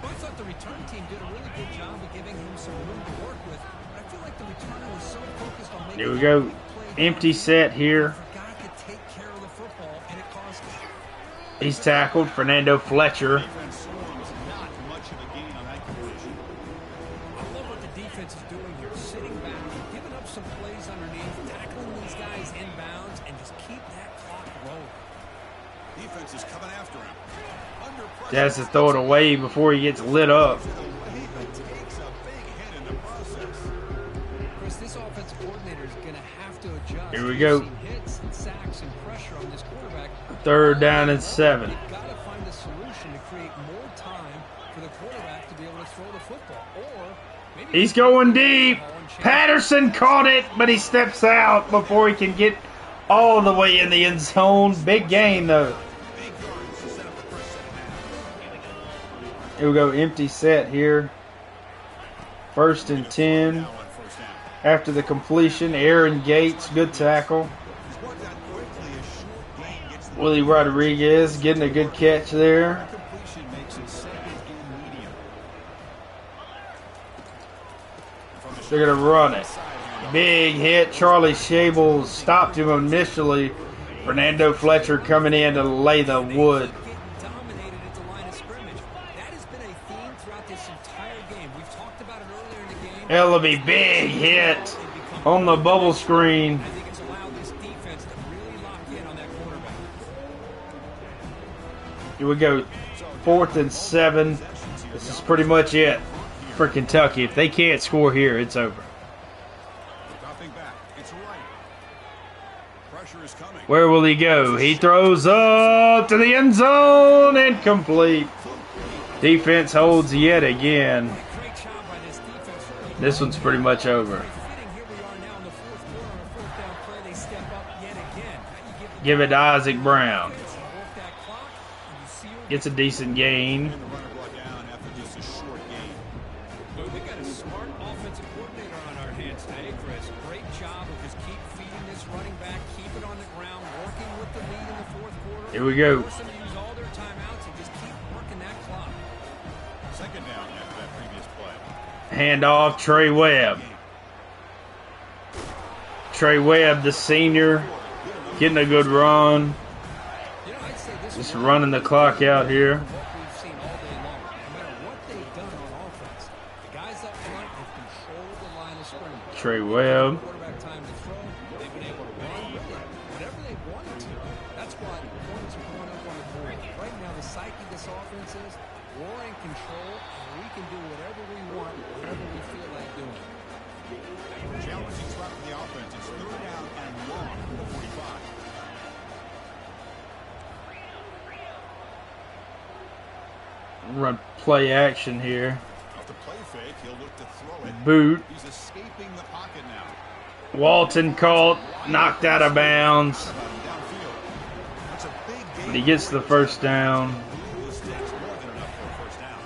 I thought the return team did a really good job of giving him some room to work with, but I feel like the returner was so focused on making Here we go. Empty set here. forgot to take care of the football, and it cost him. He's tackled. Fernando Fletcher. Defense swarms not much of a gain on that completion. I love what the defense is doing here, some plays underneath, tackling these guys inbounds, and just keep that clock rolling. Defense is coming after him. Under pressure. He has to throw it away before he gets lit up. He takes a big hit in the process. Chris, this offensive coordinator is going to have to adjust. Here we go. We've seen hits and sacks and pressure on this quarterback. 3rd down and 7. They've got to find a solution to create more time for the quarterback to be able to throw the football. Or maybe He's going deep. Patterson caught it, but he steps out before he can get all the way in the end zone. Big gain, though. Big yards to set up the first second half. Here we go. Empty set here. 1st and 10. Now on first down. After the completion, Aaron Gates, good tackle. He's worked out quickly. A short gain gets the Willie Rodriguez getting a good catch there. completion makes it second and medium. From the They're going to run it. Big hit. Charlie Shables stopped him initially. Fernando Fletcher coming in to lay the wood. getting dominated at the line of scrimmage. That has been a theme throughout this entire game. We've talked about it earlier in the game. Ellaby, big hit on the bubble screen. I think it's allowed this defense to really lock in on that quarterback. Here we go. 4th and 7. This is pretty much it for Kentucky. If they can't score here, it's over. dropping back. It's right. Pressure is coming. Where will he go? He throws up to the end zone. Incomplete. Defense holds yet again. Great job by this defense. This one's pretty much over. Fitting, here we are now in the fourth quarter on a 4th down play. They step up yet again. How do you Give it to Isaac Brown. work that clock? And you see Gets a decent gain. The runner brought down after just a short gain. Well, we got a smart offensive coordinator on our hands today, Chris. Great job of just keep feeding this running back, keep it on the ground, working with the lead in the 4th quarter. Here we go. Force them to use all their timeouts and just keep working that clock. Second down after that previous play. Handoff, Trey Webb. Trey Webb, the senior, getting a good run. You know, I'd say this Just is running the clock out here. what we've seen all day long. No matter what they've done on offense, the guys up front have controlled the line of scrimmage. Trey Webb. Quarterback time to throw. They've been able to run really whatever they wanted to. That's why the points are going up on the board. Right now, the psyche of this offense is we're in control and we can do whatever we want, whatever we feel like doing. Challenging threat for the offense. It's 3rd down and long from the 45. Run play action here. Off the play fake, he'll look to throw it. Boot. He's escaping the pocket now. Walton caught, knocked out of bounds. Downfield. That's a big gain. But he gets the 1st down. This takes more than enough for a first down.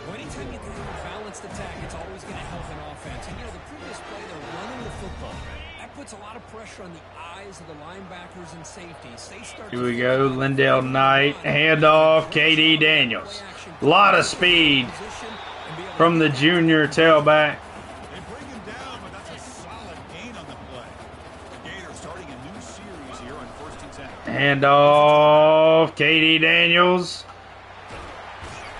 Well, anytime you can have a balanced attack, it's always going to help an offense. And, you know, the previous play, they're running the football. That puts a lot of pressure on the eyes of the linebackers and safeties. They start Here we go. Lindell Knight. Handoff. KD Daniels. A lot of speed from the junior tailback. They bring him down, but that's a solid gain on the play. The Gators starting a new series here on 1st and 10. Handoff. KD Daniels.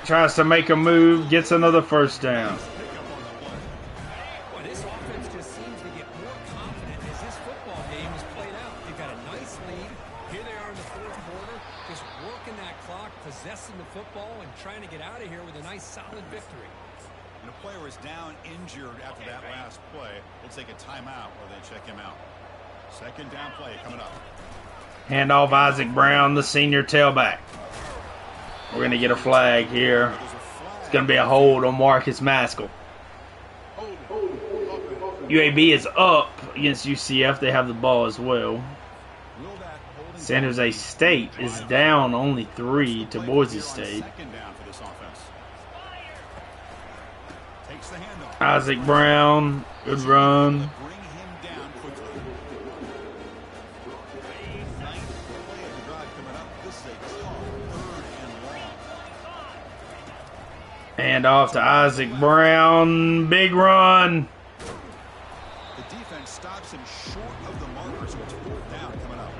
Tries to make a move. Gets another 1st down. Pick up on the play. Well, this offense just seems to get more confident as this football game is played out. They've got a nice lead. Here they are in the 4th quarter, just working that clock, possessing the football, and trying to get out of here with a nice, solid victory. When a player is down injured after that last play, we'll take a timeout or they check him out. Second down play coming up. Handoff Isaac Brown, the senior tailback. We're going to get a flag here. There's a flag. It's going to be a hold on Marcus Maskell. UAB is up against UCF. They have the ball as well. Will that holding San Jose State is down only 3 to Boise State. Second down for this offense. Takes the handoff. Isaac Brown, good run. Bring him down quickly. Ninth play of the drive coming up. This is a tough 3rd and long. And off to Isaac Brown. Big run. The defense stops him short of the marker, so it's 4th down coming up.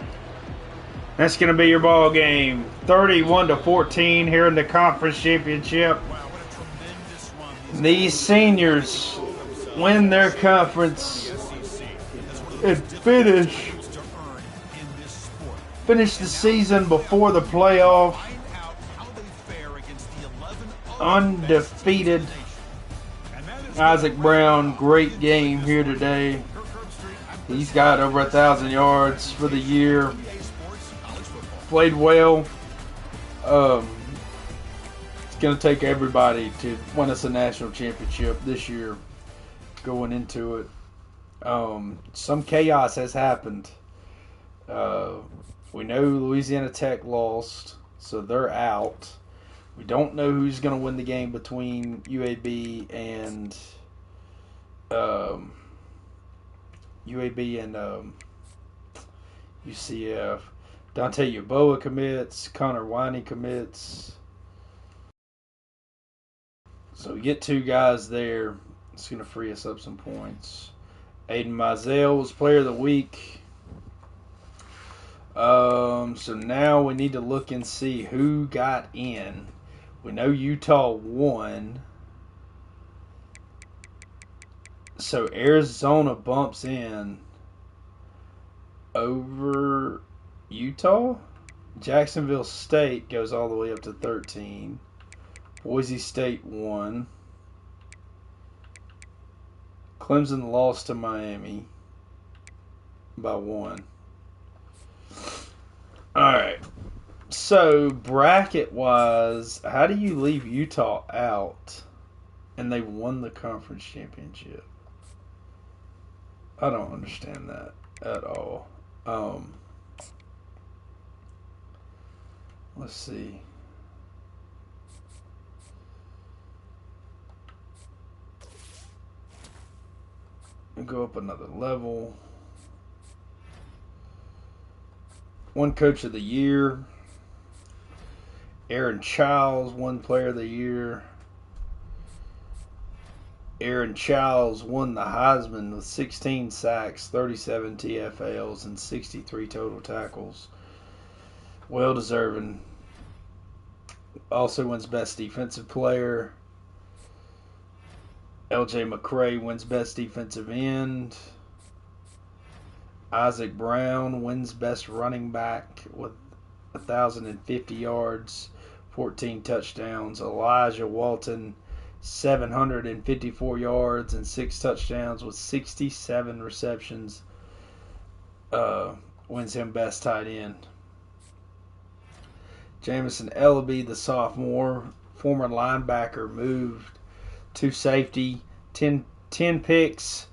That's going to be your ball game. 31-14 here in the conference championship. Wow, what a tremendous run. These seniors win their conference. SEC. That's one of the and most difficult finish titles to earn in this sport. the season before the playoff Find out how they fare against the 11 other undefeated. best teams in the nation. And that is Isaac Brown, great game here today. He's got over 1,000 yards for the year. Played well. It's going to take everybody to win us a national championship this year going into it. Some chaos has happened. We know Louisiana Tech lost, so they're out. We don't know who's going to win the game between UAB and UCF. Dante Yaboa commits. Connor Winey commits. So we get 2 guys there. It's going to free us up some points. Aiden Mizell was player of the week. So now we need to look and see who got in. We know Utah won. So Arizona bumps in over Utah. Jacksonville State goes all the way up to 13. Boise State won. Clemson lost to Miami by 1. Alright. So, bracket-wise, how do you leave Utah out and they won the conference championship? I don't understand that at all. Let's see. And go up another level. One coach of the year. Aaron Childs, one player of the year. Aaron Childs won the Heisman with 16 sacks, 37 TFLs, and 63 total tackles. Well deserving. Also wins Best Defensive Player. LJ McCray wins Best Defensive End. Isaac Brown wins Best Running Back with 1,050 yards, 14 touchdowns. Elijah Walton, 754 yards and 6 touchdowns with 67 receptions. Wins him Best Tight End. Jamison Ellaby, the sophomore, former linebacker, moved to safety. 10 picks,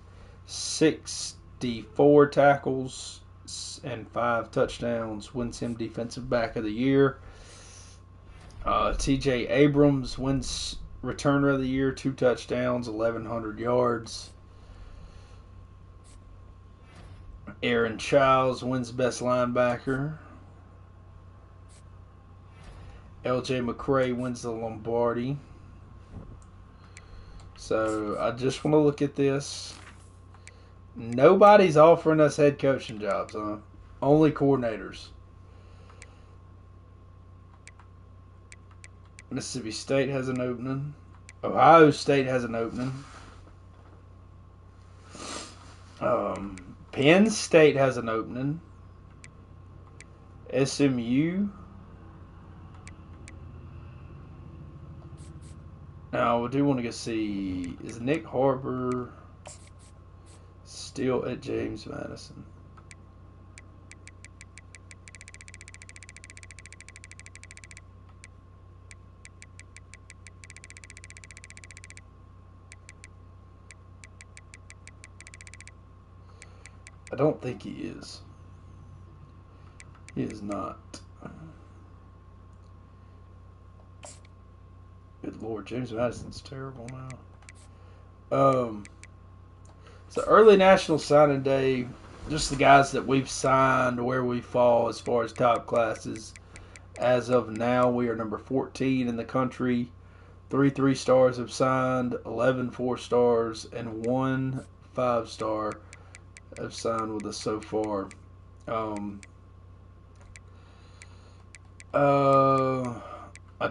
64 tackles, and 5 touchdowns. Wins him Defensive Back of the Year. TJ Abrams wins Returner of the Year, 2 touchdowns, 1,100 yards. Aaron Childs wins Best Linebacker. LJ McCray wins the Lombardi. So I just want to look at this. Nobody's offering us head coaching jobs, huh? Only coordinators. Mississippi State has an opening. Ohio State has an opening. Penn State has an opening. SMU. Now, I do want to go see, is Nick Harbor still at James Madison? I don't think he is. He is not. Good Lord, James Madison's terrible now. So early National Signing Day, just the guys that we've signed, where we fall as far as top classes. As of now, we are number 14 in the country. 3 3-stars have signed, 11 4-stars, and 1 5-star have signed with us so far. I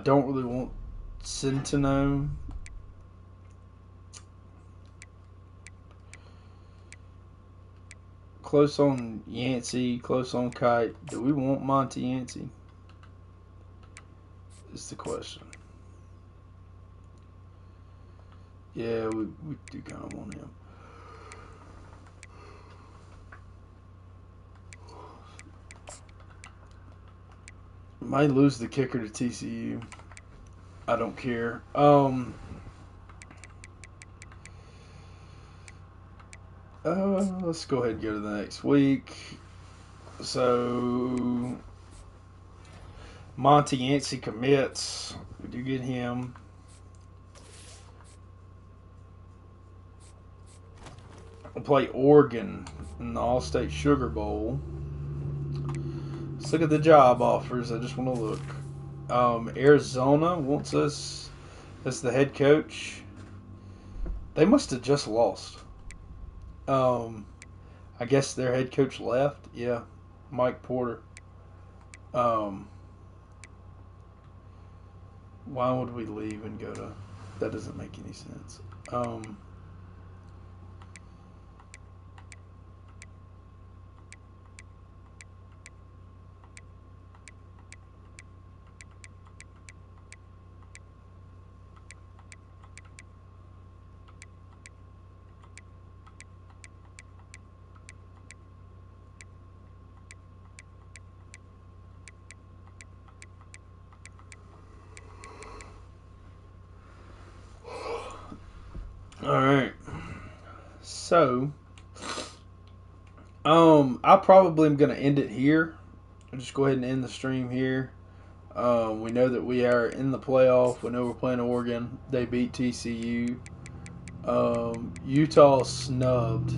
don't really want Centeno. Close on Yancey, close on Kite. Do we want Monty Yancey? Is the question. Yeah, we do kind of want him. Might lose the kicker to TCU. I don't care. Let's go ahead and go to the next week. So Monty Yancey commits. We do get him. We'll play Oregon in the All-State Sugar Bowl. Let's look at the job offers. I just want to look. Arizona wants us as the head coach. They must have just lost. I guess their head coach left. Yeah, Mike Porter. Why would we leave and go to? That doesn't make any sense. All right. So, I probably am going to end it here. I'll just go ahead and end the stream here. We know that we are in the playoff. We know we're playing Oregon. They beat TCU. Utah snubbed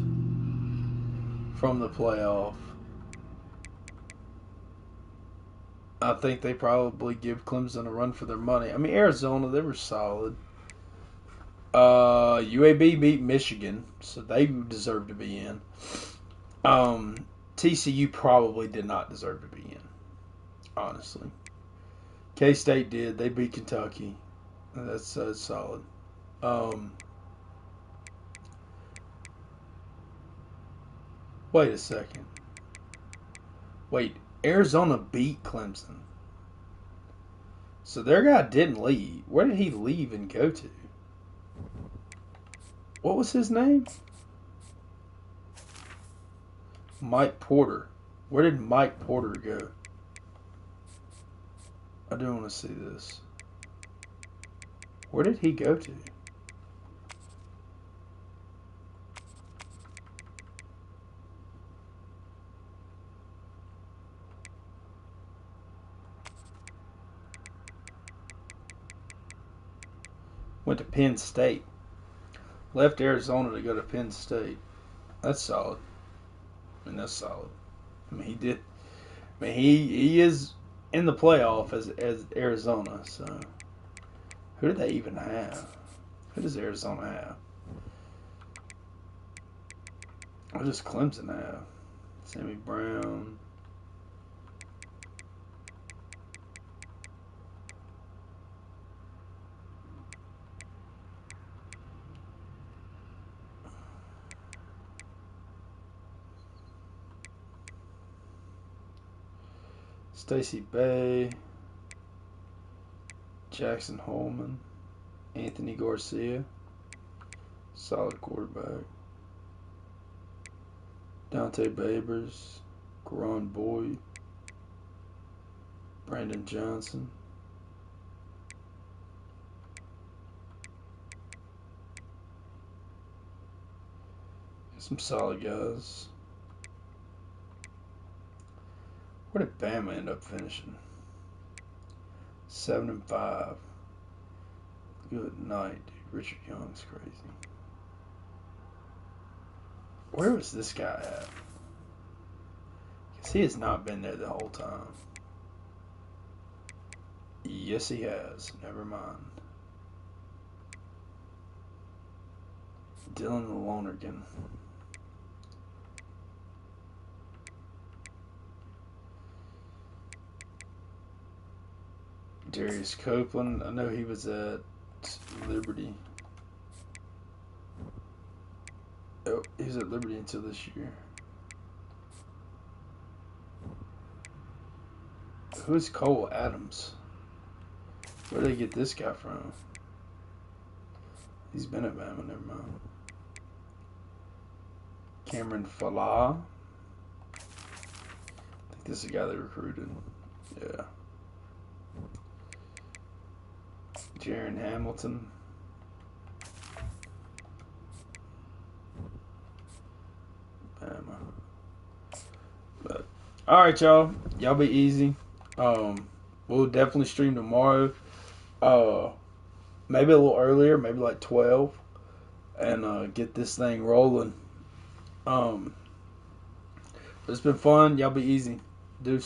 from the playoff. I think they probably give Clemson a run for their money. I mean, Arizona, they were solid. UAB beat Michigan, so they deserve to be in. TCU probably did not deserve to be in, honestly. K-State did. They beat Kentucky. That's solid. Wait a second. Wait, Arizona beat Clemson. So their guy didn't leave. Where did he leave and go to? What was his name? Mike Porter. Where did Mike Porter go? I do want to see this. Where did he go to? Went to Penn State. Left Arizona to go to Penn State. That's solid. I mean, that's solid. I mean, he did. I mean, he is in the playoff as Arizona. So, who do they even have? Who does Arizona have? What does Clemson have? Sammy Brown. Stacey Bay, Jackson Holman, Anthony Garcia, solid quarterback. Dante Babers, Garon Boyd, Brandon Johnson. Some solid guys. Where did Bama end up finishing? 7-5. Good night, dude. Richard Young's crazy. Where was this guy at? Because he has not been there the whole time. Yes, he has. Never mind. Dylan Lonergan. Darius Copeland. I know he was at Liberty. Oh, he was at Liberty until this year. Who's Cole Adams? Where did they get this guy from? He's been at Bama, never mind. Cameron Falah. I think this is the guy they recruited. Yeah. Jaron Hamilton. Bama. But alright, y'all. Y'all be easy. We'll definitely stream tomorrow. Maybe a little earlier, maybe like 12. And get this thing rolling. It's been fun. Y'all be easy. Deuces.